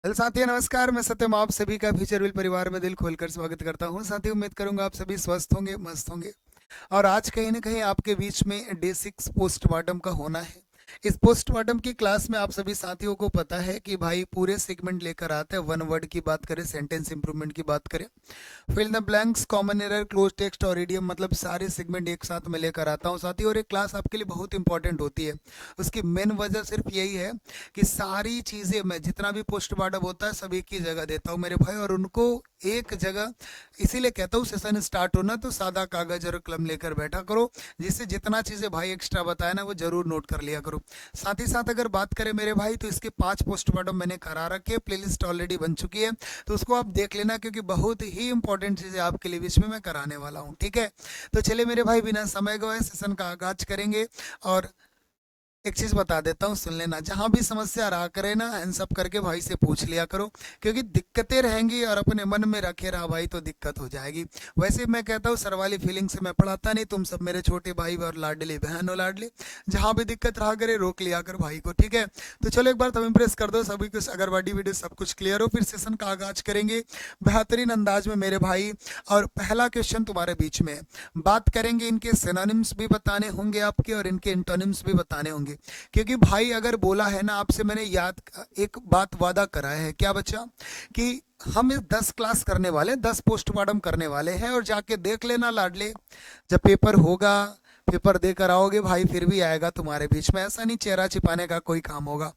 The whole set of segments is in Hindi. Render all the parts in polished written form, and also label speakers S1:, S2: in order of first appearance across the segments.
S1: हेलो साथियों, नमस्कार। मैं सत्यम आप सभी का फ्यूचर विल परिवार में दिल खोलकर स्वागत करता हूं। साथियों, उम्मीद करूंगा आप सभी स्वस्थ होंगे, मस्त होंगे। और आज कहीं ना कहीं आपके बीच में डे 6 पोस्टमार्टम का होना है। इस पोस्टमार्टम की क्लास में आप सभी साथियों को पता है कि भाई पूरे सेगमेंट लेकर आते हैं। वन वर्ड की बात करें, सेंटेंस इंप्रूवमेंट की बात करें, fill the blanks, common error, close text और इडियम, मतलब सारे सेगमेंट एक साथ में लेकर आता हूँ साथियों। और ये क्लास आपके लिए बहुत इंपॉर्टेंट होती है। उसकी मेन वजह सिर्फ यही है कि सारी चीज़ें मैं जितना भी पोस्टमार्टम होता है सब एक ही जगह देता हूँ मेरे भाई, और उनको एक जगह इसीलिए कहता हूँ सेशन स्टार्ट होना तो सादा कागज और कलम लेकर बैठा करो, जिससे जितना चीज़ें भाई एक्स्ट्रा बताया ना वो जरूर नोट कर लिया करो। साथ ही साथ अगर बात करें मेरे भाई तो इसके 5 पोस्टमार्टम मैंने करा रखे, प्लेलिस्ट ऑलरेडी बन चुकी है, तो उसको आप देख लेना क्योंकि बहुत ही इंपॉर्टेंट चीज़ें आपके लिए बीच में मैं कराने वाला हूँ। ठीक है, तो चलिए मेरे भाई बिना समय गवाए सेशन का आगाज करेंगे। और एक चीज बता देता हूँ, सुन लेना। जहां भी समस्या रहा करे ना, हैंड्स अप करके भाई से पूछ लिया करो, क्योंकि दिक्कतें रहेंगी और अपने मन में रखे रहा भाई तो दिक्कत हो जाएगी। वैसे मैं कहता हूँ सर वाली फीलिंग से मैं पढ़ाता नहीं, तुम सब मेरे छोटे भाई और लाडली बहन हो लाडली। जहां भी दिक्कत रहा करे रोक लिया कर भाई को, ठीक है। तो चलो एक बार तुम इम्प्रेस कर दो सभी कुछ, अगर बॉडी वीडियो सब कुछ क्लियर हो फिर सेशन का आगाज करेंगे बेहतरीन अंदाज में मेरे भाई। और पहला क्वेश्चन तुम्हारे बीच में है। बात करेंगे, इनके सिनोनिम्स भी बताने होंगे आपके और इनके इंटोनिम्स भी बताने होंगे, क्योंकि भाई अगर बोला है ना आपसे, मैंने याद एक बात वादा कराया है, क्या बच्चा, कि हम इस 10 क्लास करने वाले, 10 पोस्टमार्टम करने वाले हैं। और जाके देख लेना लाडले, जब पेपर होगा, पेपर देकर आओगे भाई फिर भी आएगा तुम्हारे बीच में, ऐसा नहीं चेहरा छिपाने का कोई काम होगा।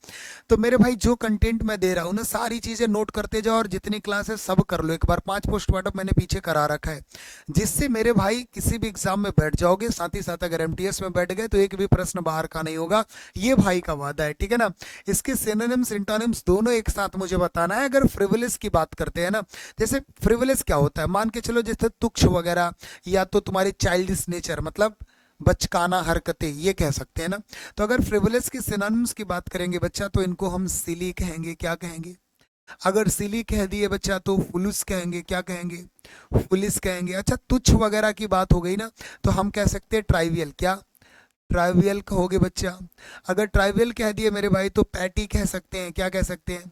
S1: तो मेरे भाई जो कंटेंट मैं दे रहा हूँ ना, सारी चीज़ें नोट करते जाओ और जितनी क्लास है सब कर लो एक बार। 5 पोस्टमार्टम मैंने पीछे करा रखा है, जिससे मेरे भाई किसी भी एग्जाम में बैठ जाओगे। साथ ही साथ अगर एमटीएस में बैठ गए तो एक भी प्रश्न बाहर का नहीं होगा, ये भाई का वादा है, ठीक है ना। इसके सिनोनिम्स इंटोनिम्स दोनों एक साथ मुझे बताना है। अगर फ्रिवलेस की बात करते हैं ना, जैसे फ्रिवलेस क्या होता है, मान के चलो जैसे तुच्छ वगैरह, या तो तुम्हारी चाइल्डिश नेचर, मतलब बचकाना हरकतें, ये कह सकते हैं ना। तो अगर फ्रिवलेस के सिनोनिम्स की बात करेंगे बच्चा तो इनको हम सिली कहेंगे। क्या कहेंगे? अगर सिली कह दिए बच्चा तो फुलुस कहेंगे। क्या कहेंगे? फुलिस कहेंगे। अच्छा, तुच्छ वगैरह की बात हो गई ना, तो हम कह सकते हैं ट्राइवियल। क्या? ट्राइवियल कहोगे बच्चा। अगर ट्राइवियल कह दिए मेरे भाई तो पैटी कह सकते हैं। क्या कह सकते हैं?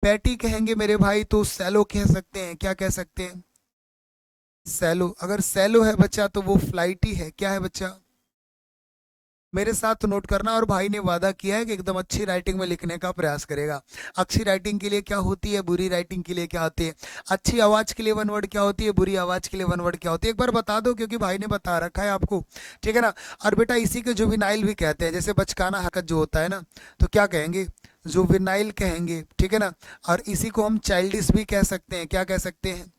S1: पैटी कहेंगे मेरे भाई। तो सैलो कह सकते हैं। क्या कह सकते हैं? सैलो। अगर सैलो है बच्चा तो वो फ्लाइटी है। क्या है बच्चा? मेरे साथ नोट करना। और भाई ने वादा किया है कि एकदम अच्छी राइटिंग में लिखने का प्रयास करेगा। अच्छी राइटिंग के लिए क्या होती है, बुरी राइटिंग के लिए क्या होती है, अच्छी आवाज के लिए वन वर्ड क्या होती है, बुरी आवाज के लिए वन वर्ड क्या होती है, एक बार बता दो क्योंकि भाई ने बता रखा है आपको, ठीक है ना। और बेटा इसी के जुवेनाइल भी कहते हैं, जैसे बचकाना हरकत जो होता है ना, तो क्या कहेंगे? जुवेनाइल कहेंगे, ठीक है ना। और इसी को हम चाइल्डिश भी कह सकते हैं। क्या कह सकते हैं?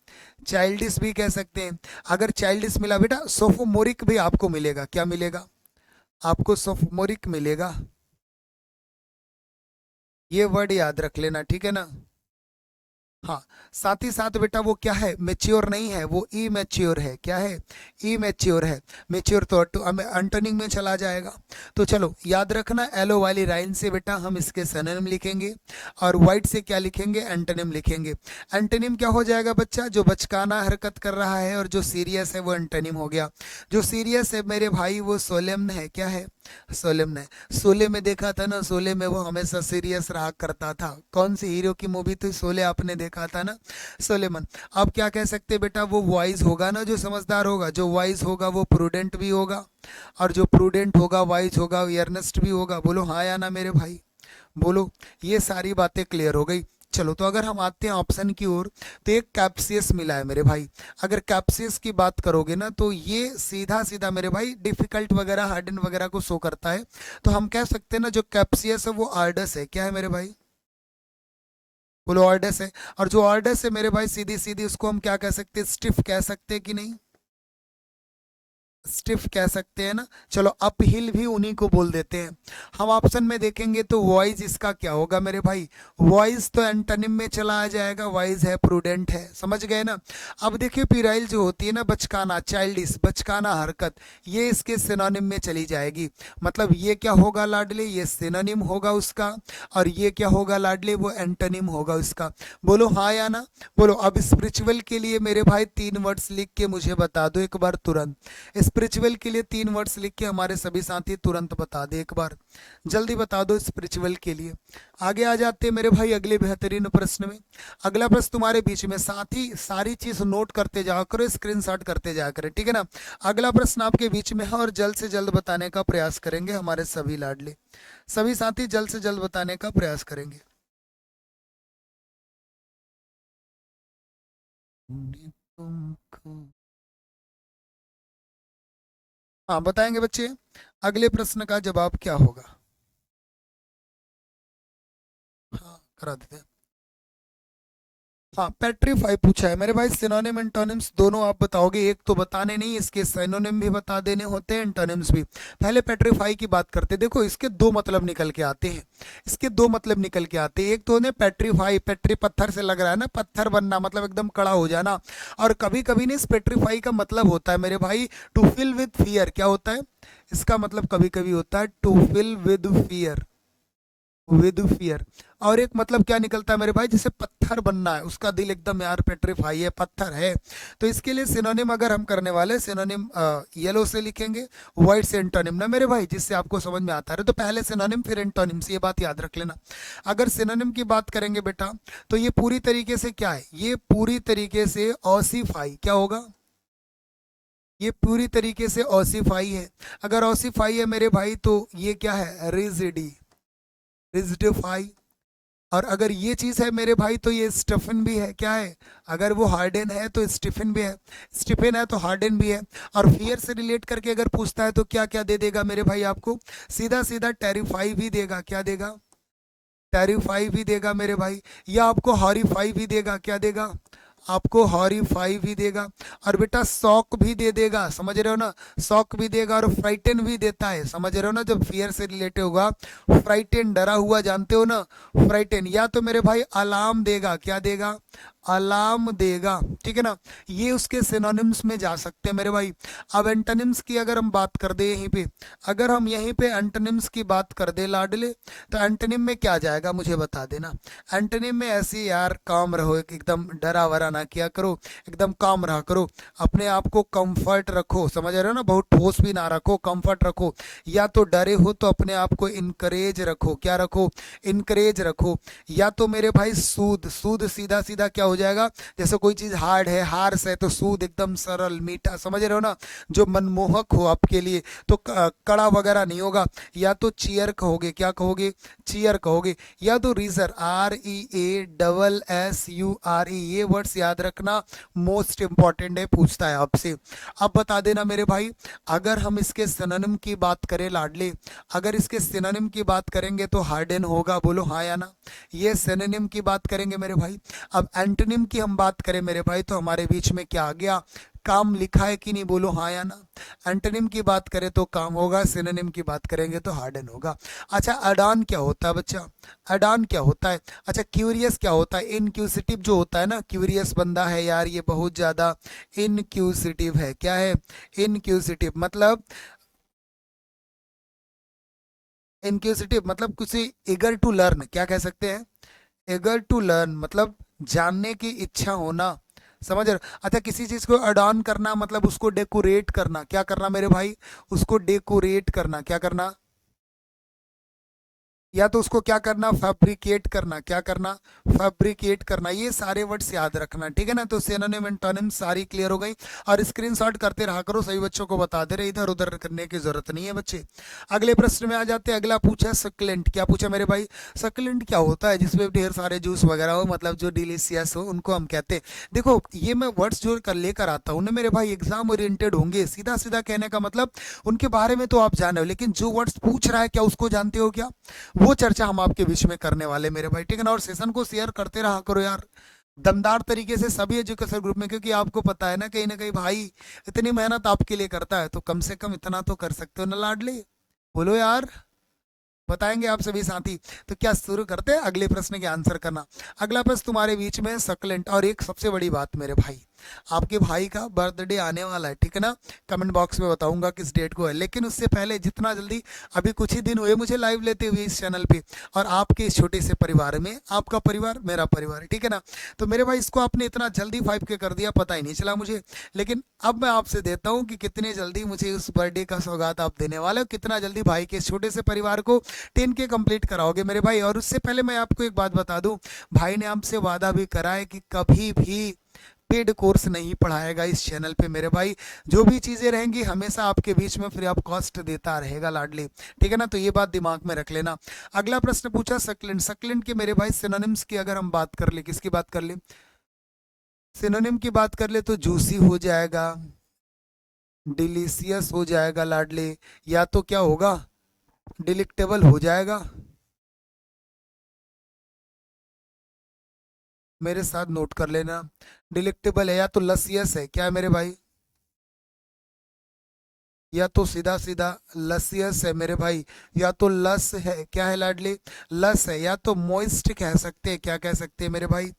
S1: चाइल्डिश भी कह सकते हैं। अगर चाइल्डिश मिला बेटा, सोफोमोरिक भी आपको मिलेगा। क्या मिलेगा? आपको सोफोमोरिक मिलेगा। ये वर्ड याद रख लेना, ठीक है ना। हाँ, साथ ही साथ बेटा वो क्या है, मेच्योर नहीं है, वो ई मैच्योर है। क्या है? ई मैच्योर है। मेच्योर तो हमें अंटोनिम में चला जाएगा। तो चलो याद रखना, एलो वाली लाइन से बेटा हम इसके सिनोनिम लिखेंगे, और वाइट से क्या लिखेंगे? एंटोनिम लिखेंगे। एंटोनिम क्या हो जाएगा बच्चा? जो बचकाना हरकत कर रहा है और जो सीरियस है वो एंटोनिम हो गया। जो सीरियस है मेरे भाई वो सोलेम्न है। क्या है? सोलेम्न है। शोले में देखा था ना, शोले में वो हमेशा सीरियस रहा करता था। कौन सी हीरो की मूवी थी? शोले, आपने देखा था ना, सोलेमन। अब क्या कह सकते हैं बेटा? वो वाइज होगा ना, जो समझदार होगा। जो वाइज होगा वो प्रूडेंट भी होगा, और जो प्रूडेंट होगा वाइज होगा, अर्नेस्ट भी होगा। बोलो हाँ या ना मेरे भाई, बोलो। ये सारी बातें क्लियर हो गई। चलो तो अगर हम आते हैं ऑप्शन की ओर, तो एक कैप्सियस मिला है मेरे भाई। अगर कैप्सियस की बात करोगे ना तो ये सीधा सीधा मेरे भाई डिफिकल्ट वगैरह, हार्डन वगैरह को शो करता है। तो हम कह सकते हैं ना, जो कैप्सियस है वो आर्डस है। क्या है मेरे भाई? बोलो ऑर्डस है। और जो ऑर्डस है मेरे भाई, सीधी सीधी उसको हम क्या कह सकते हैं? स्टिफ कह सकते हैं कि नहीं? स्टिफ कह सकते हैं ना। चलो अपहिल भी उन्हीं को बोल देते हैं। हम ऑप्शन में देखेंगे तो वॉइस इसका क्या होगा मेरे भाई? वॉइस तो एंटोनिम में चला आ जाएगा। वॉइस है, प्रूडेंट है, समझ गए ना। अब देखिए पिराइल जो होती है ना, बचकाना, चाइल्डिश, बचकाना हरकत, ये इसके सिनोनिम में चली जाएगी। मतलब ये क्या होगा लाडले? ये सिनोनिम होगा उसका। और ये क्या होगा लाडले? वो एंटोनिम होगा उसका। बोलो हाँ या ना। बोलो। अब स्पिरिचुअल के लिए मेरे भाई 3 वर्ड्स लिख के मुझे बता दो एक बार तुरंत। स्पिरिचुअल के लिए 3 वर्ड्स लिख के हमारे सभी साथी तुरंत बता दे, एक बार जल्दी बता दो स्पिरिचुअल के लिए। आगे आ जाते हैं मेरे भाई अगले बेहतरीन प्रश्न में। अगला प्रश्न तुम्हारे बीच में, साथी सारी चीज नोट करते जाओ करो, स्क्रीनशॉट करते जाया करें, ठीक है ना। अगला प्रश्न आपके बीच में है और जल्द से जल्द बताने का प्रयास करेंगे हमारे सभी लाडले, सभी साथी जल्द से जल्द बताने का प्रयास करेंगे। तुमको हाँ बताएंगे बच्चे, अगले प्रश्न का जवाब क्या होगा। हाँ करा देते हैं। हाँ पेट्रीफाई पूछा है मेरे भाई, सिनोनिम एंटोनिम्स दोनों आप बताओगे, एक तो बताने नहीं, इसके सिनोनिम भी बता देने होते हैं, एंटोनिम्स भी। पहले पेट्रीफाई की बात करते हैं। देखो इसके दो मतलब निकल के आते हैं, इसके दो मतलब निकल के आते हैं। एक तो ने पेट्रीफाई, पेट्री पत्थर से लग रहा है ना, पत्थर बनना मतलब एकदम कड़ा हो जाना। और कभी कभी ने इस पेट्रीफाई का मतलब होता है मेरे भाई टू फिल विद फियर। क्या होता है इसका मतलब, कभी कभी होता है to fill with fear, with fear. और एक मतलब क्या निकलता है मेरे भाई, जैसे पत्थर बनना है, उसका दिल एकदम यार पेट्रीफाई है, पत्थर है। तो इसके लिए सिनोनिम अगर हम करने वाले, सिनोनिम येलो से लिखेंगे, व्हाइट से एंटोनिम ना मेरे भाई, जिससे आपको समझ में आता है। तो पहले सिनोनिम फिर एंटोनिम्स, ये बात याद रख लेना। अगर सिनोनिम की बात करेंगे बेटा, तो ये पूरी तरीके से क्या है, ये पूरी तरीके से ऑसिफाई, क्या होगा, ये पूरी तरीके से ऑसिफाई है। अगर ऑसिफाई है मेरे भाई तो ये क्या है, रिजिडी, रिजिडिफाई। और अगर ये चीज है मेरे भाई तो ये स्टिफन भी है, क्या है, अगर वो हार्डन है तो स्टिफन भी है, स्टिफन है तो हार्डन भी है। और फियर से रिलेट करके अगर पूछता है तो क्या क्या दे देगा मेरे भाई आपको, सीधा सीधा टेरिफाई भी देगा, क्या देगा, टेरिफाई भी देगा मेरे भाई, या आपको हॉरिफाई भी देगा, क्या देगा, आपको हॉरिफाई भी देगा। और बेटा शॉक भी दे देगा, समझ रहे हो ना, शॉक भी देगा। और फ्राइटन भी देता है, समझ रहे हो ना, जब फियर से रिलेटेड होगा, फ्राइटन डरा हुआ जानते हो ना, फ्राइटन। या तो मेरे भाई अलार्म देगा, क्या देगा, अलार्म देगा, ठीक है ना। ये उसके सिनोनिम्स में जा सकते हैं मेरे भाई। अब एंटोनिम्स की अगर हम बात कर दे यहीं पे, अगर हम यहीं पे एंटोनिम्स की बात कर दे लाडले, तो एंटोनिम में क्या जाएगा मुझे बता देना। एंटोनिम में ऐसे यार काम रहो, एकदम डरा वरा ना किया करो, एकदम काम रहा करो, अपने आप को कंफर्ट रखो, समझ रहे हो ना, बहुत ठोस भी ना रखो, कंफर्ट रखो। या तो डरे हो तो अपने आप को इनकरेज रखो, क्या रखो, इनकरेज रखो। या तो मेरे भाई सूद, सूद सीधा सीधा क्या हो जाएगा, जैसे कोई चीज हार्ड है, हार्स है, तो सूद एकदम सरल मीठा, समझ रहे हो ना, जो मनमोहक हो आपके लिए, तो कड़ा वगैरह नहीं होगा। या तो चीयर कहोगे, क्या कहोगे, चीयर कहोगे। या तो रीजर, REASSURE, ये वर्ड्स याद रखना, मोस्ट इंपॉर्टेंट है, पूछता है आपसे। अब बता देना मेरे भाई, अगर हम इसके सिनोनिम की बात करें लाडले, अगर इसके सिनोनिम की बात करेंगे तो हार्डन होगा, बोलो हाँ या ना। ये सिनोनिम की बात करेंगे मेरे भाई। अब एंटोनिम की हम बात करें मेरे भाई, तो हमारे बीच में क्या आ गया, काम लिखा है कि नहीं, बोलो हाँ या ना। एंटोनिम की बात करें तो काम होगा, सिनोनिम की बात करेंगे तो हार्डन होगा। अच्छा अडान क्या होता है बच्चा, अडान क्या होता है। अच्छा क्यूरियस क्या होता है, इनक्यूसिटिव जो होता है ना, क्यूरियस बंदा है यार ये बहुत ज्यादा इनक्यूसिटिव है, क्या है, इनक्यूसिटिव मतलब, इनक्यूसिटिव मतलब किसी इगर टू लर्न, क्या कह सकते हैं, एगर टू लर्न मतलब जानने की इच्छा होना, समझ रहे हो? अच्छा किसी चीज को अडॉन करना मतलब उसको डेकोरेट करना, क्या करना मेरे भाई, उसको डेकोरेट करना, क्या करना, या तो उसको क्या करना, फैब्रिकेट करना, क्या करना, फैब्रिकेट करना। ये सारे वर्ड्स याद रखना, ठीक है ना। तो सिनोनिम एंटोनिम सारी क्लियर हो गई। और स्क्रीनशॉट करते रहा करो, सही बच्चों को बता दे रहे, इधर उधर करने की जरूरत नहीं है बच्चे। अगले प्रश्न में आ जाते हैं। अगला पूछा सक्लेंट, क्या पूछा मेरे भाई, सक्लेंट क्या होता है, जिसमें ढेर सारे जूस वगैरह हो, मतलब जो डिलीशियस हो, उनको हम कहते हैं। देखो ये मैं वर्ड्स जो कर लेकर आता हूँ ना मेरे भाई, एग्जाम ओरिएंटेड होंगे, सीधा सीधा कहने का मतलब उनके बारे में तो आप जाने हो, लेकिन जो वर्ड्स पूछ रहा है क्या उसको जानते हो क्या, वो चर्चा हम आपके बीच में करने वाले मेरे भाई, ठीक है ना। और सेशन को शेयर करते रहा करो यार, दमदार तरीके से सभी एजुकेशन ग्रुप में, क्योंकि आपको पता है ना कहीं भाई इतनी मेहनत आपके लिए करता है, तो कम से कम इतना तो कर सकते हो ना लाडले, बोलो यार, बताएंगे आप सभी साथी। तो क्या शुरू करते हैं अगले प्रश्न के आंसर करना। अगला प्रश्न तुम्हारे बीच में सकलेंट। और एक सबसे बड़ी बात मेरे भाई, आपके भाई का बर्थडे आने वाला है, ठीक है ना। कमेंट बॉक्स में बताऊंगा किस डेट को है, लेकिन उससे पहले जितना जल्दी, अभी कुछ ही दिन हुए मुझे लाइव लेते हुए इस चैनल पे, और आपके इस छोटे से परिवार में, आपका परिवार मेरा परिवार, ठीक है ना। तो मेरे भाई इसको आपने इतना जल्दी 5K कर दिया, पता ही नहीं चला मुझे। लेकिन अब मैं आपसे देता हूँ कि कितने जल्दी मुझे उस बर्थडे का सौगात आप देने वाले हो, कितना जल्दी भाई के इस छोटे से परिवार को 10K कंप्लीट कराओगे मेरे भाई। और उससे पहले मैं आपको एक बात बता दूं, भाई ने हमसे वादा भी करा है कि कभी भी पेड कोर्स नहीं पढ़ाएगा इस चैनल पे मेरे भाई। जो भी चीजें रहेंगी हमेशा आपके बीच में फ्री ऑफ कॉस्ट देता रहेगा लाडली, ठीक है ना। तो ये बात दिमाग में रख लेना। अगला प्रश्न पूछा सक्लेंट। सक्लेंट के मेरे भाई सिनोनिम्स की अगर हम बात कर ले, किसकी बात कर ले, सिनोनिम की बात कर ले, तो जूसी हो जाएगा, डिलीशियस हो जाएगा लाडली, या तो क्या होगा, डिलिक्टेबल हो जाएगा। मेरे साथ नोट कर लेना, डिलिक्टेबल है, या तो लसियस है, क्या है मेरे भाई, या तो सीधा सीधा लसियस है मेरे भाई, या तो लस है, क्या है लाडली, लस है, या तो मोइस्ट कह सकते हैं, क्या कह सकते हैं मेरे भाई,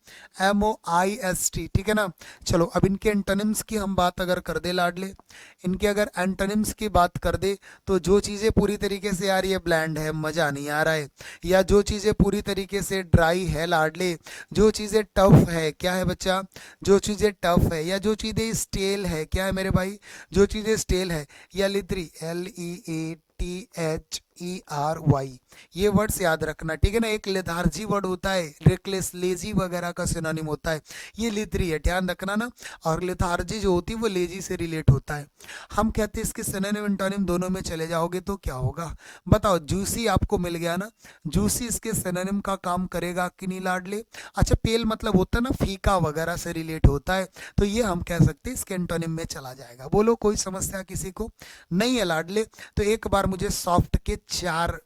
S1: MOIST, ठीक है ना। चलो अब इनके एंटोनिम्स की हम बात अगर कर दे लाडले, इनके अगर एंटोनिम्स की बात कर दे, तो जो चीज़ें पूरी तरीके से यार ये ब्लैंड है, मज़ा नहीं आ रहा है, या जो चीज़ें पूरी तरीके से ड्राई है लाडले, जो चीज़ें टफ है, क्या है बच्चा, जो चीज़ें टफ है, या जो चीज़ें स्टेल है, क्या है मेरे भाई, जो चीज़ें स्टेल है, या लिथरी, LEATHERY, ये वर्ड्स याद रखना, ठीक है ना। एक लेथार्जी वर्ड होता है, रेकलेस, लेजी वगैरह का सिनोनिम होता है, ये लिथरी है, ध्यान रखना ना। और लेथार्जी जो होती है वो लेजी से रिलेट होता है। हम कहते हैं इसके सिनोनिम एंटोनिम दोनों में चले जाओगे तो क्या होगा, बताओ। जूसी आपको मिल गया ना, जूसी इसके सिनोनिम का काम करेगा कि नहीं लाडले। अच्छा पेल मतलब होता है ना फीका वगैरह से रिलेट होता है, तो ये हम कह सकते हैं इसके एंटोनिम में चला जाएगा। बोलो कोई समस्या किसी को नहीं है लाडले। तो एक बार मुझे सॉफ्ट के 4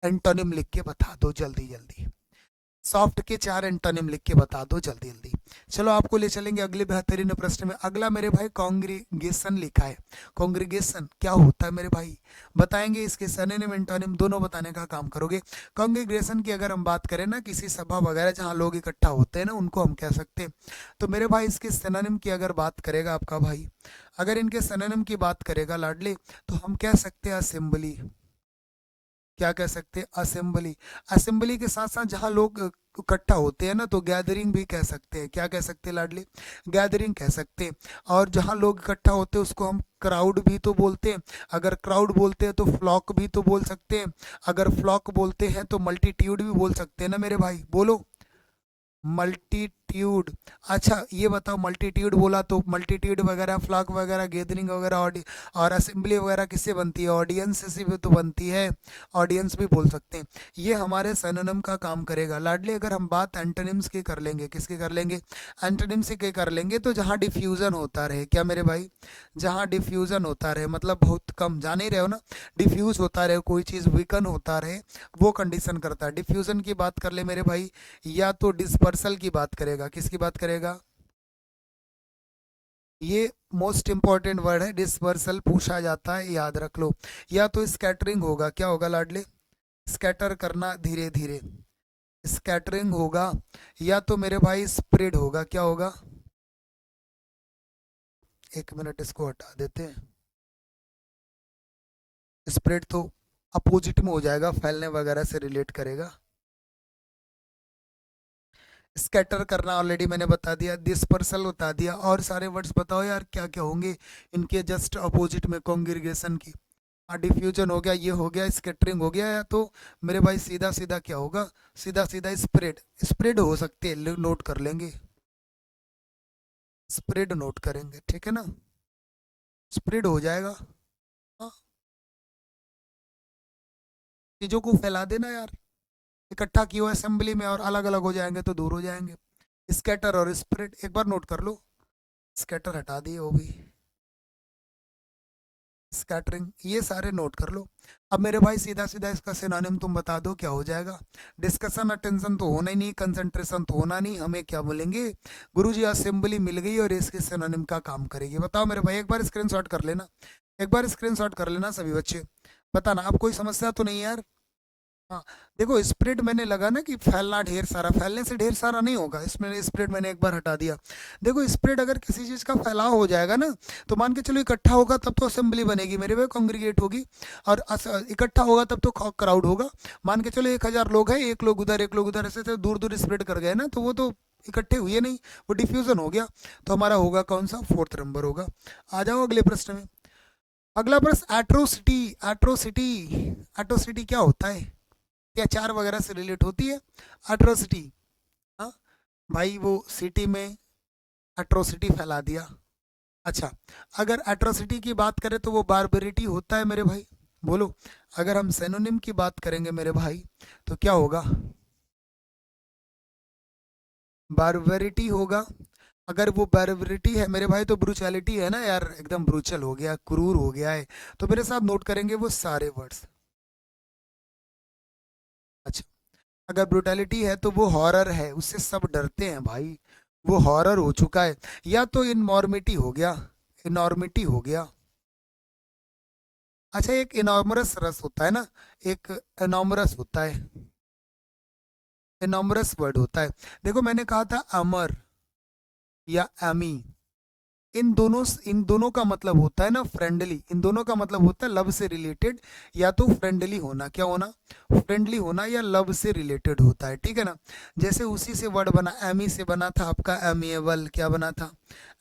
S1: एंटोनिम लिख के बता दो जल्दी जल्दी, सॉफ्ट के 4 एंटोनिम लिख के बता दो जल्दी जल्दी। चलो आपको ले चलेंगे अगले बेहतरीन प्रश्न में। अगला मेरे भाई कॉन्ग्रीगेशन लिखा है। कॉन्ग्रीगेशन क्या होता है मेरे भाई, बताएंगे। इसके सिनोनिम एंटोनिम दोनों बताने का काम करोगे। कॉन्ग्रीगेशन की अगर हम बात करें ना, किसी सभा वगैरह जहाँ लोग इकट्ठा होते हैं ना, उनको हम कह सकते हैं। तो मेरे भाई इसके सिनोनिम की अगर बात करेगा आपका भाई, अगर इनके सिनोनिम की बात करेगा लाडले, तो हम कह सकते हैं असेंबली, क्या कह सकते हैं, असेंबली। असेंबली के साथ साथ जहाँ लोग इकट्ठा होते हैं ना, तो गैदरिंग भी कह सकते हैं, क्या कह सकते हैं लाडली, गैदरिंग कह सकते हैं। और जहाँ लोग इकट्ठा होते हैं उसको हम क्राउड भी तो बोलते हैं। अगर क्राउड बोलते हैं तो फ्लॉक भी तो बोल सकते हैं। अगर फ्लॉक बोलते हैं तो मल्टीट्यूड भी बोल सकते हैं ना मेरे भाई, बोलो मल्टीट्यूड। अच्छा ये बताओ, मल्टीट्यूड बोला तो मल्टीट्यूड वगैरह, फ्लॉक वगैरह, गैदरिंग वगैरह, और असेंबली वगैरह किससे बनती है, ऑडियंस से भी तो बनती है, ऑडियंस भी बोल सकते हैं। ये हमारे सिनोनिम का काम करेगा लाडले। अगर हम बात एंटोनिम्स की कर लेंगे, किसकी कर लेंगे, एंटोनिम्स की कर लेंगे, तो जहाँ डिफ्यूजन होता रहे, क्या मेरे भाई, जहाँ डिफ्यूजन होता रहे, मतलब बहुत कम, जान ही रहे हो ना, डिफ्यूज होता रहे, कोई चीज़ वीकन होता रहे, वो कंडीशन करता है। डिफ्यूजन की बात कर ले मेरे भाई, या तो डिस्पर्सल की बात करेगा, किसकी बात करेगा, ये मोस्ट इंपॉर्टेंट वर्ड है, डिस्पर्सल पूछा जाता है, याद रख लो। या तो स्कैटरिंग होगा, क्या होगा लाडले, स्कैटर करना धीरे धीरे, स्कैटरिंग होगा। या तो मेरे भाई स्प्रेड होगा, क्या होगा, एक मिनट इसको हटा देते हैं। स्प्रेड तो अपोजिट में हो जाएगा, फैलने वगैरह से रिलेट करेगा। स्कैटर करना ऑलरेडी मैंने बता दिया, डिस्पर्सल बता दिया। और सारे वर्ड्स बताओ यार क्या क्या होंगे इनके जस्ट अपोजिट में कॉन्ग्रीगेशन की। डिफ्यूजन हो गया, ये हो गया, स्कैटरिंग हो गया, या तो मेरे भाई सीधा सीधा क्या होगा, सीधा सीधा स्प्रेड, स्प्रेड हो सकते हैं, नोट कर लेंगे, स्प्रेड नोट करेंगे, ठीक है ना, स्प्रेड हो जाएगा। हाँ, चीज़ों को फैला देना यार, इकट्ठा किया असेंबली में और अलग अलग हो जाएंगे तो दूर हो जाएंगे। स्कैटर और स्प्रेड एक बार नोट कर लो, स्कैटर हटा दिए वो भी, स्कैटरिंग, ये सारे नोट कर लो। अब मेरे भाई सीधा सीधा इसका सिनोनिम तुम बता दो क्या हो जाएगा। डिस्कशन अटेंशन तो होना ही नहीं, कंसंट्रेशन तो होना नहीं, हमें क्या बोलेंगे, गुरुजी असेंबली मिल गई और इसके सिनोनिम का काम करेगी। बताओ मेरे भाई, एक बार स्क्रीनशॉट कर लेना, एक बार स्क्रीनशॉट कर लेना सभी बच्चे, बताना अब कोई समस्या तो नहीं है यार। हाँ, देखो स्प्रेड मैंने लगा ना कि फैलना, ढेर सारा, फैलने से ढेर सारा नहीं होगा, इसमें स्प्रेड मैंने एक बार हटा दिया। देखो स्प्रेड अगर किसी चीज़ का फैलाव हो जाएगा ना, तो मान के चलो इकट्ठा होगा तब तो असेंबली बनेगी मेरे भाई, कॉन्ग्रीगेट होगी। और इकट्ठा होगा तब तो क्राउड होगा। मान के चलो 1,000 लोग हैं, एक लोग उधर एक लोग उधर, ऐसे दूर दूर स्प्रेड कर गए ना, तो वो तो इकट्ठे हुए नहीं, वो डिफ्यूजन हो गया। तो हमारा होगा कौन सा, फोर्थ नंबर होगा। आ जाओ अगले प्रश्न में। अगला प्रश्न, एट्रोसिटी। एट्रोसिटी, एट्रोसिटी क्या होता है? अत्याचार वगैरह से रिलेट होती है एट्रोसिटी। हाँ भाई, वो सिटी में एट्रोसिटी फैला दिया। अच्छा, अगर एट्रोसिटी की बात करें तो वो बारबरिटी होता है मेरे भाई। बोलो, अगर हम सेनोनिम की बात करेंगे मेरे भाई तो क्या होगा? बारबरिटी होगा। अगर वो बारबरिटी है मेरे भाई तो ब्रूचैलिटी है ना यार, एकदम ब्रूचल हो गया, क्रूर हो गया है। तो मेरे साथ नोट करेंगे वो सारे वर्ड्स। अच्छा, अगर ब्रुटैलिटी है तो वो हॉरर है, उससे सब डरते हैं भाई, वो हॉरर हो चुका है। या तो इनमॉर्मिटी हो गया, इनॉर्मिटी हो गया। अच्छा, एक इनॉर्मरस रस होता है ना, एक एनॉमरस होता है, एनॉमरस वर्ड होता है। देखो मैंने कहा था अमर या एमी, इन दोनों का मतलब होता है ना फ्रेंडली, इन दोनों का मतलब होता है लव से रिलेटेड। या तो फ्रेंडली होना, क्या होना, फ्रेंडली होना, या लव से रिलेटेड होता है, ठीक है ना। जैसे उसी से वर्ड बना, एमी से बना था आपका एमिएबल, क्या बना था,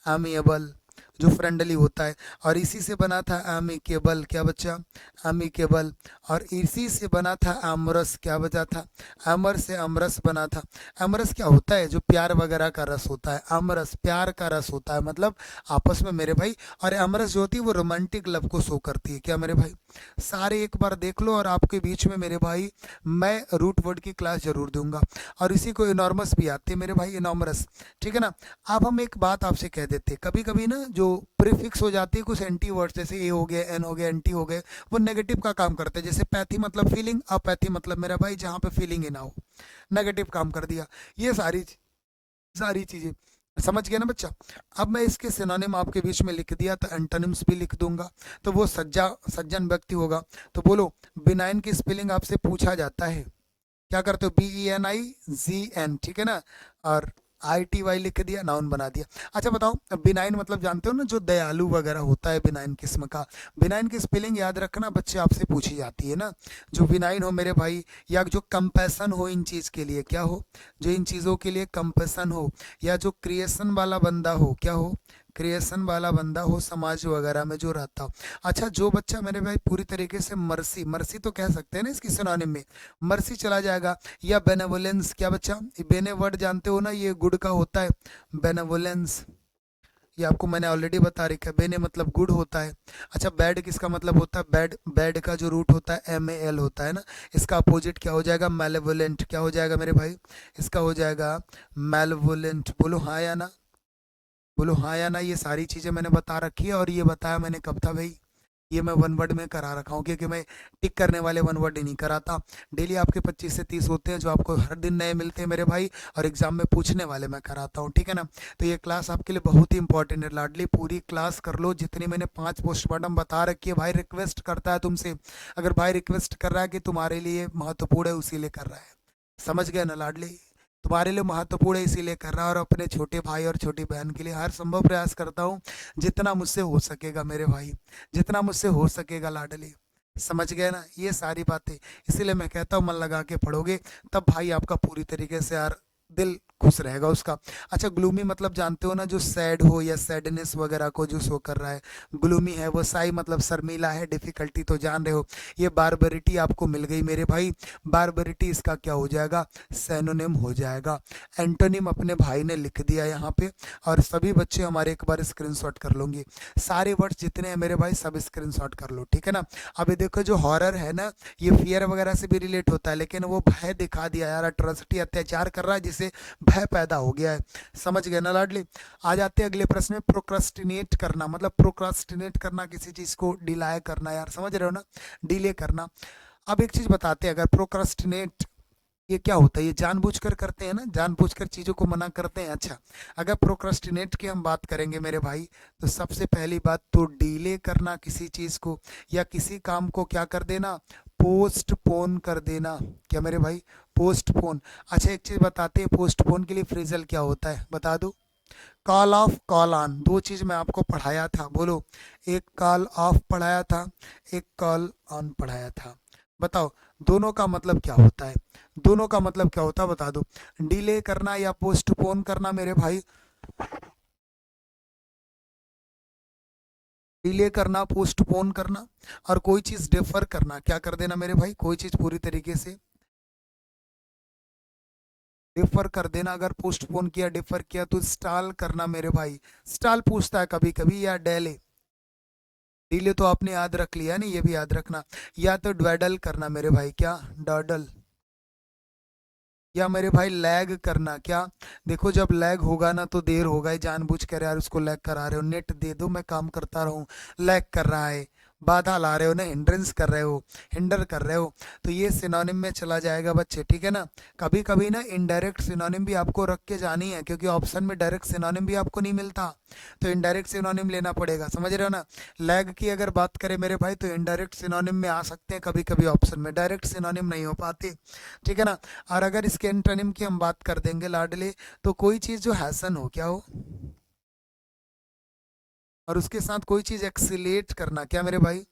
S1: एमिएबल, जो फ्रेंडली होता है। और इसी से बना था एमिकेबल, क्या बच्चा, एमिकेबल। और इसी से बना था अमरस, क्या बचा था, अमर से अमरस बना था। अमरस क्या होता है, जो प्यार वगैरह का रस होता है, अमरस प्यार का रस होता है, मतलब आपस में मेरे भाई। और अमरस जो होती है वो रोमांटिक लव को शो करती है, क्या मेरे भाई। सारे एक बार देख लो, और आपके बीच में मेरे भाई मैं रूट वर्ड की क्लास जरूर दूंगा। और इसी को इनॉर्मस भी आते हैं मेरे भाई, इनॉमरस, ठीक है ना। अब हम एक बात आपसे कह देते हैं, कभी कभी ना जो प्रीफिक्स हो जाती है कुछ एंटी वर्ड, जैसे ए हो गया, एन हो गया, एंटी हो गए, वो नेगेटिव का काम करते हैं। जैसे पैथी मतलब फीलिंग, अपैथी मतलब मेरा भाई जहाँ पे फीलिंग ही ना हो, नेगेटिव काम कर दिया। ये सारी चीजें समझ गया ना बच्चा। अब मैं इसके सिनोनिम आपके बीच में लिख दिया, तो एंटोनिम्स भी लिख दूंगा। तो वो सज्जन व्यक्ति होगा। तो बोलो, बिनाइन की स्पेलिंग आपसे पूछा जाता है, क्या करते हो, BENIZN, ठीक है ना। और ITY लिख दिया, नाउन बना दिया। अच्छा बताओ, बिनाइन मतलब जानते हो ना, जो दयालु वगैरह होता है, बिनाइन किस्म का। बिनाइन की स्पेलिंग याद रखना बच्चे, आपसे पूछी जाती है ना। जो बिनाइन हो मेरे भाई, या जो कंपैशन हो इन चीज के लिए, क्या हो, जो इन चीजों के लिए कंपैशन हो, या जो क्रिएशन वाला बंदा हो, क्या हो, क्रिएशन वाला बंदा हो, समाज वगैरह में जो रहता हो। अच्छा, जो बच्चा मेरे भाई पूरी तरीके से मर्सी, मर्सी तो कह सकते हैं ना इसकी सिनोनिम में, मर्सी चला जाएगा। या बेनेवोलेंस, क्या बच्चा, बेने वर्ड जानते हो ना, ये गुड का होता है, बेनेवोलेंस। ये आपको मैंने ऑलरेडी बता रखा है, बेने मतलब गुड होता है। अच्छा, बैड किसका मतलब होता है, बैड, बैड का जो रूट होता है MAL होता है ना, इसका अपोजिट क्या हो जाएगा, मेलेवोलेंट, क्या हो जाएगा मेरे भाई, इसका हो जाएगा मेलेवोलेंट। बोलो हाँ या ना, बोलो हाँ या ना। ये सारी चीज़ें मैंने बता रखी है, और ये बताया मैंने कब था भाई, ये मैं वन वर्ड में करा रखा हूँ, क्योंकि मैं टिक करने वाले वन वर्ड ही नहीं कराता। डेली आपके 25 से 30 होते हैं जो आपको हर दिन नए मिलते हैं मेरे भाई, और एग्जाम में पूछने वाले मैं कराता हूँ, ठीक है ना। तो ये क्लास आपके लिए बहुत ही इंपॉर्टेंट है लाडली, पूरी क्लास कर लो। जितनी मैंने 5 पोस्टमार्टम बता रखी है, भाई रिक्वेस्ट करता है तुमसे, अगर भाई रिक्वेस्ट कर रहा है कि तुम्हारे लिए महत्वपूर्ण है, उसी लिए कर रहा है, समझ गए ना लाडली। तुम्हारे लिए महत्वपूर्ण है इसीलिए कर रहा है, और अपने छोटे भाई और छोटी बहन के लिए हर संभव प्रयास करता हूँ, जितना मुझसे हो सकेगा मेरे भाई, जितना मुझसे हो सकेगा लाडली। समझ गए ना ये सारी बातें। इसीलिए मैं कहता हूँ मन लगा के पढ़ोगे, तब भाई आपका पूरी तरीके से यार दिल खुश रहेगा उसका। अच्छा, ग्लूमी मतलब जानते हो ना, जो सैड हो या सैडनेस वगैरह को जो शो कर रहा है, ग्लूमी है वो। साई मतलब शर्मीला है, डिफिकल्टी तो जान रहे हो। ये बारबरिटी आपको मिल गई मेरे भाई, बारबरिटी इसका क्या हो जाएगा, सैनोनिम हो जाएगा। एंटोनिम अपने भाई ने लिख दिया यहाँ पे, और सभी बच्चे हमारे एक बार स्क्रीनशॉट कर लोगे, सारे वर्ड्स जितने हैं मेरे भाई सब स्क्रीनशॉट कर लो, ठीक है ना। अभी देखो, जो हॉरर है ना, ये फियर वगैरह से भी रिलेट होता है, लेकिन वो भय दिखा दिया यार, अट्रॉसिटी, अत्याचार कर रहा है, जिसे भय पैदा हो गया है। समझ गए ना लाडली। आ जाते हैं अगले प्रश्न में, प्रोक्रास्टिनेट करना, मतलब प्रोक्रास्टिनेट करना, किसी चीज को डिलाय करना, यार समझ रहे हो ना, डिले करना। अब एक चीज बताते हैं, अगर प्रोक्रास्टिनेट ये क्या होता है, ये जानबूझकर करते हैं ना, जानबूझकर चीजों को मना करते हैं। अच्छा, अगर प्रोक्रास्टिनेट की हम बात करेंगे मेरे भाई, तो सबसे पहली बात तो डिले करना किसी चीज को, या किसी काम को क्या कर देना, पोस्टपोन कर देना, क्या मेरे भाई, पोस्टपोन। अच्छा एक चीज बताते हैं, पोस्टपोन के लिए फ्रेजल क्या होता है बता दो। कॉल ऑफ कॉल ऑन, दो चीज मैं आपको पढ़ाया था, बोलो। एक कॉल ऑफ पढ़ाया था, एक कॉल ऑन पढ़ाया था। बताओ दोनों का मतलब क्या होता है, दोनों का मतलब क्या होता है बता दो। डिले करना या पोस्टपोन करना मेरे भाई, डिले करना, पोस्टपोन करना। और कोई चीज डिफर करना, क्या कर देना मेरे भाई, कोई चीज पूरी तरीके से डिफर कर देना। अगर पोस्टपोन किया, डिफर किया तो स्टॉल करना मेरे भाई, स्टॉल पूछता है कभी कभी, या डेले। डिले तो आपने याद रख लिया नहीं, ये भी याद रखना। या तो ड्वेडल करना मेरे भाई, क्या डॉडल। या मेरे भाई लैग करना, क्या। देखो जब लैग होगा ना तो देर होगा ही, जानबूझ कर यार उसको लैग करा रहे हो, नेट दे दो मैं काम करता रहूं, लैग कर रहा है, बाधा ला रहे हो ना, हिंड्रेंस कर रहे हो, हिंडर कर रहे हो। तो ये सिनोनिम में चला जाएगा बच्चे, ठीक है ना। कभी कभी ना इनडायरेक्ट सिनोनिम भी आपको रख के जानी है, क्योंकि ऑप्शन में डायरेक्ट सिनोनिम भी आपको नहीं मिलता, तो इनडायरेक्ट सिनोनिम लेना पड़ेगा, समझ रहे हो ना। लैग की अगर बात करें मेरे भाई तो इनडायरेक्ट सिनोनिम में आ सकते हैं कभी कभी ऑप्शन में, डायरेक्ट सिनोनिम नहीं हो पाते, ठीक है ना। और अगर इसके एंटोनिम की हम बात कर देंगे लाडले, तो कोई चीज जो हैसन हो, क्या हो, और उसके साथ कोई चीज एक्सीलेट करना, क्या मेरे भाई,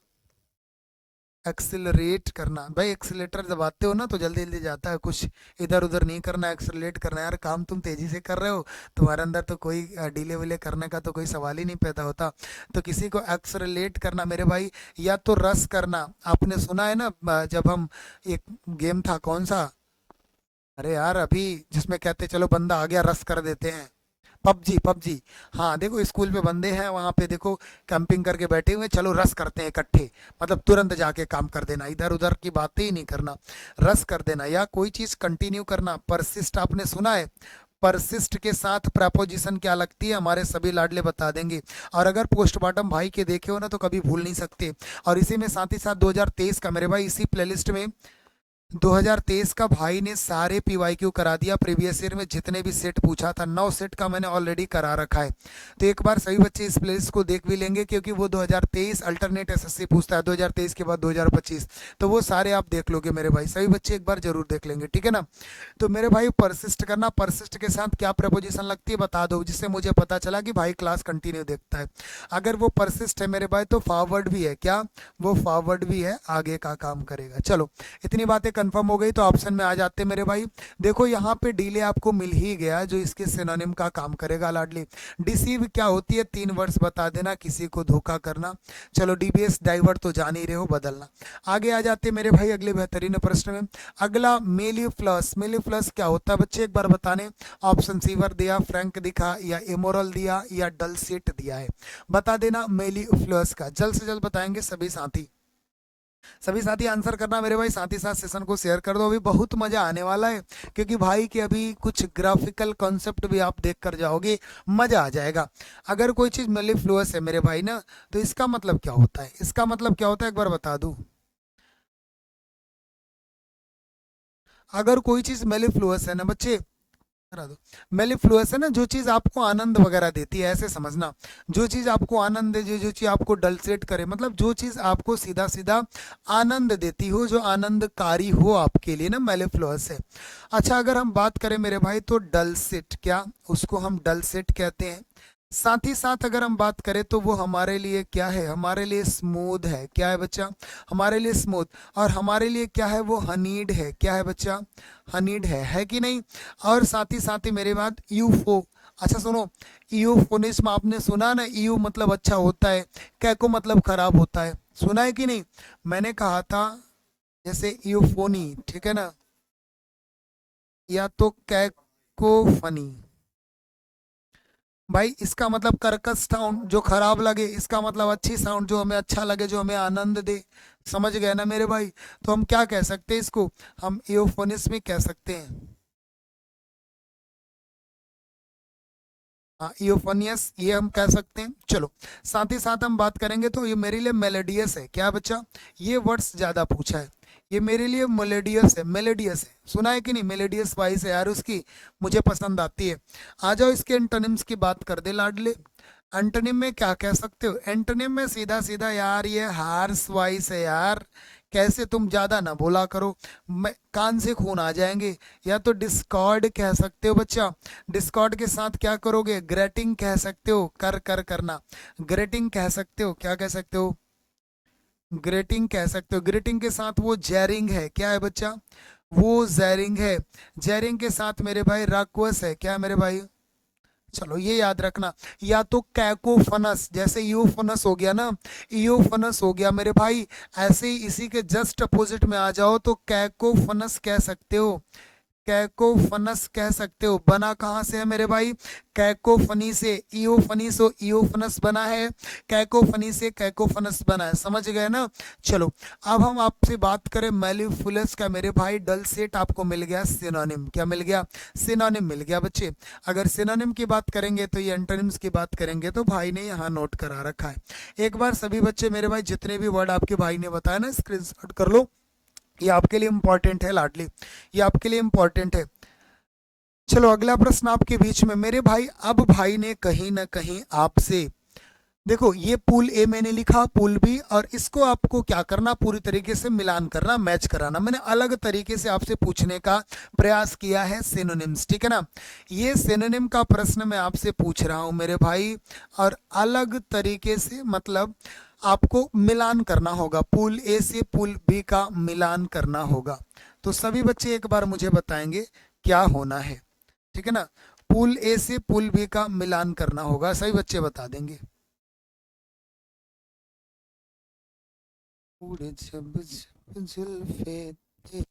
S1: एक्सिलरेट करना। भाई एक्सीलेटर दबाते हो ना तो जल्दी जल्दी जाता है, कुछ इधर उधर नहीं करना, एक्सिलरेट करना है। यार काम तुम तेजी से कर रहे हो, तुम्हारे अंदर तो कोई डिले विले करने का तो कोई सवाल ही नहीं पैदा होता। तो किसी को एक्सलेट करना मेरे भाई, या तो रस करना। आपने सुना है ना, जब हम, एक गेम था कौन सा, अरे यार अभी, जिसमें कहते चलो बंदा आ गया रस कर देते हैं, पबजी पबजी। हाँ देखो स्कूल पे बंदे हैं वहां पे, देखो कैंपिंग करके बैठे हुए, चलो रस करते हैं इकट्ठे, मतलब तुरंत जाके काम कर देना, इधर उधर की बातें ही नहीं करना, रस कर देना। या कोई चीज कंटिन्यू करना, परसिस्ट, आपने सुना है, परसिस्ट के साथ प्रपोजिशन क्या लगती है, हमारे सभी लाडले बता देंगे। और अगर पोस्टमार्टम भाई के देखे हो ना तो कभी भूल नहीं सकते। और इसी में साथ ही साथ 2023 का मेरे भाई, इसी प्लेलिस्ट में 2023 का भाई ने सारे पीवाईक्यू करा दिया, प्रीवियस ईयर में जितने भी सेट पूछा था 9 सेट का मैंने ऑलरेडी करा रखा है। तो एक बार सभी बच्चे इस प्लेलिस्ट को देख भी लेंगे, क्योंकि वो 2023 अल्टरनेट एसएससी पूछता है, 2023 के बाद 2025, तो वो सारे आप देख लोगे मेरे भाई, सभी बच्चे एक बार जरूर देख लेंगे, ठीक है ना। तो मेरे भाई परसिस्ट करना, परसिस्ट के साथ क्या प्रपोजिशन लगती है बता दो, जिससे मुझे पता चला कि भाई क्लास कंटिन्यू देखता है। अगर वो परसिस्ट है मेरे भाई तो फॉरवर्ड भी है, क्या, वो फॉरवर्ड भी है, आगे का काम करेगा। चलो इतनी बातें कंफर्म हो गई तो ऑप्शन में आ जाते हैं मेरे भाई। देखो यहाँ पे डिले आपको मिल ही गया, जो इसके सिनोनिम का काम करेगा लाडली। डिसीव क्या होती है, 3 वर्ड्स बता देना, किसी को धोखा करना। चलो डीबीएस डाइवर्ट तो जान ही रहे हो, बदलना। आगे आ जाते हैं मेरे भाई अगले बेहतरीन प्रश्न में। अगला मेलिफ्लस, मेलिफ्लस क्या होता है बच्चे एक बार बताने। ऑप्शन सीवर दिया, फ्रैंक दिखा, या इमोरल दिया, या डलसेट दिया है, बता देना मेलिफ्लस का, जल्द से जल्द बताएंगे सभी साथी। सभी साथी आंसर करना मेरे भाई, साथ ही साथ सेशन को शेयर कर दो, अभी बहुत मजा आने वाला है, क्योंकि भाई के अभी कुछ ग्राफिकल कॉन्सेप्ट भी आप देख कर जाओगे, मजा आ जाएगा। अगर कोई चीज मेलिफ्लुअस है मेरे भाई ना, तो इसका मतलब क्या होता है, इसका मतलब क्या होता है एक बार बता दूं। अगर कोई चीज मेलिफ्लुअस है ना बच्चे, करा दो, मेलिफ्लुअस है ना, जो चीज आपको आनंद वगैरह देती है, ऐसे समझना। जो चीज आपको आनंद दे, जो जो चीज आपको डलसेट करे, मतलब जो चीज आपको सीधा सीधा आनंद देती हो, जो आनंदकारी हो आपके लिए ना, मेलिफ्लुअस है। अच्छा अगर हम बात करें मेरे भाई तो डलसेट, क्या, उसको हम डलसेट कहते हैं। साथ ही साथ अगर हम बात करें तो वो हमारे लिए क्या है, हमारे लिए स्मूथ है, क्या है बच्चा, हमारे लिए स्मूथ। और हमारे लिए क्या है, वो हनीड है, क्या है बच्चा, हनीड है कि नहीं। और साथ ही मेरे बात यूफो, अच्छा सुनो, यूफोनिज्म आपने सुना ना, यू मतलब अच्छा होता है, कैको मतलब खराब होता है, सुना है कि नहीं। मैंने कहा था जैसे यूफोनी, ठीक है ना, या तो कैको फनी। भाई इसका मतलब कर्कश साउंड जो खराब लगे, इसका मतलब अच्छी साउंड जो हमें अच्छा लगे, जो हमें आनंद दे, समझ गए ना मेरे भाई। तो हम क्या कह सकते हैं इसको, हम इयोफोनिस में कह सकते हैं, हाँ इयोफोनियस ये हम कह सकते हैं। चलो साथ ही साथ हम बात करेंगे तो ये मेरे लिए मेलोडियस है, क्या बच्चा, ये वर्ड्स ज्यादा पूछा है, ये मेरे लिए मेलोडियस है, मेलोडियस है, सुना है कि नहीं, मेलोडियस वॉइस है यार उसकी, मुझे पसंद आती है। आ जाओ इसके एंटोनिम्स की बात कर दे लाडले। एंटोनिम में क्या कह सकते हो, एंटोनिम में सीधा सीधा यार ये हार्स वॉइस है यार, कैसे, तुम ज्यादा ना बोला करो, मैं कान से खून आ जाएंगे। या तो डिस्कॉर्ड कह सकते हो बच्चा, डिस्कॉर्ड के साथ क्या करोगे, ग्रेटिंग कह सकते हो, कर करना, ग्रेटिंग कह सकते हो, क्या कह सकते हो, ग्रेटिंग कह सकते हो। ग्रेटिंग के साथ वो जैरिंग है, क्या है बच्चा, वो जैरिंग है। जैरिंग के साथ मेरे भाई राक्वस है, क्या है मेरे भाई, चलो ये याद रखना। या तो कैकोफनस, जैसे ईओफनस हो गया ना, ईओफनस हो गया मेरे भाई, ऐसे ही इसी के जस्ट अपोजिट में आ जाओ तो कैकोफनस कह सकते हो, कैकोफनस कह सकते हो। बना कहाँ से है मेरे भाई, कैकोफनी से, ईओफनी से ईओफनस बना है, कैकोफनी से कैकोफनस बना है, समझ गए ना। चलो अब हम आपसे बात करें मेलिफुलस का मेरे भाई, डल सेट आपको मिल गया सिनोनिम, क्या मिल गया, सिनोनिम मिल गया बच्चे। अगर सिनोनिम की बात करेंगे तो ये एंटोनिम्स की बात करेंगे तो भाई ने यहाँ नोट करा रखा है। एक बार सभी बच्चे मेरे भाई जितने भी वर्ड आपके भाई ने बताया ना स्क्रीनशॉट कर लो, ये आपके लिए इंपॉर्टेंट है लाडली, ये आपके लिए इंपॉर्टेंट है। चलो अगला प्रश्न आपके बीच में मेरे भाई, अब भाई ने कहीं ना कहीं आपसे, देखो ये पूल ए मैंने लिखा, पूल बी, और इसको आपको क्या करना, पूरी तरीके से मिलान करना, मैच कराना। मैंने अलग तरीके से आपसे पूछने का प्रयास किया है सिनोनिम्स, ठीक है ना। ये सिनोनिम का प्रश्न मैं आपसे पूछ रहा हूं मेरे भाई, और अलग तरीके से मतलब आपको मिलान करना होगा, पूल ए से पूल बी का मिलान करना होगा। तो सभी बच्चे एक बार मुझे बताएंगे क्या होना है, ठीक है ना। पूल ए से पूल बी का मिलान करना होगा, सभी बच्चे बता देंगे। उड़े जब जब जुल्फे तेरी।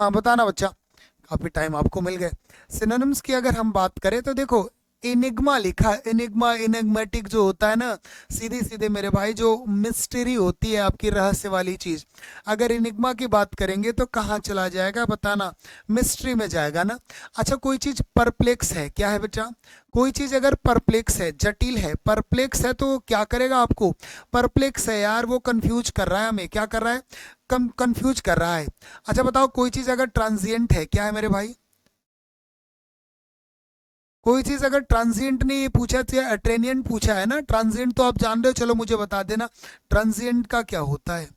S1: हाँ बताना बच्चा, काफी टाइम आपको मिल गए। सिनोनिम्स की अगर हम बात करें तो देखो, इनिग्मा लिखा है, इनिग्मा इनिग्मेटिक जो होता है ना, सीधे सीधे मेरे भाई जो मिस्ट्री होती है आपकी, रहस्य वाली चीज, अगर इनिग्मा की बात करेंगे तो कहाँ चला जाएगा बताना, मिस्ट्री में जाएगा ना। अच्छा कोई चीज परप्लेक्स है, क्या है बेटा, कोई चीज अगर परप्लेक्स है, जटिल है, परप्लेक्स है तो क्या करेगा आपको, परप्लेक्स है यार, वो कंफ्यूज कर रहा है हमें, क्या कर रहा है, कंफ्यूज कर रहा है। अच्छा बताओ कोई चीज अगर ट्रांजिएंट है, क्या है मेरे भाई, कोई चीज अगर ट्रांजिएंट ने ये पूछा, ट्रेनियंट पूछा है ना, ट्रांजिएंट तो आप जान रहे हो, चलो मुझे बता देना ट्रांजिएंट का क्या होता है,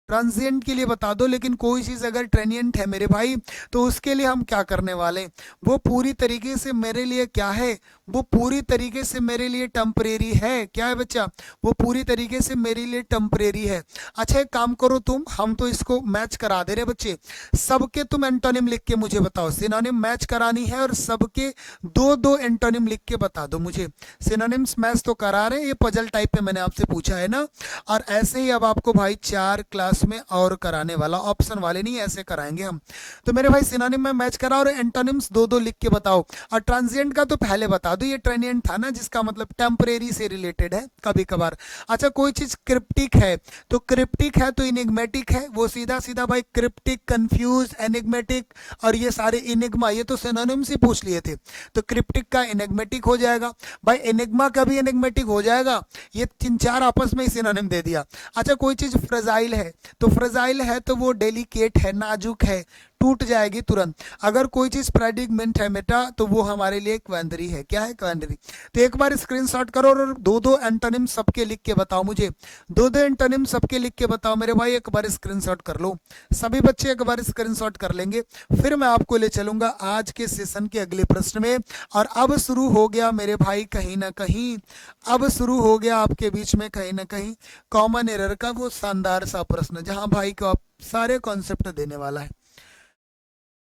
S1: ट्रांजिएंट के लिए बता दो। लेकिन कोई चीज़ अगर ट्रेनिएंट है मेरे भाई तो उसके लिए हम क्या करने वाले हैं, वो पूरी तरीके से मेरे लिए क्या है, वो पूरी तरीके से मेरे लिए टेम्परेरी है, क्या है बच्चा, वो पूरी तरीके से मेरे लिए टेम्परेरी है। अच्छा एक काम करो तुम, हम तो इसको मैच करा दे रहे बच्चे, सबके तुम एंटोनिम लिख के मुझे बताओ, सिनोनिम मैच करानी है और सबके दो दो एंटोनिम लिख के बता दो मुझे। सिनोनिम्स मैच तो करा रहे हैं, ये पजल टाइप पे मैंने आपसे पूछा है ना, और ऐसे ही अब आपको भाई 4 क्लास में और कराने वाला, ऑप्शन वाले नहीं, ऐसे कराएंगे हम। तो मेरे भाई सिनोनिम में मैच करा और एंटोनिम्स दो दो लिख के बताओ। और ट्रांजिएंट का तो पहले बता दो, ये ट्रेनिएंट था ना, जिसका मतलब टेम्परेरी से रिलेटेड है कभी कभार। अच्छा कोई चीज क्रिप्टिक है, तो क्रिप्टिक है तो इनिग्मेटिक है, वो सीधा सीधा भाई क्रिप्टिक, कंफ्यूज, एनिग्मेटिक, और ये सारे इनिग्मा, ये तो सिनोनिम्स ही पूछ लिए थे, तो क्रिप्टिक का एनिग्मेटिक हो जाएगा भाई, एनिग्मा का भी एनिग्मेटिक हो जाएगा, ये 3 4 आपस में ही सिनोनिम दे दिया। अच्छा कोई चीज फ्रेजाइल है, तो फ्रेजाइल है तो वो डेलिकेट है, नाजुक है, टूट जाएगी तुरंत। अगर कोई चीज प्रेडिगमेंट है बेटा तो वो हमारे लिए क्वेंदरी है, क्या है, क्वेंदरी। तो एक बार स्क्रीनशॉट करो और दो दो एंटोनिम सबके लिख के बताओ मुझे, दो दो एंटोनिम सबके लिख के बताओ मेरे भाई, एक बार स्क्रीनशॉट कर लो, सभी बच्चे एक बार स्क्रीनशॉट कर लेंगे, फिर मैं आपको ले चलूंगा आज के सेशन के अगले प्रश्न में। और अब शुरू हो गया मेरे भाई कहीं ना कहीं, अब शुरू हो गया आपके बीच में कहीं ना कहीं कॉमन एरर का वो शानदार सा प्रश्न, जहां भाई को आप सारे कॉन्सेप्ट देने वाला है।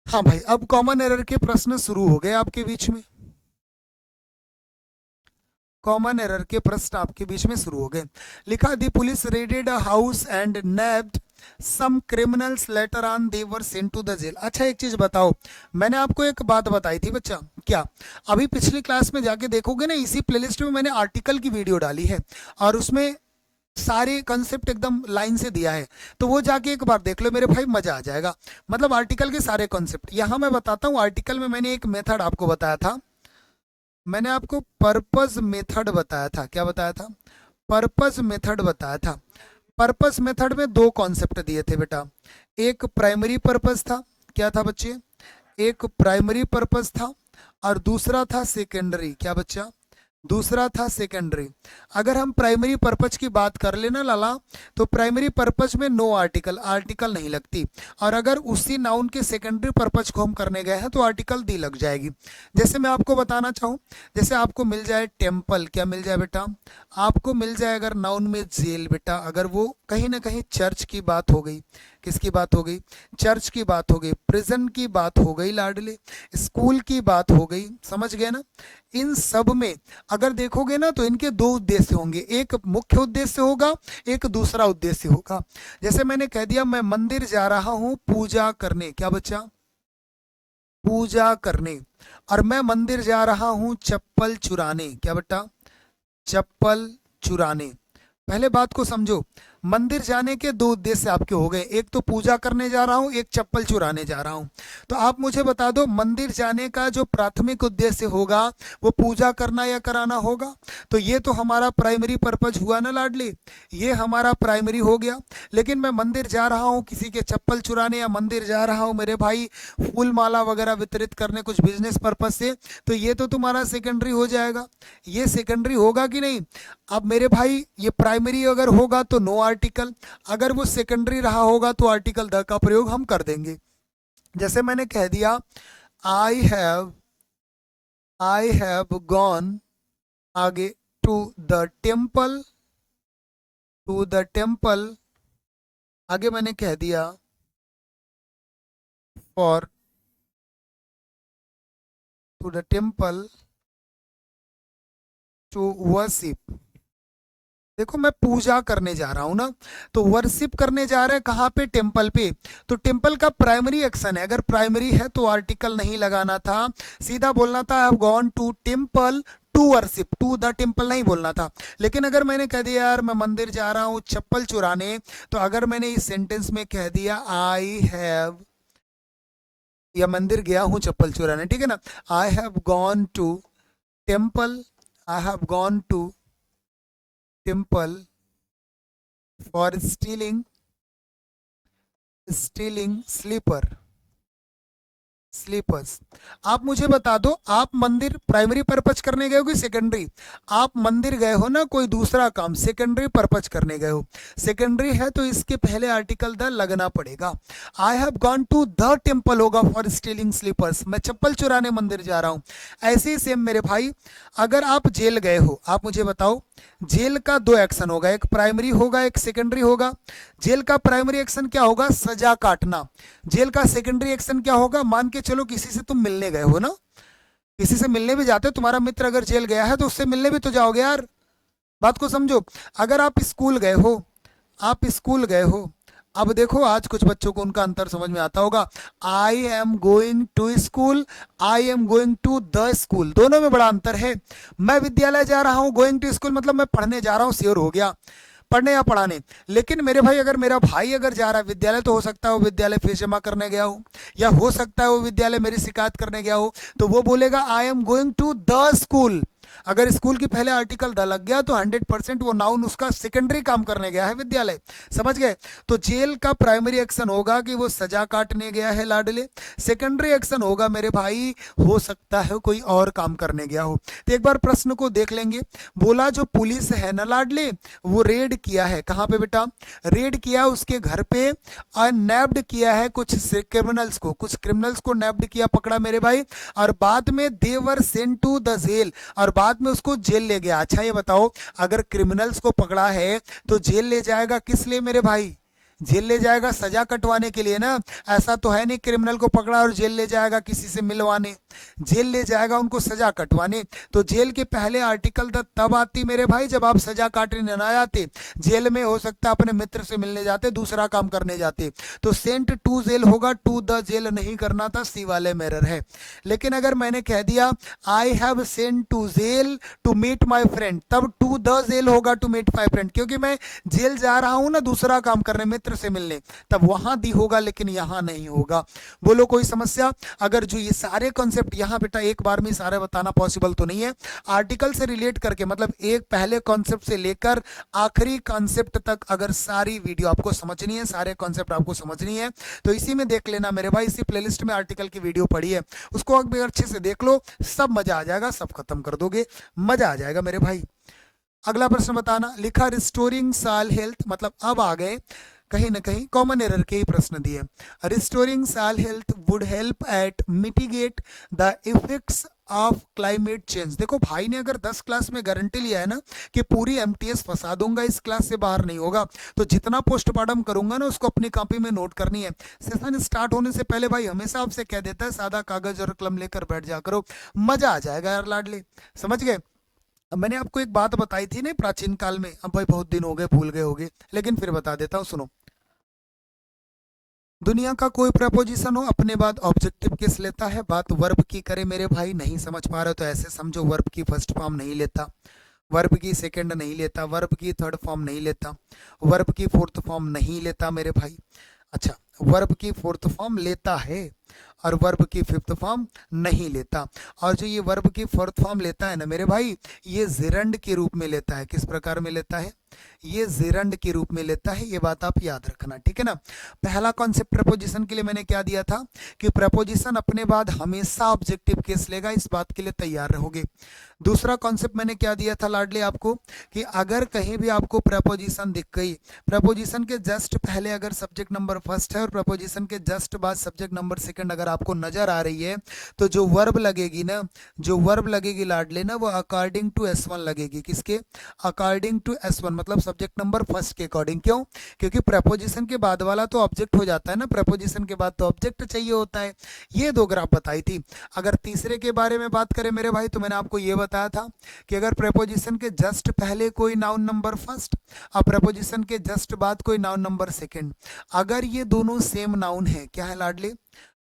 S1: हाँ भाई अब कॉमन एरर के प्रश्न शुरू हो गए आपके बीच में, कॉमन एरर के प्रश्न आपके बीच में शुरू हो गए। लिखा the police raided a house and nabbed some criminals later on they were sent to the jail. अच्छा एक चीज बताओ, मैंने आपको एक बात बताई थी बच्चा, क्या अभी पिछली क्लास में जाके देखोगे ना, इसी प्लेलिस्ट में मैंने आर्टिकल की वीडियो डाली है और उसमें सारे कंसेप्ट एकदम लाइन से दिया है, तो वो जाके एक बार देख लो मेरे भाई, मजा आ जाएगा। मतलब आर्टिकल के सारे कॉन्सेप्ट यहाँ मैं बताता हूँ। आर्टिकल में मैंने एक मेथड आपको बताया था, मैंने आपको पर्पस मेथड बताया था। क्या बताया था? पर्पस मेथड बताया था। पर्पस मेथड में दो कॉन्सेप्ट दिए थे बेटा, एक प्राइमरी पर्पस था। क्या था बच्चे? एक प्राइमरी पर्पस था और दूसरा था सेकेंडरी। क्या बच्चा? दूसरा था सेकेंडरी। अगर हम प्राइमरी पर्पज की बात कर लेना लाला, तो प्राइमरी पर्पज में नो आर्टिकल, आर्टिकल नहीं लगती। और अगर उसी नाउन के सेकेंडरी पर्पज को हम करने गए हैं तो आर्टिकल दी लग जाएगी। जैसे मैं आपको बताना चाहूँ, जैसे आपको मिल जाए टेम्पल, क्या मिल जाए बेटा? आपको मिल जाए अगर नाउन में जेल बेटा, अगर वो कहीं ना कहीं चर्च की बात हो गई, किसकी बात हो गई? चर्च की बात हो गई, प्रिजन की बात हो गई लाडले, स्कूल की बात हो गई, समझ गए ना? इन सब में अगर देखोगे ना तो इनके दो उद्देश्य होंगे, एक मुख्य उद्देश्य होगा, एक दूसरा उद्देश्य होगा। जैसे मैंने कह दिया मैं मंदिर जा रहा हूं पूजा करने। क्या बच्चा? पूजा करने। और मैं मंदिर जा रहा हूं चप्पल चुराने। क्या बेटा? चप्पल चुराने। पहले बात को समझो, मंदिर जाने के दो उद्देश्य आपके हो गए, एक तो पूजा करने जा रहा हूं, एक चप्पल चुराने जा रहा हूं। तो आप मुझे बता दो, मंदिर जाने का जो प्राथमिक उद्देश्य होगा वो पूजा करना या कराना होगा। तो ये तो हमारा प्राइमरी पर्पज हुआ ना लाडली, ये हमारा प्राइमरी हो गया। लेकिन मैं मंदिर जा रहा हूं किसी के चप्पल चुराने, या मंदिर जा रहा हूं मेरे भाई फूल माला वगैरह वितरित करने कुछ बिजनेस पर्पज से, तो ये तो तुम्हारा सेकेंडरी हो जाएगा। ये सेकेंडरी होगा कि नहीं? अब मेरे भाई ये प्राइमरी अगर होगा तो नो आर्टिकल, अगर वो सेकेंडरी रहा होगा तो आर्टिकल द का प्रयोग हम कर देंगे। जैसे मैंने कह दिया आई हैव गॉन, आगे to the temple, to the temple, आगे मैंने कह दिया for, to the temple to worship. देखो मैं पूजा करने जा रहा हूं ना, तो वर्शिप करने जा रहे हैं कहाँ पे? टेम्पल पे। तो टेम्पल का प्राइमरी एक्शन है, अगर प्राइमरी है तो आर्टिकल नहीं लगाना था, सीधा बोलना था I have gone to temple to worship, to the temple नहीं बोलना था। लेकिन अगर मैंने कह दिया यार मैं मंदिर जा रहा हूँ चप्पल चुराने, तो अगर मैंने इस सेंटेंस में कह दिया आई हैव, या मंदिर गया हूँ चप्पल चुराने, ठीक है ना, I have gone to temple, I have gone to temple for stealing slippers. आप मुझे बता दो, आप मंदिर प्राइमरी पर्पज करने गए हो कि सेकेंडरी? आप मंदिर गए हो ना कोई दूसरा काम, सेकेंडरी पर्पज करने गए हो। सेकेंडरी है तो इसके पहले आर्टिकल द लगना पड़ेगा। I have gone to the temple होगा फॉर स्टीलिंग स्लीपर्स, मैं चप्पल चुराने मंदिर जा रहा हूं। ऐसे ही सेम मेरे भाई, अगर आप जेल गए हो, आप मुझे बताओ जेल का दो एक्शन होगा, एक प्राइमरी होगा एक सेकेंडरी होगा। जेल का प्राइमरी एक्शन क्या होगा? सजा काटना। जेल का सेकेंडरी एक्शन क्या होगा? मान के चलो किसी से तुम मिलने गए हो ना, किसी से मिलने भी जाते हो, तुम्हारा मित्र अगर जेल गया है तो उससे मिलने भी तो जाओगे यार, बात को समझो। अगर आप स्कूल गए हो, आप स्कूल गए हो, अब देखो आज कुछ बच्चों को उनका अंतर समझ में आता होगा, I am going to school, I am going to the school, दोनों में बड़ा अंतर है। मैं विद्यालय जा रहा हूं, गोइंग टू स्कूल मतलब मैं पढ़ने जा रहा हूं, श्योर हो गया, पढ़ने या पढ़ाने। लेकिन मेरे भाई अगर मेरा भाई अगर जा रहा है विद्यालय, तो हो सकता है वो विद्यालय फीस जमा करने गया हो, या हो सकता है वो विद्यालय मेरी शिकायत करने गया हो, तो वो बोलेगा I am going to the school. अगर स्कूल की पहले आर्टिकल द लग गया तो 100% वो नाउन उसका सेकेंडरी काम करने गया है विद्यालय, समझ गए? तो जेल का प्राइमरी एक्शन होगा कि वो सजा काटने गया है लाडले, सेकेंडरी एक्शन होगा मेरे भाई हो सकता है कोई और काम करने गया हो। तो एक बार प्रश्न को देख लेंगे, बोला जो पुलिस है ना लाडले, वो रेड किया है कहाँ पे बेटा? रेड किया उसके घर पे, और नैप्ड किया है कुछ क्रिमिनल्स को, कुछ क्रिमिनल्स को नैप्ड किया, पकड़ा मेरे भाई, और बाद में देवर सेंट टू द जेल, और बाद में उसको जेल ले गया। अच्छा ये बताओ, अगर क्रिमिनल्स को पकड़ा है तो जेल ले जाएगा किस लिए मेरे भाई? जेल ले जाएगा सजा कटवाने के लिए ना, ऐसा तो है नहीं क्रिमिनल को पकड़ा और जेल ले जाएगा किसी से मिलवाने, जेल ले जाएगा उनको सजा कटवाने। तो जेल के पहले आर्टिकल तब आती मेरे भाई जब आप सजा काटने ना जाते, जेल में हो सकता है अपने मित्र से मिलने जाते, दूसरा काम करने जाते, तो सेंट टू जेल होगा, टू द जेल नहीं करना था, सी वाले में एरर है। लेकिन अगर मैंने कह दिया I have sent to jail to meet my friend, तब टू द जेल होगा टू मीट माई फ्रेंड, क्योंकि मैं जेल जा रहा हूं ना दूसरा काम करने, मित्र से मिलने, तब वहां दी होगा लेकिन यहां नहीं होगा। बोलो कोई समस्या? अगर जो ये सारे कॉन्सेप्ट यहां बेटा एक बार में सारे बताना पॉसिबल तो नहीं है, आर्टिकल से रिलेट करके, मतलब एक पहले कॉन्सेप्ट से लेकर आखिरी कॉन्सेप्ट तक अगर सारी वीडियो आपको समझनी है, सारे कॉन्सेप्ट आपको समझनी है, तो इसी में देख लेना मेरे भाई, इसी प्लेलिस्ट में आर्टिकल की वीडियो पड़ी है, उसको अगर अच्छे से देख लो, सब मजा आ जाएगा, सब खत्म कर दोगे, मजा आ जाएगा मेरे भाई। अगला प्रश्न बताना, लिखा रिस्टोरिंग साल हेल्थ, मतलब अब आ गए कहीं ना कहीं कॉमन एरर के ही प्रश्न दिए। रिस्टोरिंग साल health would help at mitigate the effects of climate change. देखो भाई ने अगर 10 क्लास में गारंटी लिया है ना कि पूरी एमटीएस फंसा दूंगा, इस क्लास से बाहर नहीं होगा, तो जितना पोस्टमार्टम करूंगा ना उसको अपनी कॉपी में नोट करनी है। सेशन स्टार्ट होने से पहले भाई हमेशा आपसे कह देता है सादा कागज और कलम लेकर बैठ जा करो, मजा आ जाएगा यार लाडले, समझ गए? अब मैंने आपको एक बात बताई थी ना प्राचीन काल में, अब भाई बहुत दिन हो गए भूल गए होगे, लेकिन फिर बता देता हूँ, सुनो। दुनिया का कोई प्रपोजिशन हो अपने बाद ऑब्जेक्टिव किस लेता है, बात वर्ब की करे मेरे भाई, नहीं समझ पा रहे हो तो ऐसे समझो, वर्ब की फर्स्ट फॉर्म नहीं लेता, वर्ब की सेकंड नहीं लेता, वर्ब की थर्ड फॉर्म नहीं लेता, वर्ब की फोर्थ फॉर्म नहीं लेता मेरे भाई। अच्छा, वर्ब की फोर्थ फॉर्म लेता है और वर्ब की फिफ्थ फॉर्म नहीं लेता, और जो ये वर्ब की फोर्थ फॉर्म लेता है ना मेरे भाई, ये जिरंड के रूप में लेता है। किस प्रकार में लेता है? ये जिरंड के रूप में लेता है, ये बात आप याद रखना, ठीक है ना। पहला कॉन्सेप्ट प्रपोजिशन के लिए मैंने क्या दिया था कि प्रपोजिशन अपने बाद हमेशा ऑब्जेक्टिव केस लेगा, इस बात के लिए तैयार रहोगे। दूसरा कॉन्सेप्ट मैंने क्या दिया था लाडले आपको कि अगर कहीं भी आपको प्रपोजिशन दिख गई, प्रपोजिशन के जस्ट पहले अगर सब्जेक्ट नंबर फर्स्ट है और प्रपोजिशन के जस्ट बाद सब्जेक्ट नंबर सेकंड अगर आपको नजर आ रही है, तो जो वर्ब लगेगी ना, जो वर्ब लगेगी लाडले ना, वो अकॉर्डिंग टू S1 लगेगी। किसके? अकॉर्डिंग टू S1, मतलब सब्जेक्ट नंबर फर्स्ट के अकॉर्डिंग। क्यों? क्योंकि प्रपोजिशन के बाद वाला तो ऑब्जेक्ट हो जाता है ना, प्रपोजिशन के बाद तो ऑब्जेक्ट चाहिए होता है। ये दो ग्राफ बताई थी। अगर तीसरे के बारे में बात करें मेरे भाई, तो मैंने आपको ये बताया था कि अगर प्रपोजिशन के जस्ट पहले कोई नाउन नंबर फर्स्ट और प्रपोजिशन के जस्ट बाद कोई नाउन नंबर सेकंड, अगर ये दोनों सेम नाउन है, क्या है लाडले?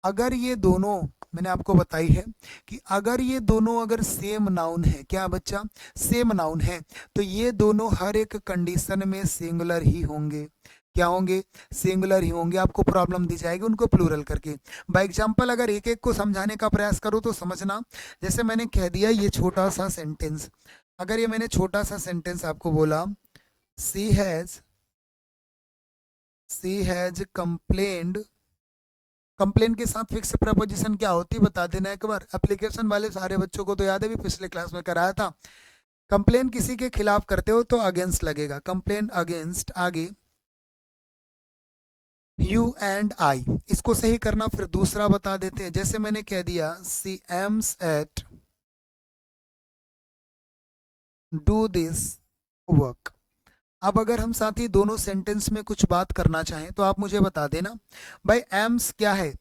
S1: अगर ये दोनों, मैंने आपको बताई है कि अगर ये दोनों अगर सेम नाउन है, क्या बच्चा? सेम नाउन है, तो ये दोनों हर एक कंडीशन में सिंगुलर ही होंगे। क्या होंगे? सिंगुलर ही होंगे। आपको प्रॉब्लम दी जाएगी उनको प्लूरल करके। बाय एग्जांपल अगर एक एक को समझाने का प्रयास करूं तो समझना, जैसे मैंने कह दिया ये छोटा सा सेंटेंस, अगर ये मैंने छोटा सा सेंटेंस आपको बोला, सी हैज कंप्लेन्ड, कंप्लेन के साथ फिक्स प्रपोजिशन क्या होती है बता देना एक बार। एप्लीकेशन वाले सारे बच्चों को तो याद है, भी पिछले क्लास में कराया था। कंप्लेन किसी के खिलाफ करते हो तो अगेंस्ट लगेगा, कंप्लेन अगेंस्ट, आगे यू एंड आई, इसको सही करना। फिर दूसरा बता देते हैं, जैसे मैंने कह दिया she aims at do this work. अब अगर हम साथ ही दोनों सेंटेंस में कुछ बात करना चाहें तो आप मुझे बता देना भाई, एम्स क्या है?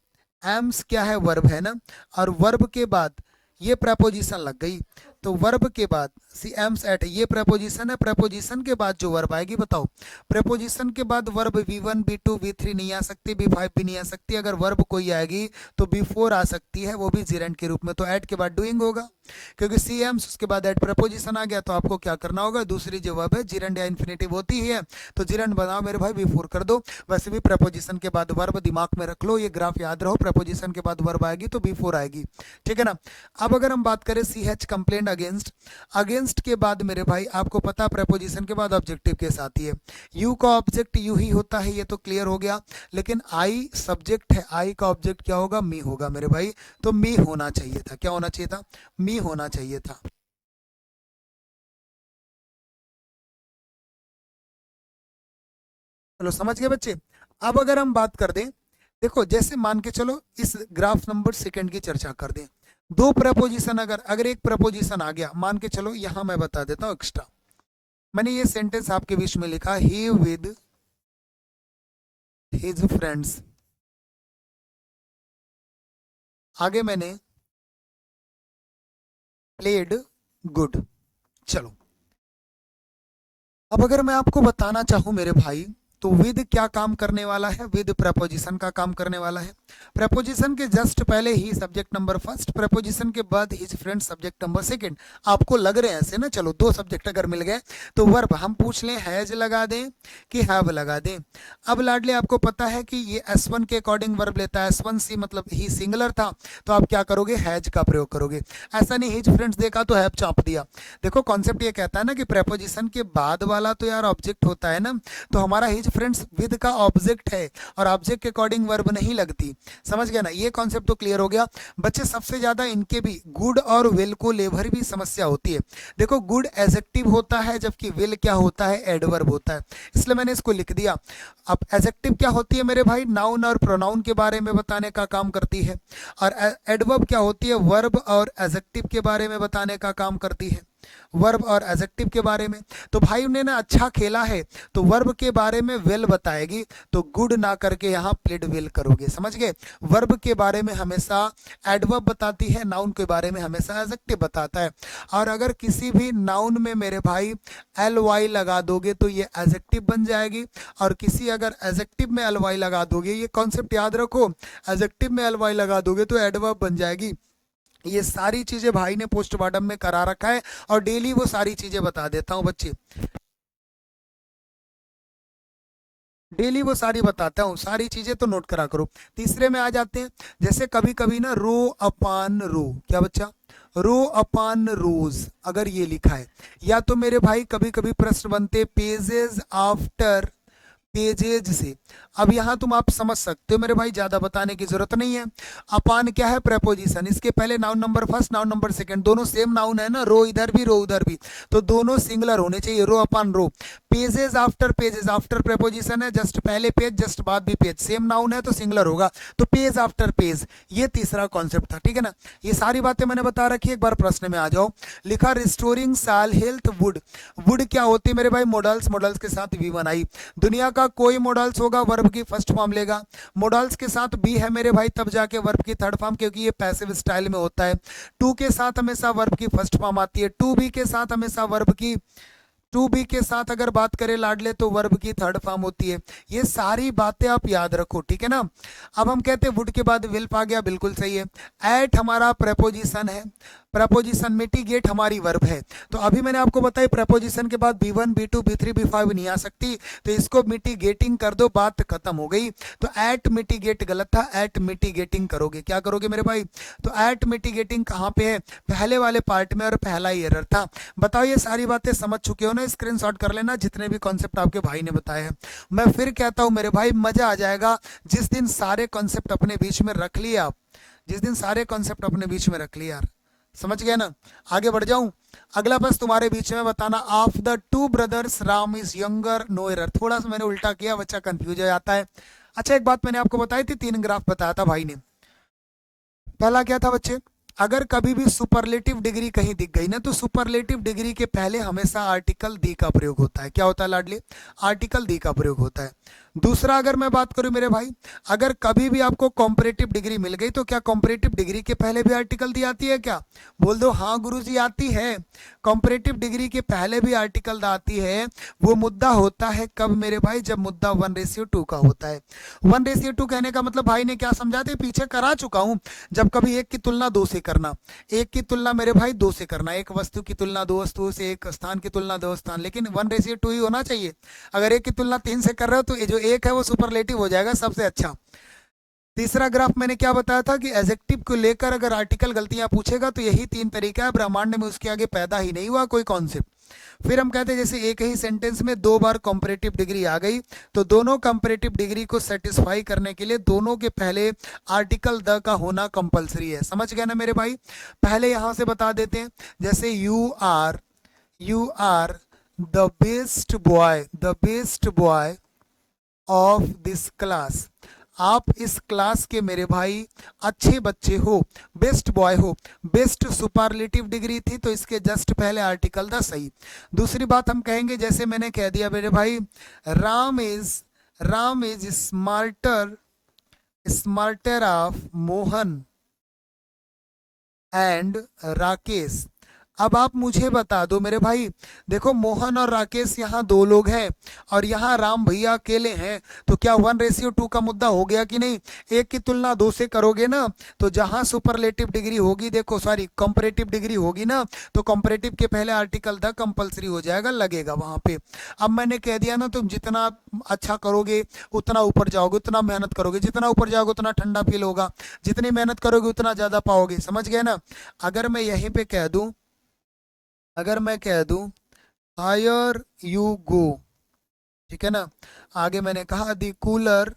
S1: एम्स क्या है? वर्ब है ना, और वर्ब के बाद ये प्रपोजिशन लग गई, तो वर्ब के बाद सी एम्स एट, ये प्रपोजिशन है, प्रपोजिशन के बाद जो वर्ब आएगी बताओ। प्रपोजिशन के बाद वर्ब V1 V2 V3 नहीं आ सकती, V5 भी नहीं आ सकती। अगर वर्ब कोई आएगी तो B4 आ सकती है, वो भी जिरेंड के रूप में, तो एट के बाद डूइंग होगा, क्योंकि सी एम्स उसके बाद एट प्रपोजिशन आ गया, तो आपको क्या करना होगा? दूसरी जो वर्ब है जिरेंड या इन्फिनेटिव होती है, तो जिरेंड बनाओ मेरे भाई, B4 कर दो। वैसे भी प्रपोजिशन के बाद वर्ब दिमाग में रख लो, ये ग्राफ याद रहो, प्रपोजिशन के बाद वर्ब आएगी तो B4 आएगी, ठीक है ना। अब अगर हम बात करें सी हैज कंप्लेंट अगेंस्ट, अगेंस्ट के बाद मेरे भाई आपको पता प्रपोजिशन के बाद ऑब्जेक्टिव के साथ ही है, यू का ऑब्जेक्ट यू ही होता है, ये तो क्लियर हो गया। लेकिन आई सब्जेक्ट है, आई का ऑब्जेक्ट क्या होगा? मी होगा मेरे भाई, तो मी होना चाहिए था। क्या होना चाहिए था? मी होना चाहिए था। चलो समझ गए बच्चे। अब अगर हम बात कर दें, देखो जैसे मान के चलो इस ग्राफ नंबर सेकंड की चर्चा कर दें, दो प्रपोजिशन, अगर अगर एक प्रपोजिशन आ गया, मान के चलो यहां मैं बता देता हूं एक्स्ट्रा, मैंने ये सेंटेंस आपके बीच में लिखा, ही विद हिज फ्रेंड्स। आगे मैंने प्लेड गुड। चलो, अब अगर मैं आपको बताना चाहूं मेरे भाई, तो विद क्या काम करने वाला है? विद प्रपोजिशन का काम करने वाला है। प्रपोजिशन के जस्ट पहले ही सब्जेक्ट नंबर फर्स्ट, प्रपोजिशन के बाद his friend subject number second. आपको लग रहे हैं ऐसे ना, चलो दो सब्जेक्ट अगर मिल गए तो वर्ब हम पूछ लें हैज लगा दें कि हैव लगा दें। अब लाडले आपको पता है कि ये S1 के अकॉर्डिंग वर्ब लेता है, S1C मतलब ही सिंगुलर था, तो आप क्या करोगे? हैज का प्रयोग करोगे। ऐसा नहीं हिज फ्रेंड्स देखा तो हैव चाप दिया। देखो कॉन्सेप्ट ये कहता है ना कि प्रपोजिशन के बाद वाला तो यार ऑब्जेक्ट होता है ना, तो हमारा हिज फ्रेंड्स विद का ऑब्जेक्ट है और ऑब्जेक्ट के अकॉर्डिंग वर्ब नहीं लगती। समझ गया ना? ये कॉन्सेप्ट तो क्लियर हो गया बच्चे। सबसे ज्यादा इनके भी गुड और विल को लेकर भी समस्या होती है। देखो गुड एडजेक्टिव होता है जबकि विल क्या होता है? एडवर्ब होता है, इसलिए मैंने इसको लिख दिया। अब एडजेक्टिव क्या होती है मेरे भाई? नाउन और प्रोनाउन के बारे में बताने का काम करती है, और एडवर्ब क्या होती है? वर्ब और एडजेक्टिव के बारे में बताने का काम करती है, वर्ब और एडजेक्टिव के बारे में। तो भाई उन्हें ना अच्छा खेला है, तो वर्ब के बारे में वेल बताएगी, तो गुड ना करके यहाँ प्लेड वेल करोगे। समझ गए? वर्ब के बारे में हमेशा एडवर्ब बताती है, नाउन के बारे में हमेशा एडजेक्टिव बताता है। और अगर किसी भी नाउन में मेरे भाई ly लगा दोगे तो ये एडजेक्टिव बन जाएगी, और किसी अगर एडजेक्टिव में ly लगा दोगे, ये कॉन्सेप्ट याद रखो, एडजेक्टिव में ly लगा दोगे तो एडवर्ब बन जाएगी। ये सारी चीजें भाई ने पोस्टमार्टम में करा रखा है और डेली वो सारी चीजें बता देता हूं बच्चे, डेली वो सारी बताता हूँ, सारी चीजें तो नोट करा करो। तीसरे में आ जाते हैं, जैसे कभी कभी ना रो अपान रो, क्या बच्चा? रो अपान रोज अगर ये लिखा है, या तो मेरे भाई कभी कभी प्रश्न बनते पेजेस आफ्टर पेजेज से। अब यहाँ तुम आप समझ सकते हो मेरे भाई, ज्यादा बताने की जरूरत नहीं है। अपान क्या है? प्रपोजिशन, इसके पहले noun number first, noun number second, दोनों सेम नाउन है ना, रो इधर भी रो उधर भी, तो दोनों सिंगुलर होने चाहिए, row upon row. Pages after pages, after preposition है, जस्ट पहले पेज जस्ट बाद भी पेज, सेम नाउन है तो सिंगुलर होगा, तो पेज आफ्टर पेज, ये तीसरा कॉन्सेप्ट था। ठीक है ना? ये सारी बातें मैंने बता रखी। एक बार प्रश्न में आ जाओ, लिखा रिस्टोरिंग साल हेल्थ वुड। वुड क्या होती है मेरे भाई? मॉडल्स, मॉडल्स के साथ V1 आई। दुनिया का कोई मॉडल्स होगा वर्ब की फर्स्ट फॉर्म लेगा, मॉडल्स के साथ बी है मेरे भाई तब जाके वर्ब की थर्ड फॉर्म, क्योंकि ये पैसिव स्टाइल में होता है। टू के साथ हमेशा वर्ब की फर्स्ट फॉर्म आती है, टू बी के साथ हमेशा वर्ब की, टू बी के साथ अगर बात करें लाडले तो वर्ब की थर्ड फॉर्म होती है। ये सारी बातें आप याद रखो, ठीक है ना? अब हम कहते हैं वुड के बाद विल्प आ गया, बिल्कुल सही है। एट हमारा प्रपोजिशन है, प्रपोजिशन, मिटिगेट हमारी वर्ब है। तो अभी मैंने आपको बताया प्रपोजिशन के बाद B1 B2 B3 B5 नहीं आ सकती, तो इसको मिटिगेटिंग कर दो, बात खत्म हो गई। तो एट मिटिगेट गलत था, एट मिटिगेटिंग करोगे। क्या करोगे मेरे भाई? तो एट मिटिगेटिंग कहाँ पे है? पहले वाले पार्ट में, और पहला ही एरर था। बताओ ये सारी बातें समझ चुके हो ना? स्क्रीनशॉट कर लेना जितने भी कॉन्सेप्ट आपके भाई ने बताए हैं। मैं फिर कहता हूं मेरे भाई, मजा आ जाएगा जिस दिन सारे कॉन्सेप्ट अपने बीच में रख लिए आप, जिस दिन सारे कॉन्सेप्ट अपने बीच में रख लिए यार। समझ गए ना? आगे बढ़ जाऊं? अगला बस तुम्हारे बीच में बताना, of the two brothers Ram is younger, no error. थोड़ा सा मैंने उल्टा किया, बच्चा कंफ्यूज हो जाता है। अच्छा एक बात मैंने आपको बताई थी, 3 ग्राफ बताया था भाई ने। पहला क्या था बच्चे? अगर कभी भी सुपरलेटिव डिग्री कहीं दिख गई ना, तो सुपरलेटिव डिग्री के पहले हमेशा आर्टिकल दी का प्रयोग होता है। क्या होता है लाडले? आर्टिकल दी का प्रयोग होता है। दूसरा अगर मैं बात करूं मेरे भाई, अगर कभी भी आपको कॉम्परेटिव डिग्री मिल गई तो क्या कॉम्परेटिव डिग्री के पहले भी आर्टिकल दी आती है? क्या बोल दो? हाँ गुरुजी आती है। कॉम्परेटिव डिग्री के पहले भी आर्टिकल आती है। वो मुद्दा होता है कब मेरे भाई? जब मुद्दा 1:2 का होता है। 1:2 कहने का मतलब भाई ने क्या समझाते, पीछे करा चुका हूं। जब कभी एक की तुलना दो से करना, एक की तुलना मेरे भाई दो से करना, एक वस्तु की तुलना दो वस्तुओं से, एक स्थान की तुलना दो स्थान, लेकिन 1:2 ही होना चाहिए। अगर एक की तुलना 3 से कर रहे हो तो ये जो एक है वो सुपरलेटिव हो जाएगा सबसे अच्छा। तीसरा ग्राफ मैंने क्या बताया था कि एडजेक्टिव को लेकर अगर आर्टिकल गलतियां पूछेगा तो यही 3 तरीका है, ब्रह्मांड में उसके आगे पैदा ही नहीं हुआ कोई कॉन्सेप्ट। फिर हम कहते हैं जैसे एक ही सेंटेंस में 2 बार कंपैरेटिव डिग्री आ गई, तो दोनों कंपैरेटिव डिग्री को सेटिस्फाई करने के लिए दोनों के पहले आर्टिकल द का होना कंपलसरी है। समझ गए ना मेरे भाई? पहले यहां से बता देते हैं, जैसे you are the best boy of this class. आप इस क्लास के मेरे भाई अच्छे बच्चे हो, बेस्ट बॉय हो। बेस्ट सुपरलेटिव डिग्री थी तो इसके जस्ट पहले आर्टिकल द सही। दूसरी बात हम कहेंगे, जैसे मैंने कह दिया मेरे भाई, Ram Ram is smarter of Mohan and Rakesh. अब आप मुझे बता दो मेरे भाई, देखो मोहन और राकेश यहाँ दो लोग हैं और यहाँ राम भैया अकेले हैं, तो क्या 1:2 का मुद्दा हो गया कि नहीं? एक की तुलना दो से करोगे ना, तो जहां सुपरलेटिव डिग्री होगी, देखो सॉरी कंपैरेटिव डिग्री होगी ना, तो कंपैरेटिव के पहले आर्टिकल द कंपलसरी हो जाएगा, लगेगा वहां पे। अब मैंने कह दिया ना, तुम जितना अच्छा करोगे उतना ऊपर जाओगे, उतना मेहनत करोगे, जितना ऊपर जाओगे उतना ठंडा फील होगा, जितनी मेहनत करोगे उतना ज्यादा पाओगे, समझ गए ना? अगर मैं यहीं पे कह दूं, अगर मैं कह दूं हायर यू गो, ठीक है ना, आगे मैंने कहा दी कूलर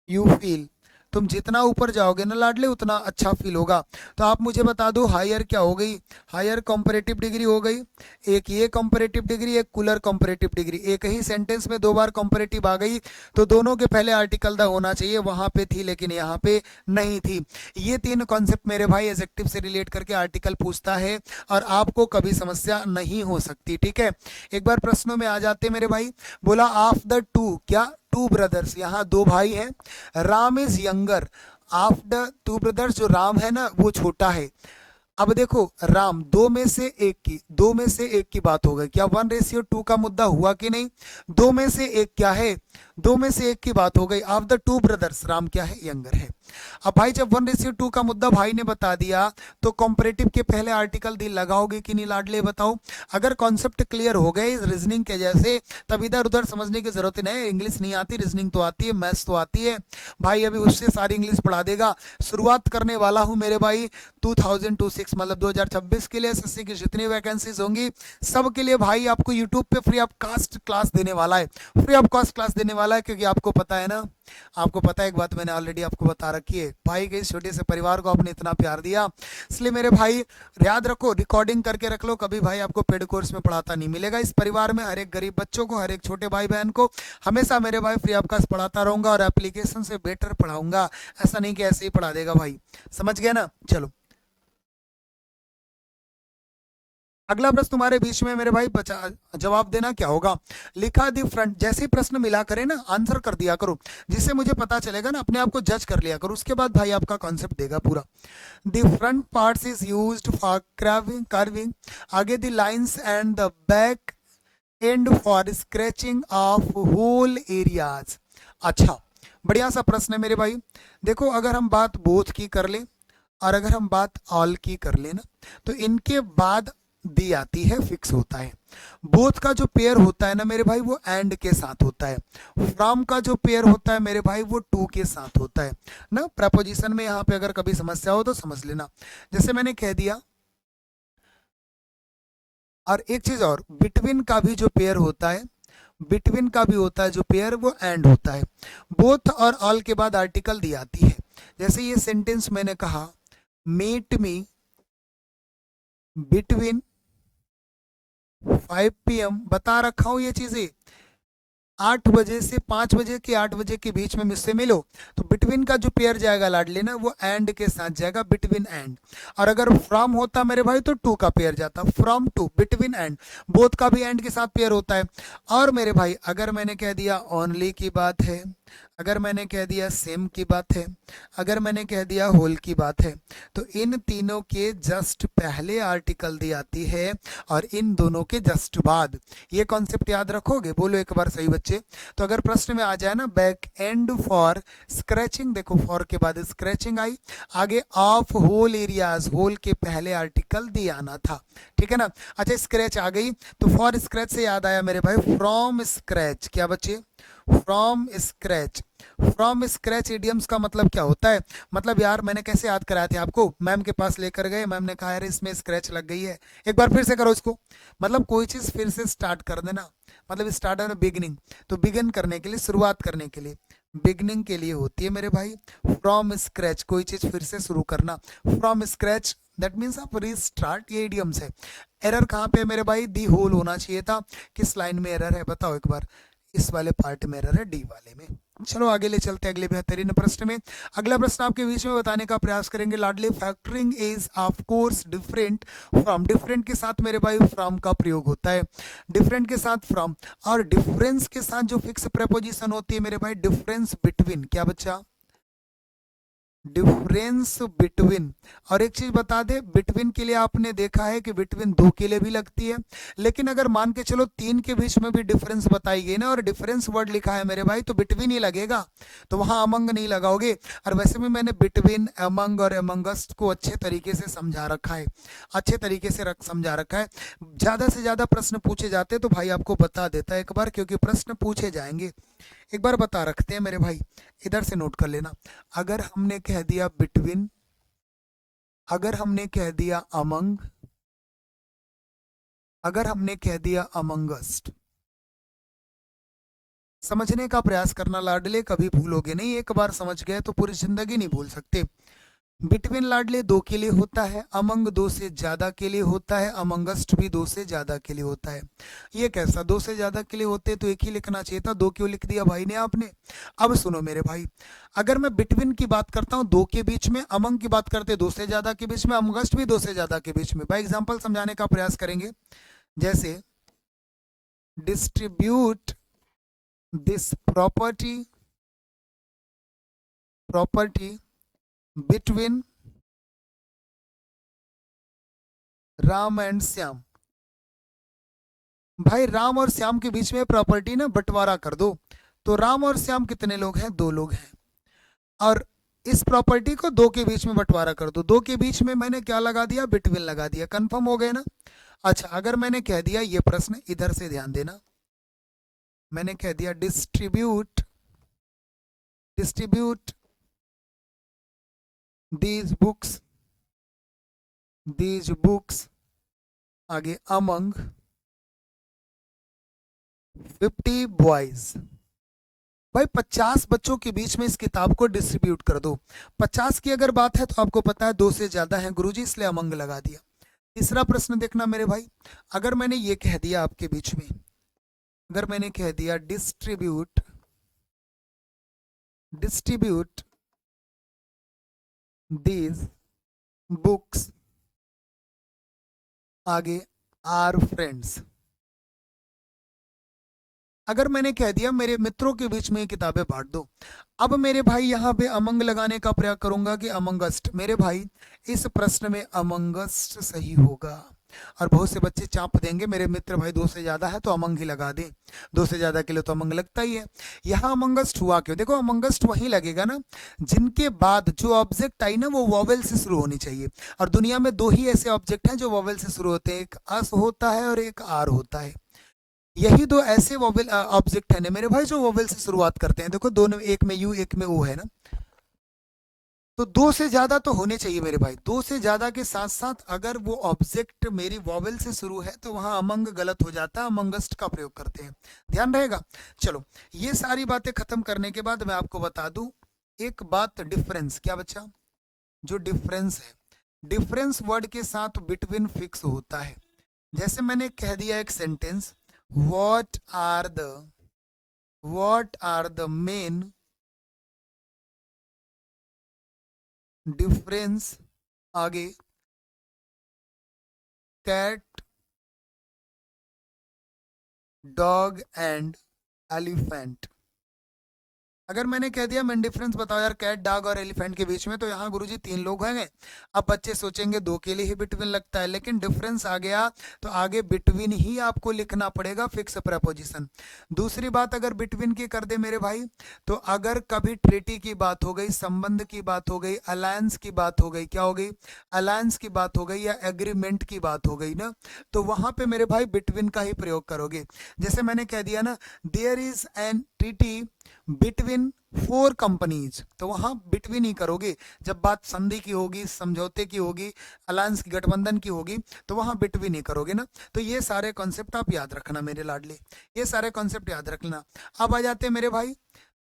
S1: यू फील, तुम जितना ऊपर जाओगे ना लाडले उतना अच्छा फील होगा। तो आप मुझे बता दो हायर क्या हो गई? हायर कंपैरेटिव डिग्री हो गई, एक ये कंपैरेटिव डिग्री, एक कूलर कंपैरेटिव डिग्री, एक ही सेंटेंस में दो बार कंपैरेटिव आ गई, तो दोनों के पहले आर्टिकल द होना चाहिए, वहां पे थी लेकिन यहाँ पे नहीं थी। ये तीन कॉन्सेप्ट मेरे भाई एडजेक्टिव से रिलेट करके आर्टिकल पूछता है और आपको कभी समस्या नहीं हो सकती, ठीक है? एक बार प्रश्नों में आ जाते मेरे भाई। बोला ऑफ द टू, क्या टू ब्रदर्स, यहाँ दो भाई हैं, Ram is younger of the two brothers, जो राम है ना वो छोटा है। अब देखो राम, दो में से एक की बात हो गई, क्या 1:2 का मुद्दा हुआ कि नहीं? दो में से एक क्या है? दो में से एक की बात हो गई, of the two brothers Ram क्या है? यंगर है। अब भाई जब 1:2 का मुद्दा भाई ने बता दिया, तो कंपैरेटिव के पहले आर्टिकल दी लगाओगे कि नहीं लाडले, बताओ? अगर कॉन्सेप्ट क्लियर हो गए रीजनिंग के जैसे, तब इधर उधर समझने की जरूरत नहीं है। इंग्लिश नहीं आती, रीजनिंग तो आती है, मैथ्स तो आती है, भाई अभी उससे सारी इंग्लिश पढ़ा देगा। शुरुआत करने वाला हूं मेरे भाई 2026 मतलब 2026 के लिए एसएससी की जितनी वैकेंसीज होंगी सब के लिए भाई आपको यूट्यूब पे फ्री ऑफ कॉस्ट क्लास देने वाला है, फ्री ऑफ कॉस्ट क्लास देने वाला है। क्योंकि आपको पता है ना, आपको पता है एक बात मैंने ऑलरेडी आपको बता रखी है, भाई के इस छोटे से परिवार को आपने इतना प्यार दिया, इसलिए मेरे भाई याद रखो, रिकॉर्डिंग करके रख लो, कभी भाई आपको पेड कोर्स में पढ़ाता नहीं मिलेगा। इस परिवार में हर एक गरीब बच्चों को, हर एक छोटे भाई बहन को हमेशा मेरे भाई फ्री ऑफ कॉस्ट पढ़ाता रहूंगा और एप्लीकेशन से बेटर पढ़ाऊंगा, ऐसा नहीं कि ऐसे ही पढ़ा देगा भाई, समझ गया ना? चलो अगला प्रश्न तुम्हारे बीच में मेरे भाई बचा, जवाब देना क्या होगा? लिखा दी फ्रंट, जैसे ही प्रश्न मिला करे ना आंसर कर दिया करो, जिससे मुझे पता चलेगा ना, अपने आप को जज कर लिया करो, उसके बाद भाई आपका कॉन्सेप्ट देगा पूरा। The front parts is used for carving, आगे the lines and the back end for scratching of whole areas. अच्छा बढ़िया सा प्रश्न है मेरे भाई। देखो अगर हम बात बोथ की कर ले और अगर हम बात ऑल की कर ले ना, तो इनके बाद दी आती है, फिक्स होता है। बोथ का जो पेयर होता है ना मेरे भाई वो एंड के साथ होता है, फ्रॉम का जो पेयर होता है मेरे भाई वो टू के साथ होता है ना। प्रपोजिशन में यहाँ पे अगर कभी समस्या हो तो समझ लेना, जैसे मैंने कह दिया। और एक चीज और, बिटवीन का भी जो पेयर होता है, बिटवीन का भी होता है जो पेयर, वो एंड होता है। बोथ और ऑल के बाद आर्टिकल दी आती है, जैसे ये सेंटेंस मैंने कहा, मीट मी बिटवीन 5 PM, बता रखा हूं ये चीजें, 8 बजे से 5 बजे के 8 बजे के बीच में मुझसे मिलो, तो बिटवीन का जो पेयर जाएगा लाडली ना वो एंड के साथ जाएगा, बिटवीन एंड। और अगर फ्रॉम होता मेरे भाई तो टू का पेयर जाता, from to, between and, both का भी एंड के साथ पेयर होता है। और मेरे भाई अगर मैंने कह दिया ओनली की बात है, अगर मैंने कह दिया सेम की बात है, अगर मैंने कह दिया होल की बात है, तो इन तीनों के जस्ट पहले आर्टिकल दी आती है और इन दोनों के जस्ट बाद। ये कॉन्सेप्ट याद रखोगे? बोलो एक बार सही बच्चे। तो अगर प्रश्न में आ जाए ना बैक एंड फॉर स्क्रैचिंग, देखो फॉर के बाद स्क्रैचिंग आई, आगे ऑफ होल एरियाज, होल के पहले आर्टिकल दी आना था, ठीक है ना। अच्छा स्क्रैच आ गई, तो फॉर स्क्रैच से याद आया मेरे भाई फ्रॉम स्क्रैच, क्या बच्चे? From scratch. From scratch idioms का मतलब क्या होता है? मतलब यार मैंने कैसे याद कराया थे आपको, मैम के पास लेकर गए, मैम ने कहा यार इसमें स्क्रैच लग गई है, एक बार फिर से करो इसको। मतलब कोई चीज फिर से स्टार्ट कर देना, मतलब स्टार्ट है बिगिनिंग, तो बिगिन करने के लिए, शुरुआत करने के लिए, बिगनिंग के लिए होती है मेरे भाई फ्रॉम स्क्रैच, कोई चीज फिर से शुरू करना। फ्रॉम स्क्रैच दैट मीन्स आप रीस्टार्ट, ये इडियम्स है। एरर कहाँ पे मेरे भाई? दी होल होना चाहिए था, किस लाइन में एरर है बताओ एक बार? इस वाले पार्ट में एरर है, डी वाले में। चलो आगे ले चलते हैं अगले बेहतरीन प्रश्न में। अगला प्रश्न आपके बीच में बताने का प्रयास करेंगे लाडले। Factoring is of course different from. Different के साथ मेरे भाई फ्रॉम का प्रयोग होता है, डिफरेंट के साथ फ्रॉम, और डिफरेंस के साथ जो फिक्स प्रेपोजिशन होती है मेरे भाई डिफरेंस बिटवीन। क्या बच्चा? Difference between. और एक चीज बता दे, बिटवीन के लिए आपने देखा है कि बिटवीन दो के लिए भी लगती है, लेकिन अगर मान के चलो तीन के बीच में भी डिफरेंस बताई गई ना और डिफरेंस वर्ड लिखा है मेरे भाई, तो बिटवीन ही लगेगा, तो वहां अमंग नहीं लगाओगे। और वैसे भी मैंने बिटवीन, अमंग और अमंगस्ट को अच्छे तरीके से समझा रखा है, अच्छे तरीके से समझा रखा है। ज्यादा से ज्यादा प्रश्न पूछे जाते तो भाई आपको बता देता है एक बार, क्योंकि प्रश्न पूछे जाएंगे। एक बार बता रखते हैं मेरे भाई, इधर से नोट कर लेना। अगर हमने कह दिया बिटवीन, अगर हमने कह दिया अमंग, अगर हमने कह दिया अमंगस्ट, समझने का प्रयास करना लाडले, कभी भूलोगे नहीं। एक बार समझ गए तो पूरी जिंदगी नहीं भूल सकते। बिटवीन लाडले दो के लिए होता है, अमंग दो से ज्यादा के लिए होता है, अमंगस्ट भी दो से ज्यादा के लिए होता है। ये कैसा? दो से ज्यादा के लिए होते तो एक ही लिखना चाहिए था, दो क्यों लिख दिया भाई ने आपने? अब सुनो मेरे भाई, अगर मैं बिटवीन की बात करता हूं दो के बीच में, अमंग की बात करते दो से ज्यादा के बीच में, अमंगस्ट भी दो से ज्यादा के बीच में। बाई एग्जाम्पल समझाने का प्रयास करेंगे, जैसे distribute this property between Ram and Shyam. भाई राम और श्याम के बीच में प्रॉपर्टी ना बंटवारा कर दो, तो राम और श्याम कितने लोग हैं? दो लोग हैं। और इस प्रॉपर्टी को दो के बीच में बंटवारा कर दो, दो के बीच में मैंने क्या लगा दिया? बिटवीन लगा दिया। कंफर्म हो गए ना? अच्छा, अगर मैंने कह दिया, ये प्रश्न इधर से ध्यान देना, मैंने कह दिया डिस्ट्रीब्यूट दीज बुक्स आगे अमंग 50 बॉयज। भाई 50 बच्चों के बीच में इस किताब को डिस्ट्रीब्यूट कर दो। 50 की अगर बात है तो आपको पता है दो से ज्यादा है गुरुजी, इसलिए अमंग लगा दिया। तीसरा प्रश्न देखना मेरे भाई, अगर मैंने ये कह दिया आपके बीच में, अगर मैंने कह दिया डिस्ट्रीब्यूट दीज बुक्स आगे आर फ्रेंड्स। अगर मैंने कह दिया मेरे मित्रों के बीच में ये किताबें बांट दो, अब मेरे भाई यहाँ पे अमंग लगाने का प्रयास करूंगा कि अमंगस्ट। मेरे भाई इस प्रश्न में अमंगस्ट सही होगा। और बहुत से बच्चे चाप देंगे मेरे मित्र भाई दो से ज्यादा है तो अमंग ही लगा दे, दो से ज्यादा के लिए तो अमंग लगता ही है। यहाँ अमंगस्ट हुआ क्यों? देखो अमंगस्ट वहीं लगेगा ना जिनके बाद जो ऑब्जेक्ट आई ना वो वॉवेल से शुरू होनी चाहिए। और दुनिया में दो ही ऐसे ऑब्जेक्ट हैं जो वॉवेल से शुरू होते हैं, एक अस होता है और एक आर होता है। यही दो ऐसे वॉवेल ऑब्जेक्ट है ना मेरे भाई जो वॉवेल से शुरुआत करते हैं। देखो दोनों, एक में यू एक में ओ है ना, तो दो से ज्यादा तो होने चाहिए मेरे भाई। दो से ज्यादा के साथ साथ अगर वो ऑब्जेक्ट मेरी वॉवेल से शुरू है तो वहां अमंग गलत हो जाता है, अमंगस्ट का प्रयोग करते हैं, ध्यान रहेगा। चलो ये सारी बातें खत्म करने के बाद मैं आपको बता दूं एक बात, डिफरेंस। क्या बच्चा? जो डिफरेंस है, डिफरेंस वर्ड के साथ बिटवीन फिक्स होता है। जैसे मैंने कह दिया एक sentence, what are the main difference आगे cat, dog and elephant। अगर मैंने कह दिया मेन डिफरेंस बताओ यार कैट, डॉग और एलिफेंट के बीच में, तो यहाँ गुरुजी तीन लोग हैं। अब बच्चे सोचेंगे दो के लिए ही बिटवीन लगता है, लेकिन डिफरेंस आ गया तो आगे बिटवीन ही आपको लिखना पड़ेगा, फिक्स प्रपोजिशन। दूसरी बात अगर बिटवीन की कर दे मेरे भाई, तो अगर कभी ट्रीटी की बात हो गई, संबंध की बात हो गई, अलायंस की बात हो गई, क्या हो गई? अलायंस की बात हो गई या एग्रीमेंट की बात हो गई ना, तो वहां पे मेरे भाई बिटवीन का ही प्रयोग करोगे। जैसे मैंने कह दिया ना, there is an treaty between 4 companies, तो वहां बिटवीन ही करोगे। जब बात संधि की होगी, समझौते की होगी, अलायंस की, गठबंधन की होगी, तो वहां बिटवीन ही करोगे ना। तो ये सारे कॉन्सेप्ट आप याद रखना मेरे लाडले, ये सारे कॉन्सेप्ट याद रखना। अब आ जाते हैं मेरे भाई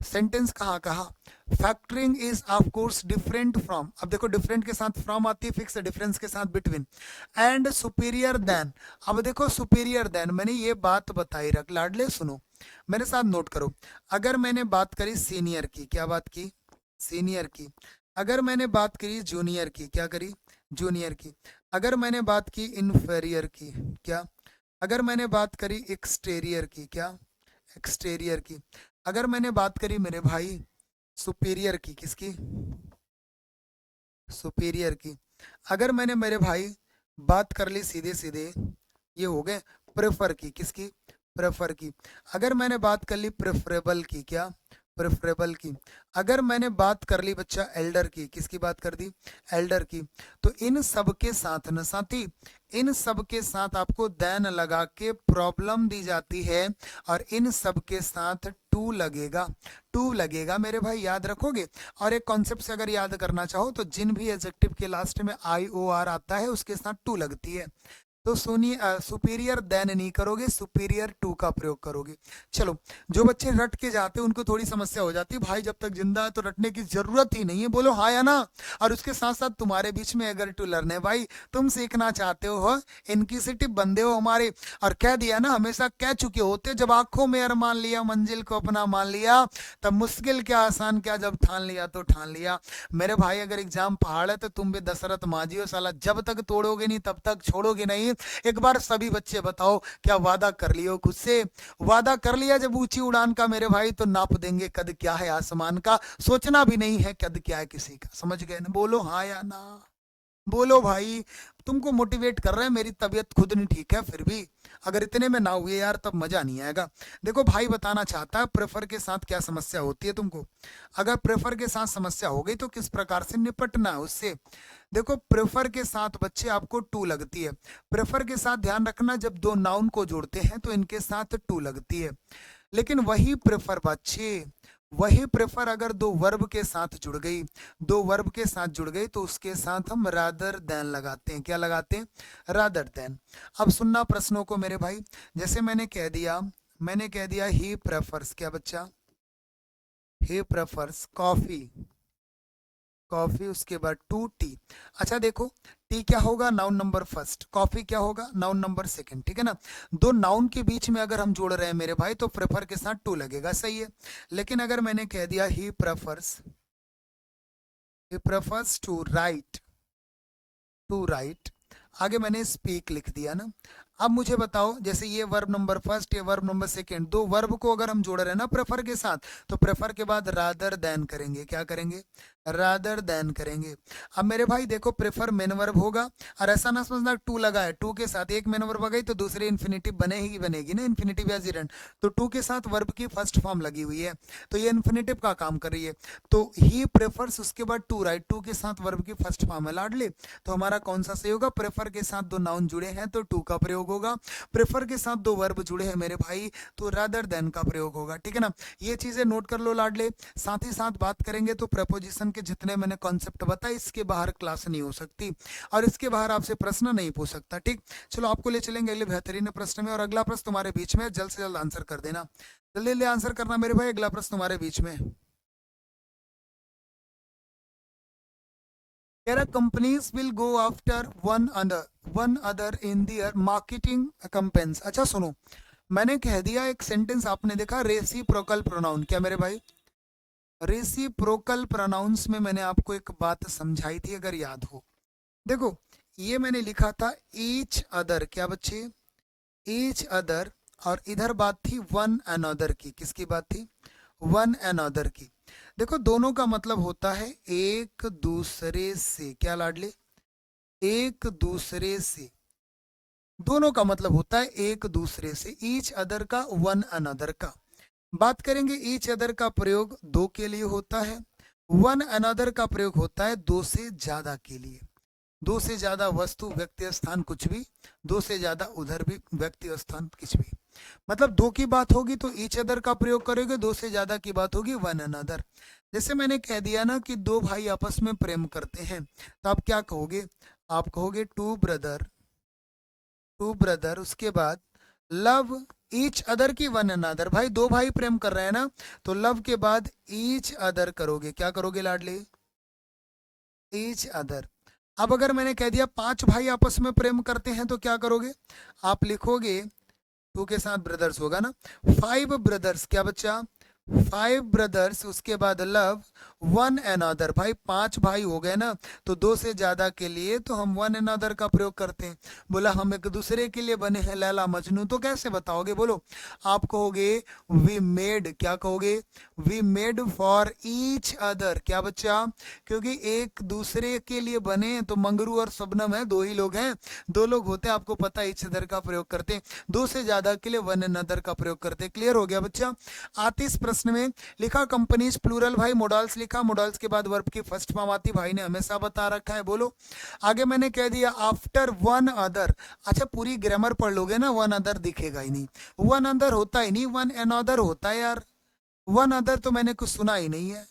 S1: सेंटेंस कहाँ कहा, factoring is of course different from, अब देखो डिफरेंट के साथ फ्रॉम आती है, फिक्स डिफरेंस के साथ बिटवीन, एंड सुपीरियर देन। अब देखो सुपीरियर देन, मैंने ये बात बताई, रख लाडले सुनो मेरे साथ नोट करो। अगर मैंने बात करी सीनियर की, क्या बात की, सीनियर की। अगर मैंने बात करी जूनियर की, क्या करी, जूनियर की। अगर मैंने बात की इन्फेरियर की, क्या, अगर मैंने बात करी एक्सटेरियर की, क्या, एक्सटेरियर की। अगर मैंने बात करी मेरे भाई सुपीरियर की, किसकी, सुपीरियर की। अगर मैंने मेरे भाई बात कर ली सीधे सीधे, ये हो गए प्रेफर की, किसकी, प्रेफर की। अगर मैंने बात कर ली प्रेफरेबल की, क्या, प्रेफरेबल की। अगर मैंने बात कर ली बच्चा एल्डर की, किसकी बात कर दी, एल्डर की। तो इन सब के साथ न साथी, इन सब के साथ आपको देन लगा के प्रॉब्लम दी जाती है, और इन सब के साथ टू लगेगा, टू लगेगा मेरे भाई, याद रखोगे। और एक कॉन्सेप्ट से अगर याद करना चाहो तो जिन भी एडजेक्टिव के लास्ट में आई ओ आर आता है उसके साथ टू लगती है। तो सुनिए, सुपीरियर देन नहीं करोगे, सुपीरियर टू का प्रयोग करोगे। चलो, जो बच्चे रट के जाते हैं उनको थोड़ी समस्या हो जाती है, भाई जब तक जिंदा है तो रटने की जरूरत ही नहीं है, बोलो हाँ या ना। और उसके साथ साथ तुम्हारे बीच में अगर टू लर्न है भाई, तुम सीखना चाहते हो, इनक्विजिटिव बंदे हो हमारे, और कह दिया ना, हमेशा कह चुके होते, जब आंखों में अरमान लिया, मंजिल को अपना मान लिया, तब मुश्किल क्या आसान क्या, जब ठान लिया तो ठान लिया। मेरे भाई अगर एग्जाम पहाड़ है तो तुम भी दशरथ मांझी हो साला, जब तक तोड़ोगे नहीं तब तक छोड़ोगे नहीं। एक बार सभी बच्चे बताओ, क्या वादा कर लियो खुद से, वादा कर लिया जब ऊंची उड़ान का मेरे भाई, तो नाप देंगे कद क्या है आसमान का, सोचना भी नहीं है कद क्या है किसी का, समझ गए ना, बोलो हाँ या ना, बोलो भाई। तुमको मोटिवेट कर रहे हैं, मेरी तबीयत खुद नहीं ठीक है, फिर भी अगर इतने में ना हुए यार तब मजा नहीं आएगा। देखो भाई बताना चाहता है प्रेफर के साथ क्या समस्या होती है तुमको, अगर प्रेफर के साथ समस्या हो गई तो किस प्रकार से निपटना है उससे। देखो प्रेफर के साथ बच्चे आपको टू लगती है, प्रेफर के साथ ध्यान रखना जब दो नाउन को जोड़ते हैं तो इनके साथ टू लगती है। लेकिन वही प्रेफर बच्चे, वही प्रेफर अगर दो वर्ब के साथ जुड़ गई, दो वर्ब के साथ जुड़ गई तो उसके साथ हम रादर देन लगाते हैं, क्या लगाते हैं, रादर देन। अब सुनना प्रश्नों को मेरे भाई, जैसे मैंने कह दिया ही प्रेफर्स, क्या बच्चा, ही प्रेफर्स कॉफी, कॉफी, उसके बाद टू टी। अच्छा देखो, टी क्या होगा, नाउन नंबर फर्स्ट, कॉफी क्या होगा, नाउन नंबर सेकंड, ठीक है ना। दो नाउन के बीच में अगर हम जोड़ रहे हैं मेरे भाई तो प्रेफर के साथ टू लगेगा, सही है। लेकिन अगर मैंने कह दिया he prefers to write, to write, आगे मैंने स्पीक लिख दिया ना। अब मुझे बताओ, जैसे ये वर्ब नंबर फर्स्ट, ये वर्ब नंबर सेकंड, दो वर्ब को अगर हम जोड़ रहे हैं ना प्रेफर के साथ, तो प्रेफर के बाद रादर देन करेंगे, क्या करेंगे, रादर देन करेंगे। अब मेरे भाई देखो प्रेफर मेन वर्ब होगा, और ऐसा ना समझना टू लगा है, टू के साथ एक मेन वर्ब आ गई तो दूसरी इन्फिनिटिव बनेगी, बनेगी ना, इन्फिनिटिव या जीरेंट, तो टू के साथ वर्ब की फर्स्ट फॉर्म लगी हुई है, तो ये इन्फिनिटिव का काम कर रही है। तो ही प्रेफर्स, उसके बाद टू राइट, टू के साथ वर्ब की फर्स्ट फॉर्म है लाडले, तो हमारा कौन सा सही होगा, प्रेफर के साथ दो नाउन जुड़े हैं तो टू का प्रयोग होगा, प्रेफर के साथ दो वर्ब जुड़े हैं मेरे भाई तो रादर देन का प्रयोग होगा, ठीक है ना। ये चीजें नोट कर लो लाडले। साथ ही साथ बात करेंगे तो प्रपोजिशन के जितने मैंने कॉन्सेप्ट बताए इसके बाहर क्लास नहीं हो सकती, और इसके बाहर आपसे प्रश्न नहीं पूछ सकता, ठीक। चलो आपको ले चलेंगे अगले बेहतरीन प्रश्न में, और अगला प्रश्न तुम्हारे बीच में, जल्द से जल्द आंसर कर देना, जल्दी जल्दी आंसर करना मेरे भाई, अगला प्रश्न तुम्हारे बीच में। कह रहा companies will go after one other in their marketing campaigns. अच्छा सुनो, मैंने कह दिया एक सेंटेंस आपने देखा रेसिप्रोकल प्रोनाउन, क्या मेरे भाई, रेसिप्रोकल प्रोनाउंस में मैंने आपको एक बात समझाई थी अगर याद हो। देखो ये मैंने लिखा था ईच अदर, क्या बच्चे, ईच अदर, और इधर बात थी वन अनदर की, किसकी बात थी, वन अनदर की। देखो दोनों का मतलब होता है एक दूसरे से, क्या लाडले, एक दूसरे से, दोनों का मतलब होता है एक दूसरे से, ईच अदर का वन अनदर का। बात करेंगे ईच अदर का प्रयोग दो के लिए होता है, वन अनदर का प्रयोग होता है दो से ज्यादा के लिए, दो से ज्यादा वस्तु व्यक्ति स्थान कुछ भी, दो से ज्यादा उधर भी व्यक्ति स्थान कुछ भी, मतलब दो की बात होगी तो ईच अदर का प्रयोग करोगे, दो से ज्यादा की बात होगी वन अनदर। जैसे मैंने कह दिया ना कि दो भाई आपस में प्रेम करते हैं, तो आप क्या कहोगे, आप कहोगे टू ब्रदर, टू ब्रदर, उसके बाद लव ईच अदर की वन अनदर, भाई दो भाई प्रेम कर रहे हैं ना, तो लव के बाद ईच अदर करोगे, क्या करोगे लाडली, ईच अदर। अब अगर मैंने कह दिया पांच भाई आपस में प्रेम करते हैं तो क्या करोगे, आप लिखोगे टू के साथ ब्रदर्स होगा ना, फाइव ब्रदर्स, क्या बच्चा, फाइव ब्रदर्स, उसके बाद लव वन अनदर, भाई पांच भाई हो गए ना, तो दो से ज्यादा के लिए तो हम वन अनदर का प्रयोग करते हैं। बोला हम एक दूसरे के लिए बने हैं लैला मजनू, तो कैसे बताओगे, बोलो। आप कहोगे वी मेड, क्या कहोगे, we made for each other, क्या बच्चा, क्योंकि एक दूसरे के लिए बने तो मंगरू और शबनम है, दो ही लोग हैं, दो लोग होते हैं, आपको पता है ईच अदर का प्रयोग करते हैं, दो से ज्यादा के लिए वन अनदर का प्रयोग करते हैं। क्लियर हो गया बच्चा। आते इस प्रश्न में लिखा कंपनीज प्लूरल, भाई मोडल्स लिखा, मोडल्स के बाद वर्ब की फर्स्ट फॉर्म आती, भाई ने हमेशा बता रखा है, बोलो। आगे मैंने कह दिया आफ्टर वन अदर, अच्छा पूरी ग्रामर पढ़ लोगे ना, वन अदर दिखेगा ही नहीं, वन अदर होता ही नहीं, वन अनदर होता है यार, वन अदर तो मैंने कुछ सुना ही नहीं है,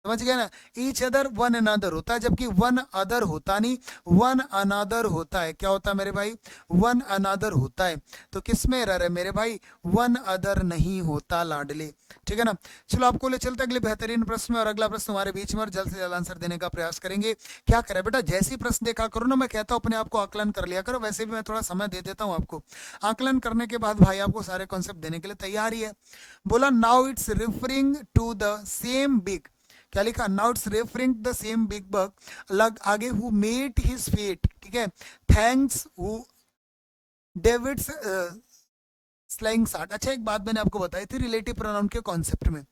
S1: समझ गया ना। ईच अदर वन अनदर होता है, जबकि वन अदर होता नहीं, वन अनदर होता है, क्या होता है मेरे भाई, वन अनदर होता है। तो किस में एरर है मेरे भाई, वन अदर नहीं होता लाडले, ठीक है ना। चलो आपको ले चलते अगले बेहतरीन प्रश्न में, और अगला प्रश्न हमारे बीच में, और जल्द से जल्द आंसर देने का प्रयास करेंगे। क्या करें बेटा, जैसे ही प्रश्न देखा करो ना, मैं कहता हूँ अपने आप को आकलन कर लिया करो, वैसे भी मैं थोड़ा समय दे देता हूँ आपको, आकलन करने के बाद भाई आपको सारे कॉन्सेप्ट देने के लिए तैयार ही है। बोला now it's referring to the same big, क्या लिखा, now it's referring the same big bug, लग आगे हु मेट हिज फेट, ठीक है, थैंक्स हु डेविड्स स्लाइंग साट। अच्छा एक बात मैंने आपको बताई थी रिलेटिव प्रोनाउन के कॉन्सेप्ट में,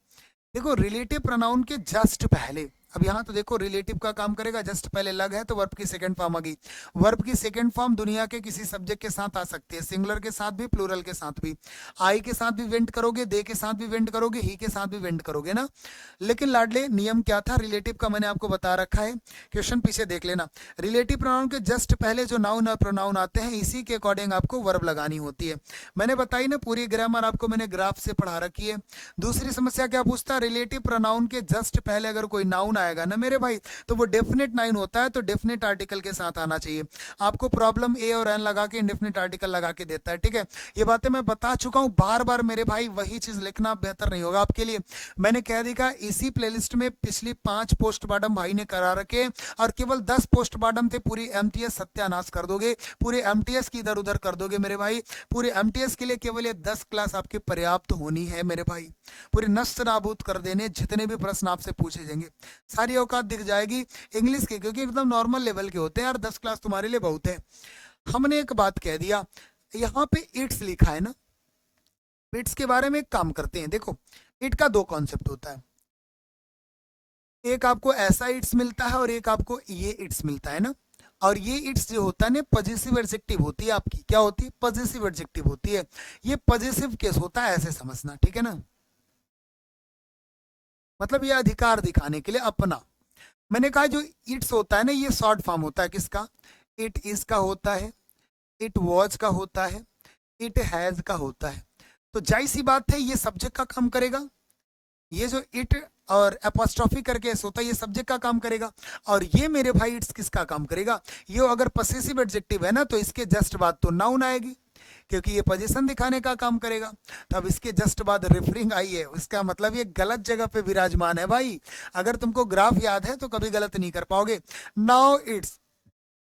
S1: देखो रिलेटिव प्रोनाउन के जस्ट पहले, अब यहाँ तो देखो रिलेटिव का काम करेगा, जस्ट पहले लग है तो वर्ब की सेकंड फॉर्म आ गई, वर्ब की सेकंड फॉर्म दुनिया के किसी सब्जेक्ट के साथ आ सकती है, सिंगुलर के साथ भी प्लूरल के साथ भी, आई के साथ भी वेंट करोगे, दे के साथ भी वेंट करोगे, ही के साथ भी वेंट करोगे ना। लेकिन लाडले नियम क्या था रिलेटिव का, मैंने आपको बता रखा है, क्वेश्चन पीछे देख लेना, रिलेटिव प्रोनाउन के जस्ट पहले जो नाउन और प्रोनाउन आते हैं इसी के अकॉर्डिंग आपको वर्ब लगानी होती है, मैंने बताई ना पूरी ग्रामर आपको मैंने ग्राफ से पढ़ा रखी है। दूसरी समस्या क्या पूछता है, रिलेटिव प्रोनाउन के जस्ट पहले अगर कोई नाउन आएगा ना मेरे भाई, तो वो डेफिनेट नाउन होता है, तो डेफिनेट आर्टिकल के साथ आना चाहिए। आपको प्रॉब्लम ए और एन लगा के इंडेफिनेट आर्टिकल लगा के देता है, ठीक है, ये बातें मैं बता चुका हूं बार बार मेरे भाई, वही चीज लिखना बेहतर नहीं होगा आपके लिए। मैंने कह दिया इसी प्लेलिस्ट में पिछली 5 पोस्टमार्टम भाई ने करा रखे, और केवल 10 पोस्टमार्टम थे, पूरी एमटीएस सत्यानाश कर दोगे, पूरे एमटीएस की इधर उधर कर दोगे मेरे भाई, पूरे एमटीएस के लिए केवल ये 10 क्लास आपकी पर्याप्त होनी है मेरे भाई, पूरी नष्ट नाबूद कर देने जितने भी प्रश्न आपसे पूछे जाएंगे, सारी औकात दिख जाएगी इंग्लिश के, क्योंकि एकदम नॉर्मल लेवल के होते हैं यार, 10 क्लास तुम्हारे लिए बहुत है। हमने एक बात कह दिया, यहाँ पे इट्स लिखा है ना, इट्स के बारे में एक काम करते हैं, देखो इट का दो कॉन्सेप्ट होता है, एक आपको ऐसा इट्स मिलता है और एक आपको ये इट्स मिलता है ना, और ये इट्स जो होता है ना पॉजिटिव एडजेक्टिव होती है आपकी, क्या होती है, पॉजिटिव एडजेक्टिव होती है, ये पॉजिटिव केस होता है, ऐसे समझना, ठीक है ना, मतलब ये अधिकार दिखाने के लिए अपना। मैंने कहा जो इट्स होता है ना ये शॉर्ट फॉर्म होता है किसका, इट इज का होता है, इट वॉज का होता है, इट हैज का होता है, तो जाहिर सी बात है ये सब्जेक्ट का काम करेगा, ये जो इट और एपोस्ट्रोफी करके ऐसा होता है ये सब्जेक्ट का काम करेगा, और ये मेरे भाई इट्स किसका काम करेगा, ये अगर पॉसेसिव एडजेक्टिव है ना तो इसके जस्ट बाद तो नाउन आएगी, क्योंकि ये पोजीशन दिखाने का काम करेगा, तो अब इसके जस्ट बाद रेफरिंग आई है, इसका मतलब ये गलत जगह पे विराजमान है भाई, अगर तुमको ग्राफ याद है तो कभी गलत नहीं कर पाओगे। नाउ इट्स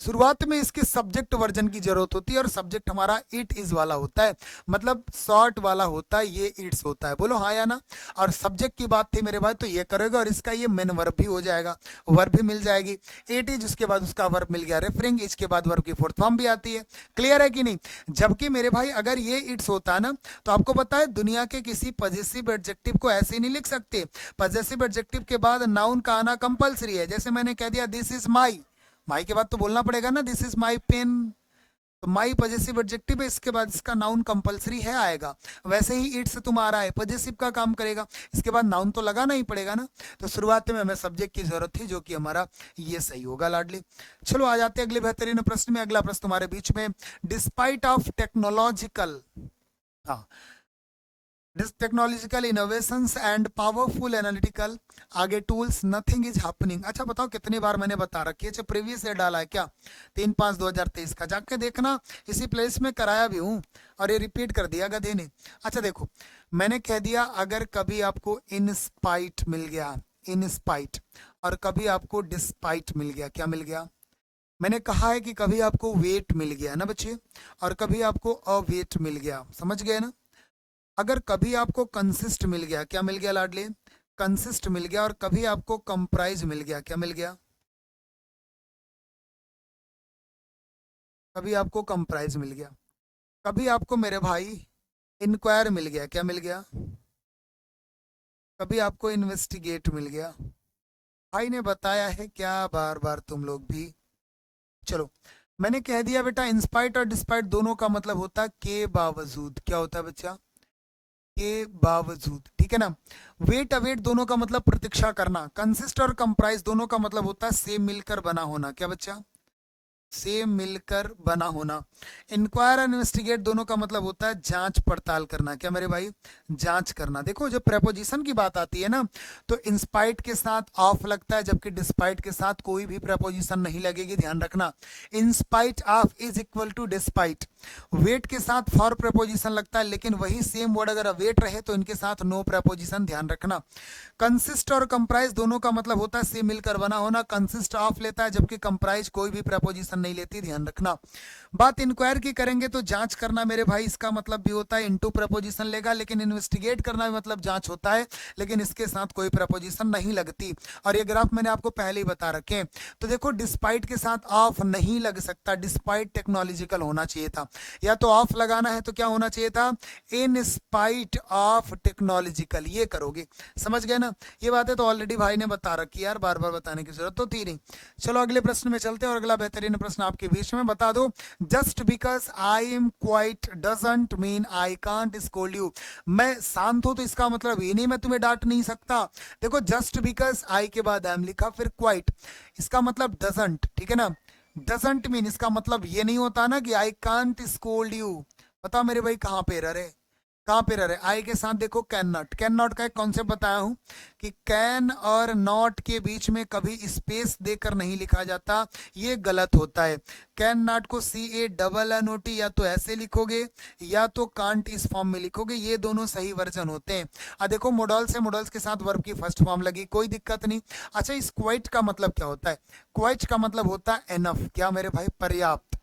S1: शुरुआत में इसके सब्जेक्ट वर्जन की जरूरत होती है, और सब्जेक्ट हमारा इट इज वाला होता है, मतलब शॉर्ट वाला होता है, ये इट्स होता है, बोलो हाँ या ना। और सब्जेक्ट की बात थी मेरे भाई तो ये करेगा, और इसका ये मेन वर्ब भी हो जाएगा, वर्ब भी मिल जाएगी, इट इज उसके बाद उसका वर्ब मिल गया रेफरिंग, इसके बाद वर्ब की फोर्थ फॉर्म भी आती है, क्लियर है कि नहीं। जबकि मेरे भाई अगर ये इट्स होता है ना तो आपको पता है दुनिया के किसी पॉजिटिव एडजेक्टिव को ऐसे नहीं लिख सकते, पॉजिटिव एडजेक्टिव के बाद नाउन का आना कंपलसरी है, जैसे मैंने कह दिया दिस इज माई, माई के बाद तो बोलना पड़ेगा ना दिस इज माई पेन, तो माई पॉजिटिव एडजेक्टिव है, इसके बाद इसका नाउन कंपलसरी है आएगा, वैसे ही इट्स तुम्हारा है पॉजिटिव का काम करेगा, इसके बाद नाउन तो लगाना ही पड़ेगा ना, तो शुरुआत में हमें सब्जेक्ट की जरूरत थी जो कि हमारा ये सही होगा लाडली। चलो आ जाते हैं अगले बेहतरीन प्रश्न में, अगला प्रश्न तुम्हारे बीच में, डिस्पाइट ऑफ टेक्नोलॉजिकल, हाँ this technological innovations and powerful analytical आगे टूल्स नथिंग इज हैपनिंग। अच्छा बताओ कितनी बार मैंने बता रखी है, प्रीवियस ईयर डाला है क्या, 3/5/2023 का, जाके देखना, इसी प्लेस में कराया भी हूँ और ये रिपीट कर दिया गधे ने। अच्छा देखो, मैंने कह दिया अगर कभी आपको इनस्पाइट मिल गया, इनस्पाइट, और कभी आपको डिस्पाइट मिल गया, क्या मिल गया, मैंने कहा है कि कभी आपको वेट मिल गया ना बच्चे, और कभी आपको अवेट मिल गया, समझ गए ना। अगर कभी आपको कंसिस्ट मिल गया, क्या मिल गया लाडले, कंसिस्ट मिल गया, और कभी आपको कंप्राइज मिल गया, क्या मिल गया, कभी आपको कंप्राइज मिल गया, कभी आपको मेरे भाई इंक्वायर मिल गया, क्या मिल गया, कभी आपको इन्वेस्टिगेट मिल गया। भाई ने बताया है क्या, बार बार तुम लोग भी। चलो, मैंने कह दिया बेटा इंस्पाइट और डिस्पाइट दोनों का मतलब होता है के बावजूद, क्या होता है बच्चा, के बावजूद, ठीक है ना। वेट अवेट दोनों का मतलब प्रतीक्षा करना, कंसिस्ट और कंप्राइज दोनों का मतलब होता है से मिलकर बना होना, क्या बच्चा, से मिलकर बना होना। इंक्वायर और इन्वेस्टिगेट दोनों का मतलब होता है जांच पड़ताल करना, क्या मेरे भाई, जांच करना। देखो जब प्रेपोजिशन की बात आती है ना, तो इंस्पाइट के साथ ऑफ लगता है, जबकि डिस्पाइट के साथ कोई भी प्रेपोजिशन नहीं लगेगी, ध्यान रखना। Inspite of is equal to despite. Wait के साथ फॉर प्रेपोजिशन लगता है, लेकिन वही सेम वर्ड अगर वेट रहे तो इनके साथ नो प्रेपोजिशन, ध्यान रखना। कंसिस्ट और कंप्राइज दोनों का मतलब होता है से मिलकर बना होना, कंसिस्ट ऑफ लेता है जबकि कंप्राइज कोई भी प्रेपोजिशन नहीं लेती, ध्यान रखना। बात इंक्वायर की करेंगे तो जांच करना मेरे भाई, इसका मतलब भी होता है इनटू प्रेपोजिशन लेगा, लेकिन इन्वेस्टिगेट करना भी मतलब जांच होता है, लेकिन इसके साथ कोई प्रेपोजिशन नहीं लगती। और ये ग्राफ मैंने आपको पहले ही बता रखे। तो देखो डिस्पाइट के साथ ऑफ नहीं लग सकता, डिस्पाइट टेक्नोलॉजिकल होना चाहिए था, या तो ऑफ लगाना है तो क्या होना चाहिए था, इन स्पाइट ऑफ टेक्नोलॉजिकल, ये करोगे, समझ गए ना। ये बातें तो ऑलरेडी भाई ने बता रखी यार, बार बार बताने की जरूरत तो थी नहीं। चलो अगले प्रश्न में चलते हैं, और अगला बेहतरीन प्रश्न आपके बीच में बता दो, just because I am quite doesn't mean I can't scold you. मैं शांत हूं तो इसका मतलब ये नहीं मैं तुम्हें डांट नहीं सकता। देखो जस्ट बिकॉज आई के बाद आई एम लिखा, फिर क्वाइट, इसका मतलब डजंट, ठीक है ना। डजंट मीन इसका मतलब ये नहीं होता ना कि आई कांट स्कोल्ड यू। बताओ मेरे भाई कहाँ पे एरर है, कहाँ पे रहे, आई के साथ देखो कैन नॉट, कैन नॉट का एक कॉन्सेप्ट बताया हूं कि कैन और नॉट के बीच में कभी स्पेस देकर नहीं लिखा जाता, ये गलत होता है। कैन नॉट को CANNOT या तो ऐसे लिखोगे या तो कांट इस फॉर्म में लिखोगे, ये दोनों सही वर्जन होते हैं। देखो मॉडल्स है, मॉडल्स के साथ वर्ब की फर्स्ट फॉर्म लगी, कोई दिक्कत नहीं। अच्छा इस क्वाइट का मतलब क्या होता है, क्वाइट का मतलब होता है एनफ, क्या मेरे भाई, पर्याप्त।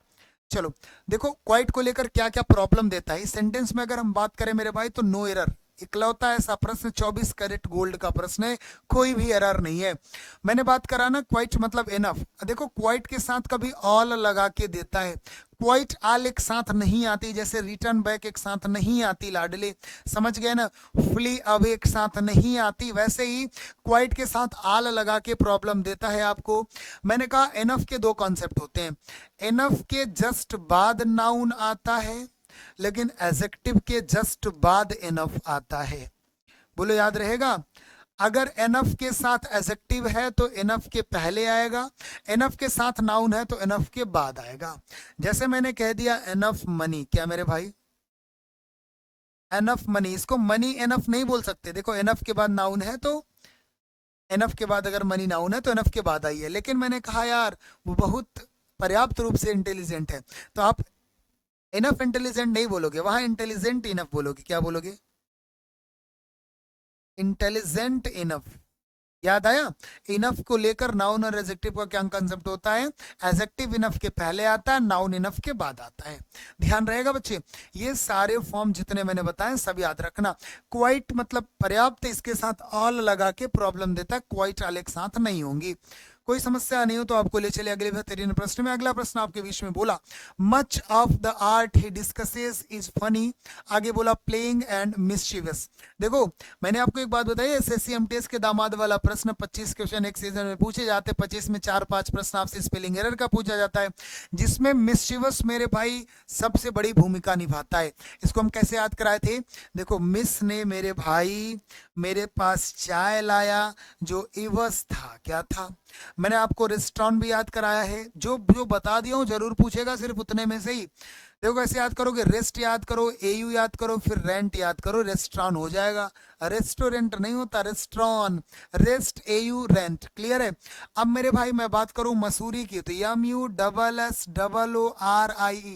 S1: चलो देखो क्वाइट को लेकर क्या क्या प्रॉब्लम देता है इस सेंटेंस में, अगर हम बात करें मेरे भाई तो नो एरर, इकलौता ऐसा प्रश्न 24 कैरेट गोल्ड का प्रश्न है, कोई भी एरर नहीं है। मैंने बात करा ना क्वाइट मतलब एनफ, देखो क्वाइट के साथ कभी ऑल लगा के देता है, क्वाइट ऑल एक साथ नहीं आती, जैसे रिटर्न बैक एक साथ नहीं आती लाडले, समझ गए ना, फ्ली अवे एक साथ नहीं आती, वैसे ही क्वाइट के साथ ऑल लगा के प्रॉब्लम देता है आपको। मैंने कहा एनफ के दो कॉन्सेप्ट होते हैं, एनफ के जस्ट बाद नाउन आता है, लेकिन एडजेक्टिव के जस्ट बाद एनफ आता है, बोलो याद रहेगा। अगर एनफ के साथ एडजेक्टिव है तो एनफ के पहले आएगा, एनफ के साथ नाउन है तो एनफ के बाद आएगा। जैसे मैंने कह दिया एनफ मनी, क्या मेरे भाई, एनफ मनी, इसको मनी एनफ नहीं बोल सकते, देखो एनफ के बाद नाउन है तो एनफ के बाद अगर मनी नाउन है तो एनफ के बाद आई है, लेकिन मैंने कहा यार वो बहुत पर्याप्त रूप से इंटेलिजेंट है, तो आप इनफ इंटेलिजेंट नहीं बोलोगे, वहां इंटेलिजेंट इनफ बोलोगे, क्या बोलोगे, इंटेलिजेंट इनफ। याद आया, इनफ को लेकर नाउन और एडजेक्टिव का क्या कंसेप्ट होता है, एडजेक्टिव इनफ के पहले आता है, नाउन इनफ के बाद आता है, ध्यान रहेगा बच्चे। ये सारे फॉर्म जितने मैंने बताए सब याद रखना। क्वाइट मतलब पर्याप्त, इसके साथ ऑल लगा के प्रॉब्लम देता है, क्वाइट ऑल एक साथ नहीं होंगी। कोई समस्या नहीं हो तो आपको ले चले अगले बेहतरीन प्रश्न में। अगला प्रश्न आपके बीच में बोला, much of the art he discusses is funny, आगे बोला प्लेइंग एंड मिस्चीवियस। देखो मैंने आपको एक बात बताई, SSC MTS के दामाद वाला प्रश्न 25 क्वेश्चन एक सीजन में पूछे जाते, 25 में 4-5 प्रश्न आपसे स्पेलिंग एरर का पूछा जाता है, जिसमें मिस्चीवियस मेरे भाई सबसे बड़ी भूमिका निभाता है। इसको हम कैसे याद कराए थे, देखो मिस ने मेरे भाई मेरे पास चाय लाया, जो इवस था क्या था, मैंने आपको रेस्टोरेंट भी याद कराया है, जो जो बता दिया हूं जरूर पूछेगा सिर्फ उतने में से ही। देखो कैसे याद करोगे, रेस्ट याद करो, एयू याद करो, फिर रेंट याद करो, रेस्टोरेंट हो जाएगा। रेस्टोरेंट नहीं होता, restaurant, rest AU rent, clear है। अब मेरे भाई मैं बात करूं मसूरी की, तो MUSSOORIE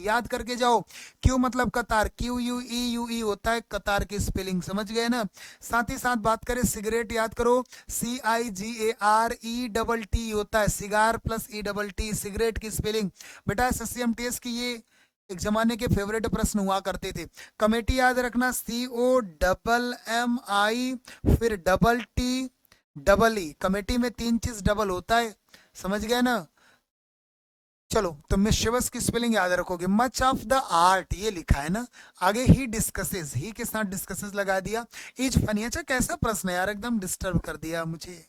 S1: याद करके जाओ। क्यू मतलब कतार, QUEUE होता है कतार की स्पेलिंग, समझ गए ना। साथ ही साथ बात करें सिगरेट, याद करो CIGARETT होता है, सिगार प्लस ETT, सिगरेट की स्पेलिंग। बेटा SSCMTS की ये एक जमाने के फेवरेट प्रश्न हुआ करते थे। कमेटी याद रखना, COMMI फिर TTE। कमेटी में 3 चीज डबल होता है, समझ गए ना। चलो तो मिशवस की स्पेलिंग याद रखोगे। मच ऑफ द आर्ट ये लिखा है ना, आगे ही डिस्कसेस, ही के साथ डिस्कसेस लगा दिया। इज फनी, अच्छा कैसा प्रश्न है यार, एकदम डिस्टर्ब कर दिया मुझे,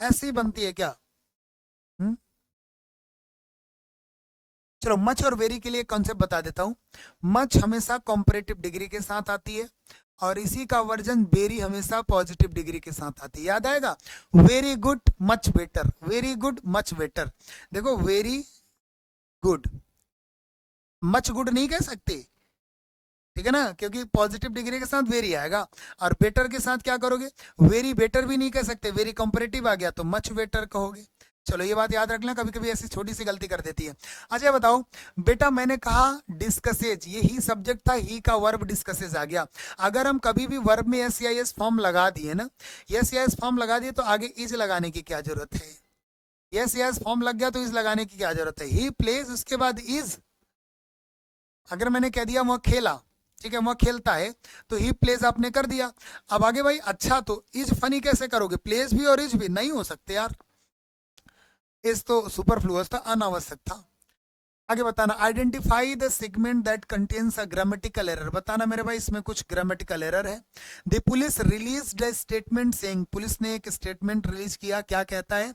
S1: ऐसी बनती है क्या? हम्म, चलो मच और वेरी के लिए कॉन्सेप्ट बता देता हूं। मच हमेशा कॉम्परेटिव डिग्री के साथ आती है, और इसी का वर्जन वेरी हमेशा पॉजिटिव डिग्री के साथ आती है, याद आएगा। Very good much better, very good much better. देखो वेरी गुड, मच गुड नहीं कह सकते, ठीक है ना, क्योंकि पॉजिटिव डिग्री के साथ वेरी आएगा। और बेटर के साथ क्या करोगे, वेरी बेटर भी नहीं कह सकते, वेरी कंपैरेटिव आ गया तो मच बेटर कहोगे। चलो ये बात याद रखना, कभी कभी ऐसी छोटी सी गलती कर देती है। अच्छा बताओ बेटा, मैंने कहा डिस्कसेज, ये ही सब्जेक्ट था, ही का वर्ब डिस्कसेज आ गया। अगर हम कभी भी वर्ब में एस या एस फॉर्म लगा दिए ना, यस या एस फॉर्म लगा दिए, तो आगे इज लगाने की क्या जरूरत है। यस या एस फॉर्म लग गया तो इज लगाने की क्या जरूरत है। ही प्लेज उसके बाद इज। अगर मैंने कह दिया वह खेला, ठीक है, वह खेलता है, तो ही प्लेज आपने कर दिया। अब आगे भाई, अच्छा तो इज फनी कैसे करोगे, प्लेज भी और इज भी नहीं हो सकते यार, इज तो सुपरफ्लुअस था, अनावश्यक था। आगे बताना, identify the segment that contains a grammatical error. बताना मेरे भाई इसमें कुछ ग्रामेटिकल एरर है। The police released a statement saying, police ने एक स्टेटमेंट रिलीज किया, क्या कहता है,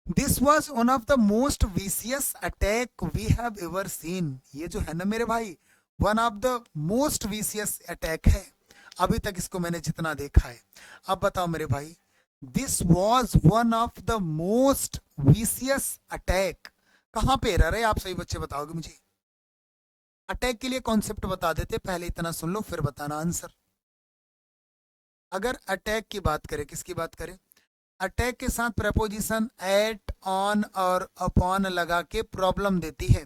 S1: this was one of the most vicious attack we have ever seen. ये जो है ना मेरे भाई, one of the most vicious attack है अभी तक इसको मैंने जितना देखा है। अब बताओ मेरे भाई, this was one of the most vicious attack, कहां पे एरर है, आप सही बच्चे बताओगे मुझे। अटैक के लिए कॉन्सेप्ट बता देते, पहले इतना सुन लो फिर बताना आंसर। अगर अटैक की बात करें, किसकी बात करें, अटैक के साथ प्रपोजिशन एट, ऑन और अपॉन लगा के प्रॉब्लम देती है।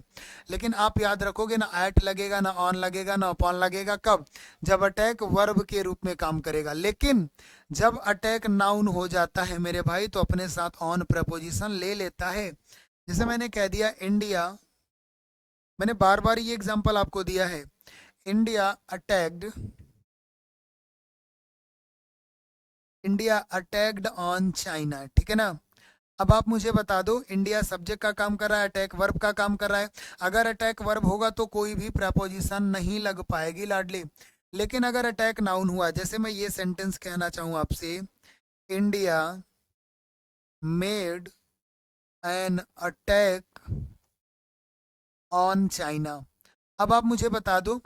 S1: लेकिन आप याद रखोगे ना, एट लगेगा ना ऑन लगेगा ना अपॉन लगेगा, कब, जब अटैक वर्ब के रूप में काम करेगा। लेकिन जब अटैक नाउन हो जाता है मेरे भाई, तो अपने साथ ऑन प्रपोजिशन ले लेता है। जैसे मैंने कह दिया इंडिया, मैंने बार बार ये एग्जांपल आपको दिया है, India attacked, India attacked on China, ठीक है ना। अब आप मुझे बता दो, इंडिया सब्जेक्ट का काम कर रहा है, अटैक वर्ब का काम कर रहा है। अगर अटैक वर्ब होगा तो कोई भी प्रपोजिशन नहीं लग पाएगी लाडली। लेकिन अगर अटैक नाउन हुआ, जैसे मैं ये सेंटेंस कहना चाहूँ आपसे, India made an attack on China. अब आप मुझे बता दो,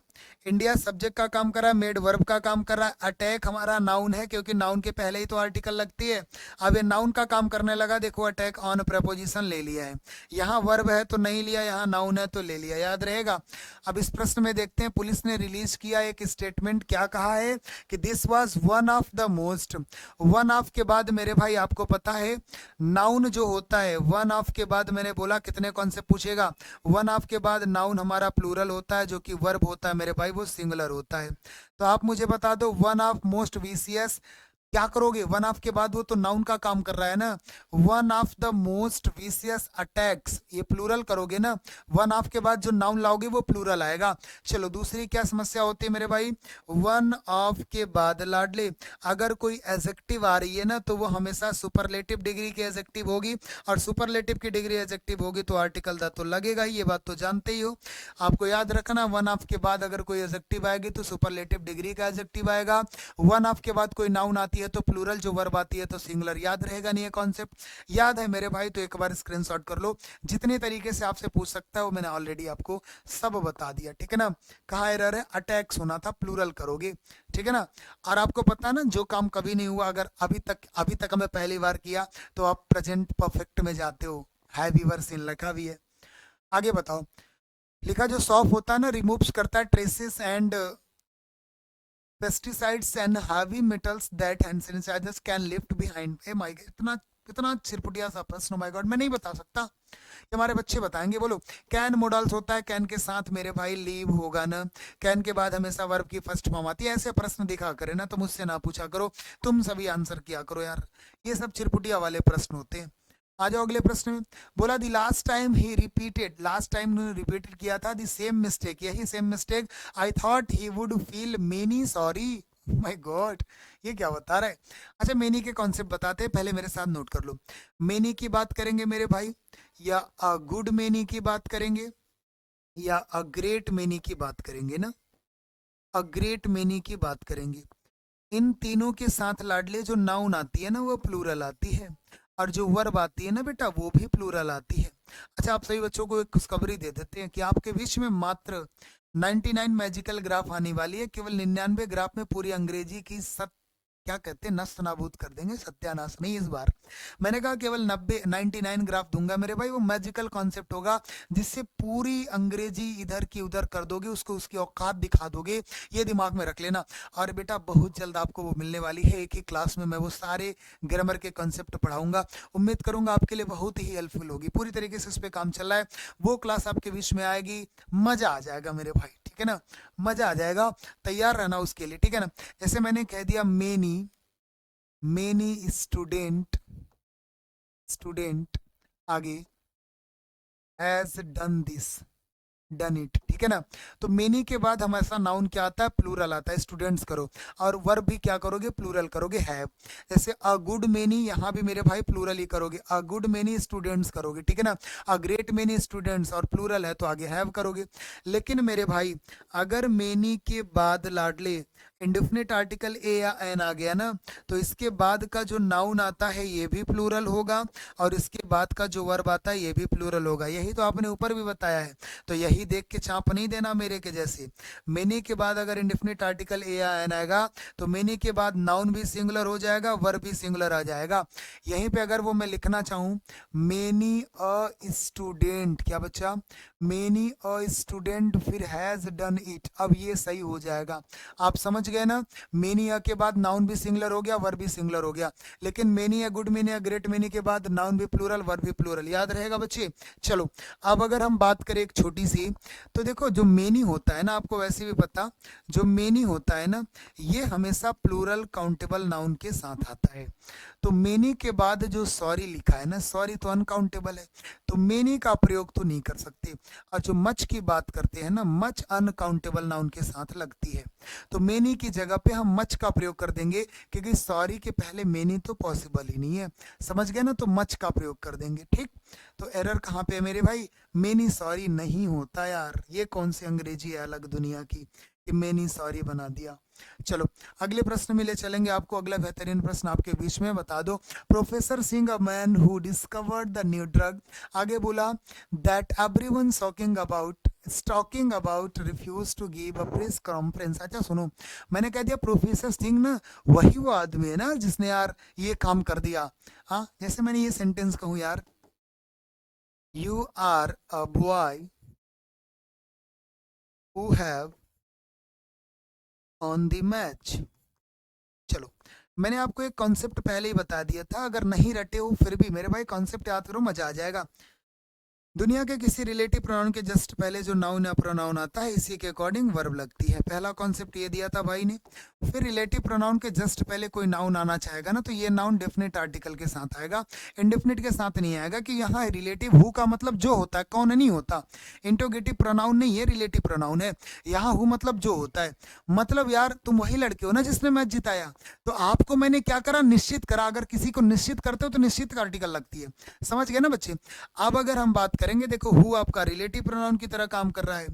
S1: इंडिया सब्जेक्ट का काम कर रहा है, मेड वर्ब का काम कर रहा है, अटैक हमारा नाउन है क्योंकि नाउन के पहले ही तो आर्टिकल लगती है। अब ये नाउन का काम करने लगा, देखो अटैक ऑन प्रपोजिशन ले लिया है, यहाँ वर्ब है तो नहीं लिया, यहाँ नाउन है तो ले लिया, याद रहेगा। अब इस प्रश्न में देखते हैं, पुलिस ने रिलीज किया एक स्टेटमेंट, क्या कहा है कि this was one of the most. One of के बाद मेरे भाई आपको पता है नाउन जो होता है, वन ऑफ के बाद मैंने बोला कितने कॉन्सेप्ट पूछेगा, वन ऑफ के बाद नाउन हमारा प्लूरल होता है, जो कि वर्ब होता है मेरे भाई वो सिंगुलर होता है। तो आप मुझे बता दो, वन ऑफ मोस्ट विशियस, क्या करोगे, वन ऑफ के बाद वो तो नाउन का काम कर रहा है ना, one of the most vicious attacks, ये प्लूरल करोगे ना, वन ऑफ के बाद जो नाउन लाओगे वो प्लूरल आएगा। चलो दूसरी क्या समस्या होती है मेरे भाई, वन ऑफ के बाद लाडले अगर कोई एडजेक्टिव आ रही है ना, तो वो हमेशा सुपरलेटिव डिग्री की एडजेक्टिव होगी, और सुपरलेटिव की डिग्री एडजेक्टिव होगी तो आर्टिकल द तो लगेगा ही, ये बात तो जानते ही हो। आपको याद रखना, वन ऑफ के बाद अगर कोई एडजेक्टिव आएगी तो सुपरलेटिव डिग्री का एडजेक्टिव आएगा, वन ऑफ के बाद कोई नाउन आती है तो प्लूरल, जो वर्ब आती है तो सिंगुलर। याद रहेगा नहीं ये कॉन्सेप्ट, याद है मेरे भाई तो एक बार स्क्रीनशॉट कर लो, जितने तरीके से आपसे पूछ सकता है वो मैंने ऑलरेडी आपको सब बता दिया, ठीक है ना। कहाँ एरर है, अटैक्स होना था, प्लूरल करोगे, ठीक है ना। और आपको पता है ना, जो काम कभी नहीं हुआ अगर अभी तक हमें पहली बार किया तो आप प्रेजेंट परफेक्ट में जाते हो, हैव यूर सीन लिखा भी है। आगे बताओ, लिखा जो सॉफ्ट होता है ना, रिमूव्स करता है traces and pesticides and heavy metals that hand sanitizers can lift behind. Oh my god, इतना इतना चिरपुटिया सा प्रश्न, माय गॉड मैं नहीं बता सकता, ये हमारे बच्चे बताएंगे। बोलो। कैन मोडल्स होता है, कैन के साथ मेरे भाई लीव होगा ना, कैन के बाद हमेशा वर्ब की फर्स्ट फॉर्म आती है। ऐसे प्रश्न दिखा करे ना तो मुझसे ना पूछा करो, तुम सभी आंसर किया करो यार, ये सब चिरपुटिया वाले प्रश्न होते हैं। आ जाओ अगले प्रश्न में। बोला दी लास्ट टाइम ही रिपीटेड, लास्ट टाइम ने रिपीटेड किया था दी सेम मिस्टेक, यही same mistake, I thought he would feel many sorry. My God, ये क्या बता रहा है। अच्छा मेनी के कॉन्सेप्ट बताते हैं, पहले मेरे साथ नोट कर लो। मेनी की बात करेंगे मेरे भाई, या अ गुड मेनी की बात करेंगे, या अ ग्रेट मेनी की बात करेंगे ना, अ ग्रेट मेनी की बात करेंगे। इन तीनों के साथ लाडले जो नाउन आती है ना वो प्लूरल आती है, और जो वर्ब आती है ना बेटा वो भी प्लूरल आती है। अच्छा आप सभी बच्चों को एक खुशखबरी दे देते हैं कि आपके विश्व में मात्र 99 मैजिकल ग्राफ आने वाली है, केवल 99 ग्राफ में पूरी अंग्रेजी की क्या कहते हैं नस्त नाबूद कर देंगे, सत्यानाश नहीं इस बार। मैंने कहा केवल 99 ग्राफ दूंगा मेरे भाई, वो मैजिकल कॉन्सेप्ट होगा जिससे पूरी अंग्रेजी इधर की उधर कर दोगे, उसको उसकी औकात दिखा दोगे, ये दिमाग में रख लेना। और बेटा बहुत जल्द आपको वो मिलने वाली है, एक ही क्लास में मैं वो सारे ग्रामर के कॉन्सेप्ट पढ़ाऊंगा। उम्मीद करूंगा आपके लिए बहुत ही हेल्पफुल होगी, पूरी तरीके से उस पर काम चल रहा है। वो क्लास आपके बीच में आएगी, मजा आ जाएगा मेरे भाई, ठीक है ना, मजा आ जाएगा, तैयार रहना उसके लिए, ठीक है ना। जैसे मैंने कह दिया मेनी, मेनी स्टूडेंट, स्टूडेंट आगे has done this, done it, ठीक है ना। तो मेनी के बाद हमारा नाउन क्या आता है, प्लूरल आता है, स्टूडेंट्स करो, और वर्ब भी क्या करोगे, प्लूरल करोगे, हैव। जैसे अ गुड मेनी, यहाँ भी मेरे भाई प्लूरल ही करोगे, अ गुड मेनी स्टूडेंट्स करोगे, ठीक है ना। अ ग्रेट मेनी स्टूडेंट्स, और प्लूरल है तो आगे हैव करोगे। लेकिन मेरे भाई अगर मेनी के बाद लाडले इंडेफिनिट आर्टिकल ए या एन आ गया ना, तो इसके बाद का जो नाउन आता है ये भी प्लूरल होगा, और इसके बाद का जो वर्ब आता है ये भी प्लूरल होगा, यही तो आपने ऊपर भी बताया है। तो यही देख के चाप नहीं देना मेरे के जैसे। मेनी के बाद अगर इंडेफिनिट आर्टिकल ए या एन आएगा तो मेनी के बाद नाउन भी सिंगुलर हो जाएगा, वर्ब भी सिंगुलर आ जाएगा। यहीं पे अगर वो मैं लिखना चाहूँ मेनी अ स्टूडेंट, क्या बच्चा, मेनी अ स्टूडेंट फिर हैज डन इट, अब ये सही हो जाएगा। आप समझ गए ना, मेनी अ के बाद नाउन भी सिंगुलर हो गया, वर्ब भी सिंगुलर हो गया। लेकिन मेनी या गुड मेनी या ग्रेट मेनी के बाद नाउन भी प्लूरल, वर्ब भी प्लूरल, याद रहेगा बच्चे। चलो अब अगर हम बात करें एक छोटी सी, तो देखो जो मेनी होता है ना, आपको वैसे भी पता, जो मेनी होता है ना ये हमेशा प्लूरल काउंटेबल नाउन के साथ आता है। तो मेनी के बाद जो सॉरी लिखा है ना, सॉरी तो अनकाउंटेबल है, तो मेनी का प्रयोग तो नहीं कर सकते। और जो मच की बात करते हैं ना, मच अनकाउंटेबल नाउन के साथ लगती है, तो मेनी की जगह पे हम मच का प्रयोग कर देंगे, क्योंकि सॉरी के पहले मेनी तो पॉसिबल ही नहीं है, समझ गए ना, तो मच का प्रयोग कर देंगे, ठीक। तो एरर कहाँ पे है मेरे भाई, मेनी सॉरी नहीं होता यार, ये कौन सी अंग्रेजी है अलग दुनिया की कि मेनी सॉरी बना दिया। चलो अगले प्रश्न में ले चलेंगे आपको, अगला बेहतरीन प्रश्न आपके बीच में बता दो। Professor Singh a man who discovered the new drug, आगे बोला that everyone talking about refuse to give a press conference. अच्छा सुनो, मैंने कह दिया प्रोफेसर सिंह ना वही वो आदमी है ना जिसने यार ये काम कर दिया। हाँ जैसे मैंने ये सेंटेंस कहूँ यार, you are a boy who have on the match. चलो मैंने आपको एक कॉन्सेप्ट पहले ही बता दिया था, अगर नहीं रटे हो फिर भी मेरे भाई कॉन्सेप्ट याद करो, मजा आ जाएगा। दुनिया के किसी रिलेटिव प्रोनाउन के जस्ट पहले जो नाउन या प्रोनाउन आता है इसी के अकॉर्डिंग वर्ब लगती है, पहला कॉन्सेप्ट ये दिया था भाई ने। फिर रिलेटिव प्रोनाउन के जस्ट पहले कोई नाउन आना चाहेगा ना, तो ये नाउन डेफिनेट आर्टिकल के साथ आएगा, इंडेफिनिट के साथ नहीं आएगा, कि यहाँ रिलेटिव हु का मतलब जो होता है, कौन नहीं होता। इंटरोगेटिव प्रोनाउन नहीं है, रिलेटिव प्रोनाउन है। यहाँ हु मतलब जो होता है, मतलब यार तुम वही लड़के हो ना जिसने मैच जिताया, तो आपको मैंने क्या करा, निश्चित करा। अगर किसी को निश्चित करते हो तो निश्चित का आर्टिकल लगती है, समझ गए ना बच्चे। अब अगर हम बात करेंगे, देखो हु आपका रिलेटिव प्रोनाउन की तरह काम कर रहा है,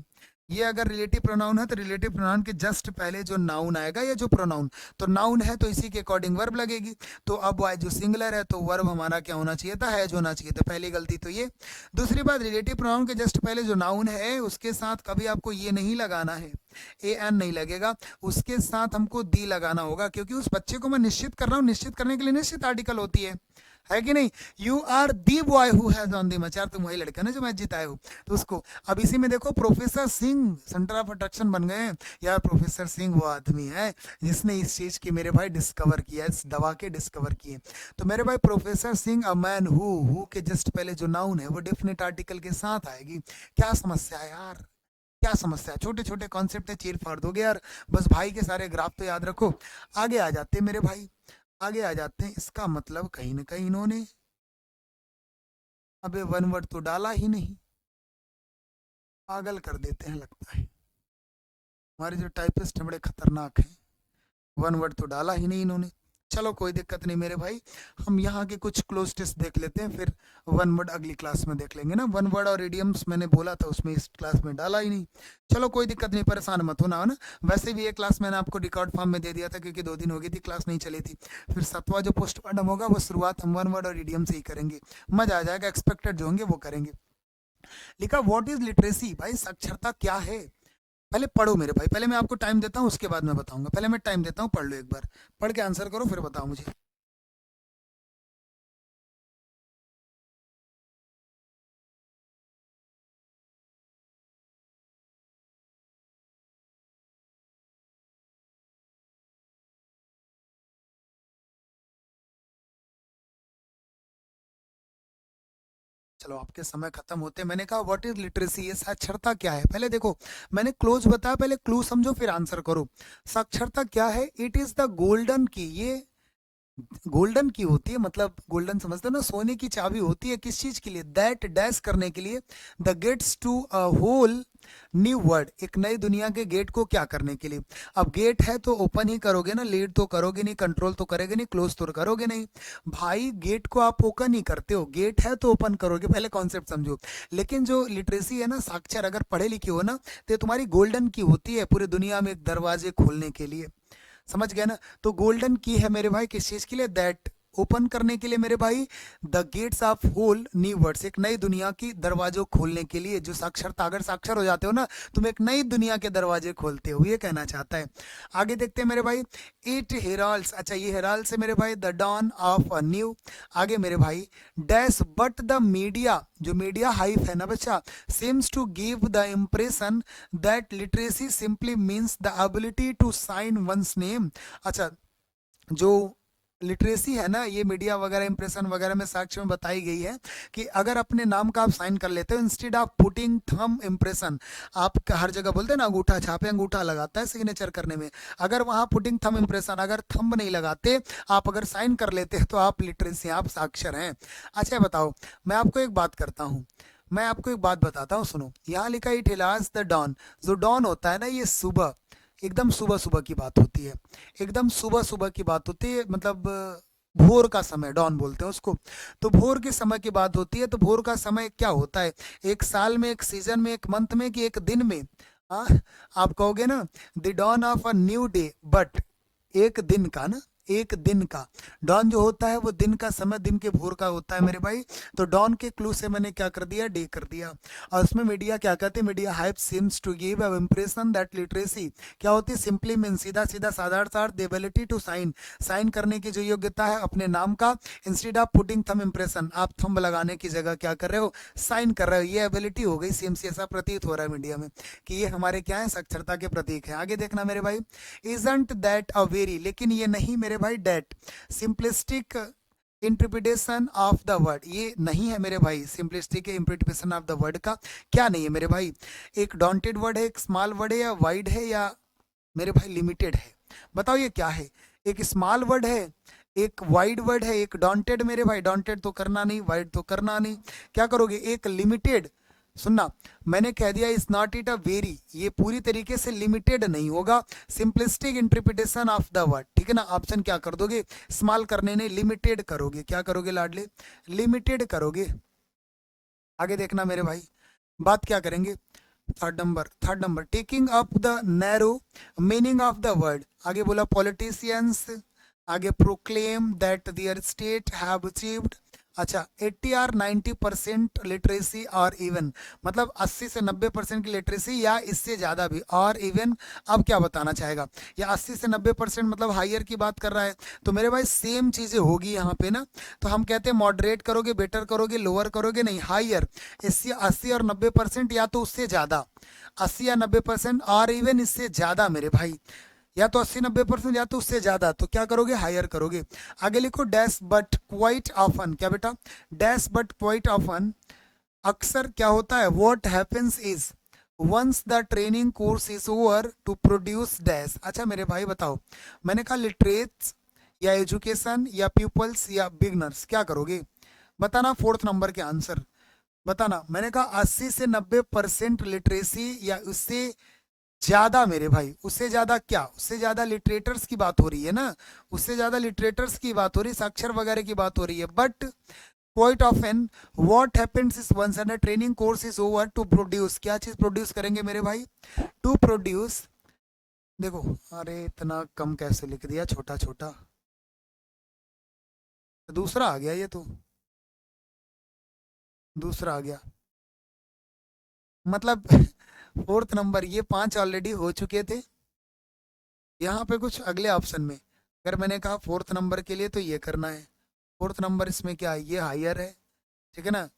S1: ये अगर रिलेटिव प्रोनाउन है तो रिलेटिव प्रोनाउन के जस्ट पहले जो नाउन आएगा या जो प्रोनाउन, तो नाउन है तो इसी के अकॉर्डिंग वर्ब लगेगी। तो अब जो सिंगुलर है तो वर्ब हमारा क्या होना चाहिए था, हैज होना चाहिए था, पहली गलती तो ये। दूसरी बात, रिलेटिव प्रोनाउन के जस्ट पहले जो नाउन है उसके साथ कभी आपको ये नहीं लगाना है, ए एन नहीं लगेगा, उसके साथ हमको दी लगाना होगा, क्योंकि उस बच्चे को मैं निश्चित कर रहा हूँ, निश्चित करने के लिए निश्चित आर्टिकल होती है, है कि नहीं? You are the boy who has on the match. यार तुम वही लड़का ना जो मैच जिताए हो, तो उसको अब इसी में देखो professor Singh centre of attraction बन गए हैं। यार प्रोफेसर सिंह वो आदमी है जिसने इस चीज की मेरे भाई डिस्कवर किया, इस दवा के डिस्कवर किए। तो मेरे भाई professor Singh a man who के जस्ट पहले जो नाउन है वो डेफिनेट आर्टिकल के साथ आएगी। क्या समस्या है यार, क्या समस्या है? छोटे छोटे कॉन्सेप्ट है, चीर फाड़ दोगे यार। बस भाई के सारे ग्राफ तो याद रखो। आगे आ जाते हैं मेरे भाई, आगे आ जाते हैं। इसका मतलब कहीं ना कहीं इन्होंने अबे वन वर्ड तो डाला ही नहीं, पागल कर देते हैं लगता है। हमारे जो टाइपिस्ट हैं बड़े खतरनाक हैं, वन वर्ड तो डाला ही नहीं इन्होंने। चलो कोई दिक्कत नहीं मेरे भाई, हम यहाँ के कुछ क्लोज टेस्ट देख लेते हैं, फिर वन वर्ड अगली क्लास में देख लेंगे ना। वन वर्ड और इडियम्स मैंने बोला था उसमें, इस क्लास में डाला ही नहीं। चलो कोई दिक्कत नहीं, परेशान मत होना है ना। वैसे भी ये क्लास मैंने आपको रिकॉर्ड फॉर्म में दे दिया था क्योंकि 2 दिन हो गई थी क्लास नहीं चली थी। फिर 7वां जो पोस्टमार्टम होगा वो शुरुआत हम वन वर्ड और इडियम से ही करेंगे, मजा आ जाएगा। एक्सपेक्टेड जो होंगे वो करेंगे। लिखा व्हाट इज लिटरेसी, भाई साक्षरता क्या है? पहले पढ़ो मेरे भाई, पहले मैं आपको टाइम देता हूँ उसके बाद मैं बताऊंगा। पहले मैं टाइम देता हूँ, पढ़ लो एक बार, पढ़ के आंसर करो फिर बताओ मुझे। चलो आपके समय खत्म होते, मैंने कहा व्हाट इज लिटरेसी, ये साक्षरता क्या है? पहले देखो मैंने क्लोज बताया, पहले क्लू समझो फिर आंसर करो। साक्षरता क्या है? इट इज द गोल्डन की, ये गोल्डन की होती है, मतलब गोल्डन समझते हो ना, सोने की चाबी होती है। किस चीज के लिए? दैट डैश करने के लिए, the gates to a whole new world, एक नई दुनिया के गेट को क्या करने के लिए? अब गेट है तो ओपन ही करोगे ना, लीड तो करोगे नहीं, कंट्रोल तो करोगे नहीं, क्लोज तो करोगे नहीं। भाई गेट को आप ओपन ही करते हो, गेट है तो ओपन करोगे, पहले कॉन्सेप्ट समझो। लेकिन जो लिटरेसी है ना, साक्षर अगर पढ़े लिखे हो ना, तो तुम्हारी गोल्डन की होती है पूरी दुनिया में एक दरवाजे खोलने के लिए। समझ गया ना? तो गोल्डन की है मेरे भाई किस चीज के लिए? दैट, ओपन करने के लिए मेरे भाई, the gates of whole new words, एक नई दुनिया की दरवाजों खोलने के लिए। जो साक्षरता, अगर साक्षर हो जाते हो ना, तुम एक नई दुनिया के दरवाजे खोलते हो, ये कहना चाहता है। आगे देखते हैं मेरे भाई, इट हेराल्ड्स, अच्छा ये हेराल्ड्स है मेरे भाई the dawn of a new. आगे मेरे भाई डैश बट द मीडिया, जो मीडिया हाइप है ना बच्चा, seems to give the impression that literacy simply means the ability to sign one's name। अच्छा, जो लिटरेसी है ना, ये मीडिया वगैरह इंप्रेशन वगैरह में साक्ष्य में बताई गई है कि अगर अपने नाम का आप साइन कर लेते हो, instead of putting thumb impression, आप हर जगह बोलते हैं ना अंगूठा छापे, अंगूठा लगाता है सिग्नेचर करने में, अगर वहां पुटिंग थंब इंप्रेशन, अगर थंब नहीं लगाते आप, अगर साइन कर लेते हैं तो आप लिटरेसी, आप साक्षर हैं। अच्छा बताओ, मैं आपको एक बात करता हूँ, मैं आपको एक बात बताता हूँ, सुनो। यहाँ लिखा इट हिलास द डॉन, जो डॉन होता है ना, ये सुबह, एकदम सुबह सुबह की बात होती है, एकदम सुबह सुबह की बात होती है, मतलब भोर का समय डॉन बोलते हैं उसको। तो भोर के समय की बात होती है। तो भोर का समय क्या होता है? एक साल में, एक सीजन में, एक मंथ में, कि एक दिन में? हाँ, आप कहोगे ना the dawn of a new day, but एक दिन का ना, एक दिन का डॉन जो होता है वो दिन का समय, दिन के भोर का होता है मेरे भाई। तो डॉन के क्लू से मैंने क्या कर दिया? डे कर दिया। और उसमें मीडिया क्या कहते हैं? Media hype seems to give a impression that literacy क्या होती है? सिंपली मीन, सीधा सीधा साधारण सा, the ability to sign, sign करने की जो योग्यता है अपने नाम का, instead of putting thumb impression, आप थंब लगाने की जगह क्या कर रहे हो? साइन कर रहे हो। ये एबिलिटी हो गई सीएमसी, ऐसा प्रतीत हो रहा है मीडिया में कि ये हमारे क्या है? साक्षरता के प्रतीक है। आगे देखना मेरे भाई, इजंट दैट अ वेरी, लेकिन ये नहीं मेरे भाई that, simplistic interpretation of the word, ये नहीं है मेरे भाई simplistic interpretation of the word का। क्या नहीं है मेरे भाई? एक डॉन्टेड वर्ड है, एक स्मॉल वर्ड है, या वाइड है, या मेरे भाई लिमिटेड है? बताओ ये क्या है? एक स्मॉल वर्ड है, एक वाइड वर्ड है, एक डॉन्टेड मेरे भाई, डॉन्टेड तो करना नहीं, वाइड तो करना नहीं, क्या करोगे? एक लिमिटेड, सुनना मैंने कह दिया is not it a very, ये पूरी तरीके से लिमिटेड नहीं होगा, simplistic interpretation of the word, ठीक है ना? ऑप्शन क्या कर दोगे? स्मॉल करने नहीं, लिमिटेड करोगे। क्या करोगे लाडले? लिमिटेड करोगे। आगे देखना मेरे भाई, बात क्या करेंगे? Third number, third number, taking up the narrow meaning of the word. आगे बोला पॉलिटिशियंस, आगे proclaim that there state have achieved, अच्छा 80 और 90% लिटरेसी और इवन, मतलब 80 से 90% की लिटरेसी या इससे ज़्यादा भी, और इवन अब क्या बताना चाहेगा, या 80 से 90% मतलब हायर की बात कर रहा है। तो मेरे भाई सेम चीज़ें होगी यहाँ पे ना। तो हम कहते हैं मॉडरेट करोगे, बेटर करोगे, लोअर करोगे, नहीं हायर। इससे 80 और 90% या तो उससे ज़्यादा, 80 या 90% और इवन इससे ज़्यादा मेरे भाई, या तो 80-90% या तो उससे ज्यादा, तो क्या करोगे, हायर करोगे। आगे लिखो डैश बट क्वाइट ऑफन, क्या बेटा, डैश बट क्वाइट ऑफन, अक्सर क्या होता है, what happens is once the training course is over to produce dash. अच्छा मेरे भाई बताओ, मैंने कहा लिटरेट्स या एजुकेशन या पीपल्स या बिगनर्स, क्या करोगे बताना, फोर्थ नंबर के आंसर बताना। मैंने कहा 80 से 90% लिटरेसी या उससे ज्यादा मेरे भाई, उससे ज्यादा क्या, उससे ज्यादा लिटरेटर्स की बात हो रही है ना, उससे ज्यादा लिटरेटर्स की बात हो रही है, साक्षर वगैरह की बात हो रही है। But quite often what happens is once and training course is over to produce, क्या चीज प्रोड्यूस करेंगे मेरे भाई, टू प्रोड्यूस। देखो अरे इतना कम कैसे लिख दिया, छोटा छोटा, दूसरा आ गया, ये तो दूसरा आ गया, मतलब फोर्थ नंबर, ये 5 ऑलरेडी हो चुके थे। यहाँ पे कुछ अगले ऑप्शन में, अगर मैंने कहा फोर्थ नंबर के लिए तो ये करना है, फोर्थ नंबर इसमें क्या है, ये हायर है, ठीक है ना।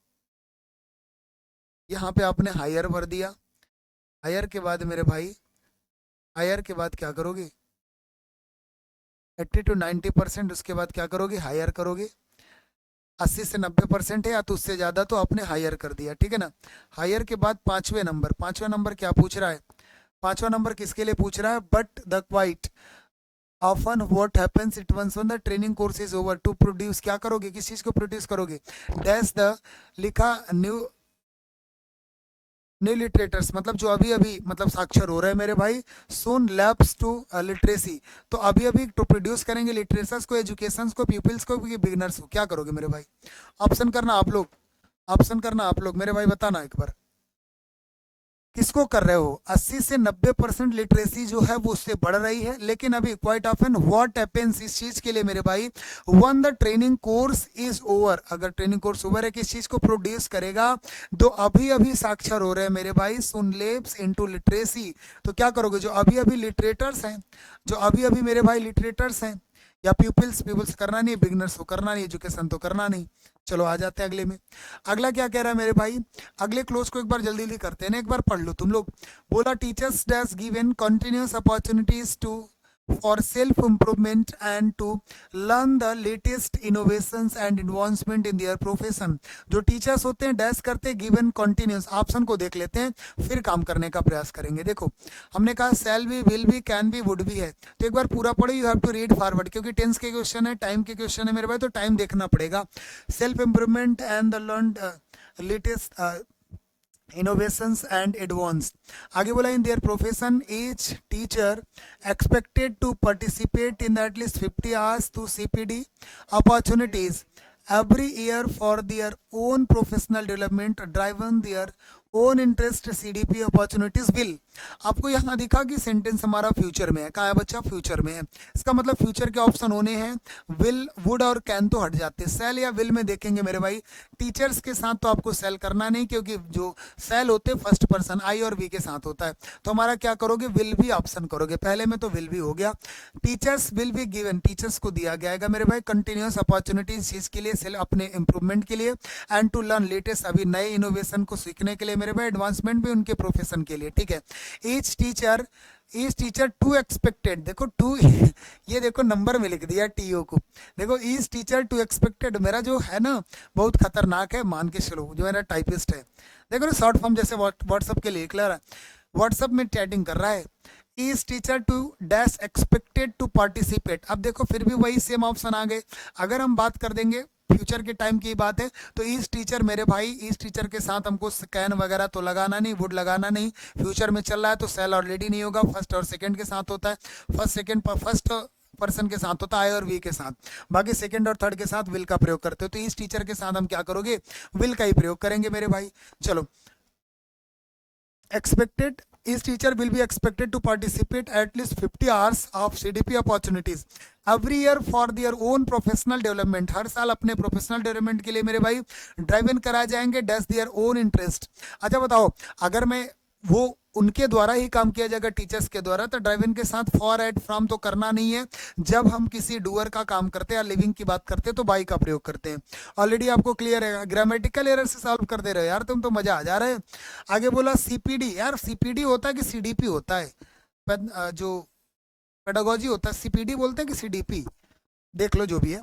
S1: यहाँ पे आपने हायर भर दिया, हायर के बाद मेरे भाई, हायर के बाद क्या करोगे, 80 to 90%, उसके बाद क्या करोगे, हायर करोगे। 80 से 90% है या तो उससे ज़्यादा, तो आपने हायर कर दिया, ठीक है ना। हायर के बाद पांचवें नंबर, पांचवा नंबर क्या पूछ रहा है, पांचवा नंबर किसके लिए पूछ रहा है, but the quite often what happens it once one the training course is over to produce, क्या करोगे, किस चीज को प्रोड्यूस करोगे, डैश द, लिखा न्यू, न्यू लिटरेटर्स, मतलब जो अभी अभी मतलब साक्षर हो रहे हैं मेरे भाई, सून लैप्स टू लिटरेसी, तो अभी अभी तो प्रोड्यूस करेंगे लिटरेचर्स को, एजुकेशन को, पीपल्स को, बिगिनर्स को, क्या करोगे मेरे भाई, ऑप्शन करना आप लोग, ऑप्शन करना आप लोग, मेरे भाई बताना एक बार किसको कर रहे हो। 80 से 90% लिटरेसी जो है वो उससे बढ़ रही है, लेकिन अभी क्वाइट ऑफन व्हाट हैपेंस, इस चीज के लिए मेरे भाई, one the training course is over, अगर ट्रेनिंग कोर्स ओवर है, किस चीज को प्रोड्यूस करेगा, जो अभी अभी साक्षर हो रहे हैं मेरे भाई, सुन लेप्स इनटू लिटरेसी, तो क्या करोगे, जो अभी अभी लिटरेटर्स हैं, जो अभी अभी मेरे भाई लिटरेटर्स हैं, या पीपल्स, पीपल्स करना नहीं, बिगनर्स को करना नहीं, एजुकेशन तो करना नहीं। चलो आ जाते हैं अगले में, अगला क्या कह रहा है मेरे भाई, अगले क्लोज को एक बार जल्दी जल्दी करते हैं ना, एक बार पढ़ लो तुम लोग। बोला teachers dash given continuous opportunities to for self improvement and to learn the latest innovations and advancement in their profession. जो टीचर्स होते हैं डैश करते हैं गिवन कंटिन्यूस, ऑप्शन को देख लेते हैं फिर काम करने का प्रयास करेंगे। देखो हमने कहा सेल भी, विल भी, कैन भी, वुड भी है, तो एक बार पूरा पढ़ो, you have to read forward, क्योंकि टेंस के क्वेश्चन है, टाइम के क्वेश्चन है मेरे भाई, तो टाइम देखना पड़ेगा। Self improvement and the learn latest innovations and advanced, आगे बोला in their profession each teacher expected to participate in at least 50 hours to CPD opportunities every year for their own professional development driven their own interest CDP opportunities will. आपको यहाँ दिखा कि सेंटेंस हमारा फ्यूचर में है, कहाँ है बच्चा, फ्यूचर में है, इसका मतलब फ्यूचर के ऑप्शन होने हैं, विल, वुड और कैन तो हट जाते हैं, सेल या विल में देखेंगे मेरे भाई। टीचर्स के साथ तो आपको सेल करना नहीं, क्योंकि जो सेल होते हैं फर्स्ट पर्सन आई और वी के साथ होता है, तो हमारा क्या करोगे, विल भी ऑप्शन करोगे, पहले में तो विल भी हो गया। Teachers will be given, teachers को दिया जाएगा मेरे भाई कंटिन्यूस अपॉर्चुनिटीज, चीज के लिए, सेल अपने इंप्रूवमेंट के लिए, एंड टू लर्न लेटेस्ट, अभी नए इनोवेशन को सीखने के लिए मेरे भाई, एडवांसमेंट भी उनके प्रोफेशन के लिए, ठीक है। ईच टीचर टू एक्सपेक्टेड, देखो टू ये देखो नंबर में लिख दिया टीओ को, देखो ईच टीचर टू एक्सपेक्टेड, मेरा जो है ना बहुत खतरनाक है, मान के चलो, जो मेरा टाइपिस्ट है, देखो ना शॉर्ट फॉर्म जैसे व्हाट्सअप के लिए क्लियर है, व्हाट्सअप में चैटिंग कर रहा है, is teacher to dash expected to participate. अब देखो फिर भी वही सेम ऑप्शन आ गए। अगर हम बात कर देंगे फ्यूचर के टाइम की बात है, तो इस टीचर मेरे भाई, इस टीचर के साथ हमको कैन वगैरह तो लगाना नहीं, वुड लगाना नहीं, फ्यूचर में चल रहा है तो सेल ऑलरेडी नहीं होगा, फर्स्ट और सेकंड के साथ होता है, फर्स्ट पर्सन के साथ होता है आई और वी के साथ, बाकी सेकंड और थर्ड के साथ विल का प्रयोग करते हो, तो इस टीचर के साथ हम क्या करोगे, विल का ही प्रयोग करेंगे मेरे भाई। चलो expected Each teacher will be expected to participate at least 50 hours of CDP opportunities every year for their own professional development. हर साल अपने प्रोफेशनल डेवलपमेंट के लिए मेरे भाई ड्राइव इन कराए जाएंगे डैश देयर ओन इंटरेस्ट। अच्छा बताओ, अगर मैं वो उनके द्वारा ही काम किया जाएगा टीचर्स के द्वारा, तो ड्राइव इन के साथ फॉर एट फ्रॉम तो करना नहीं है। जब हम किसी डूअर का काम करते हैं या लिविंग की बात करते हैं तो बाई का प्रयोग करते हैं। ऑलरेडी आपको क्लियर है, ग्रामेटिकल एरर से सॉल्व कर दे रहे हो यार, तुम तो मजा आ जा रहे हैं। आगे बोला सीपीडी, यार सीपीडी होता है कि सीडीपी होता है? जो पेडागोजी होता है सीपीडी बोलते हैं कि सीडीपी, देख लो जो भी है,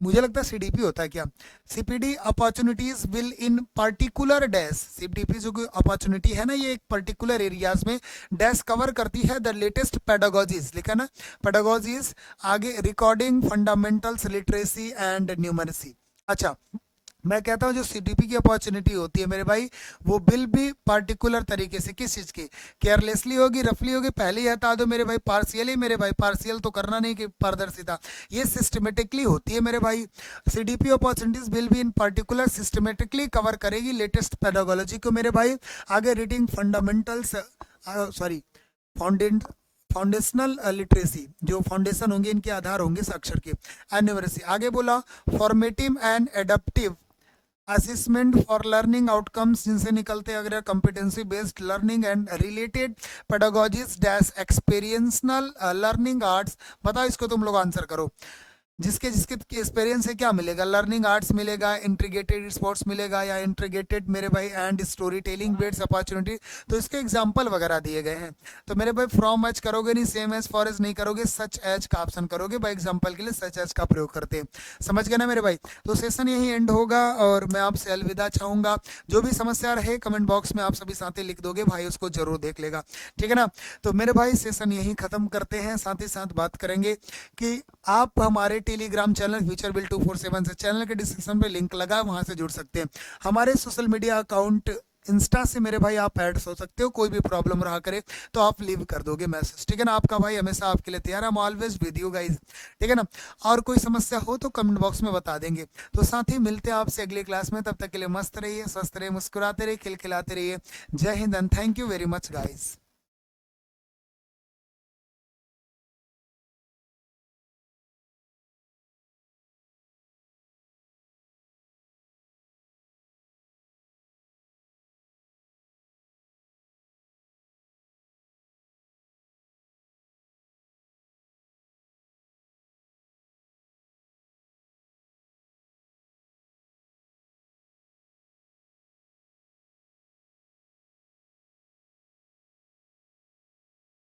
S1: मुझे लगता है सीडीपी होता है क्या। CPD opportunities will in particular dash, CDP जो अपॉर्चुनिटी है ना ये एक पर्टिकुलर एरियाज में डैश कवर करती है द लेटेस्ट पेडागोजीज, लिखा ना पेडागोजीज, आगे recording fundamentals literacy and numeracy. अच्छा मैं कहता हूँ जो सीडीपी की अपॉर्चुनिटी होती है मेरे भाई वो बिल भी पार्टिकुलर तरीके से, किस चीज़ की, केयरलेसली होगी, रफली होगी, पहले ही हटा दो मेरे भाई, पार्शियली मेरे भाई, पार्शियल तो करना नहीं कि पारदर्शिता, ये सिस्टमेटिकली होती है मेरे भाई। सीडीपी अपॉर्चुनिटीज बिल भी इन पर्टिकुलर सिस्टमेटिकली कवर करेगी लेटेस्ट पेडागोलॉजी को मेरे भाई। आगे reading fundamentals, sorry foundational literacy, जो फाउंडेशन होंगे इनके आधार होंगे साक्षर के, एंड न्यूमरेसी। आगे बोला formative and adaptive assessment for learning outcomes, जिनसे निकलते हैं अगर competency based learning and related pedagogies dash experiential learning arts. बताओ इसको तुम लोग आंसर करो। जिसके जिसके एक्सपीरियंस से क्या मिलेगा, लर्निंग आर्ट्स मिलेगा, इंटीग्रेटेड स्पोर्ट्स मिलेगा, या इंटीग्रेटेड मेरे भाई and story telling based opportunity. तो इसके एग्जांपल वगैरह दिए गए हैं। तो मेरे भाई फ्रॉम एज करोगे नहीं, सेम एज फॉर एज नहीं करोगे, सच एज का ऑप्शन करोगे। भाई एग्जांपल के लिए सच एज का प्रयोग करते हैं, समझ गए ना मेरे भाई। तो सेशन यही एंड होगा और मैं आपसे अलविदा चाहूंगा। जो भी समस्या रहे कमेंट बॉक्स में आप सभी साथी लिख दोगे, भाई उसको जरूर देख लेगा, ठीक है ना। तो मेरे भाई सेशन यही खत्म करते हैं, साथ ही साथ बात करेंगे कि आप हमारे टेलीग्राम चैनल फ्यूचर बिल 247 से, चैनल के डिस्क्रिप्शन पे लिंक लगा है, वहां से जुड़ सकते हैं। हमारे सोशल मीडिया अकाउंट इंस्टा से मेरे भाई आप ऐड हो सकते हो, कोई भी प्रॉब्लम रहा करे तो आप लीव कर दोगे मैसेज, ठीक है ना। आपका भाई हमेशा आपके लिए तैयार है, ऑलवेज विद यू गाइस, ठीक है ना। और कोई समस्या हो तो कमेंट बॉक्स में बता देंगे। तो साथ ही मिलते हैं आपसे अगली क्लास में, तब तक के लिए मस्त रहिए, स्वस्थ रहिए, मुस्कुराते रहिए, खिलखिलाते रहिए। जय Hind and thank you very much guys.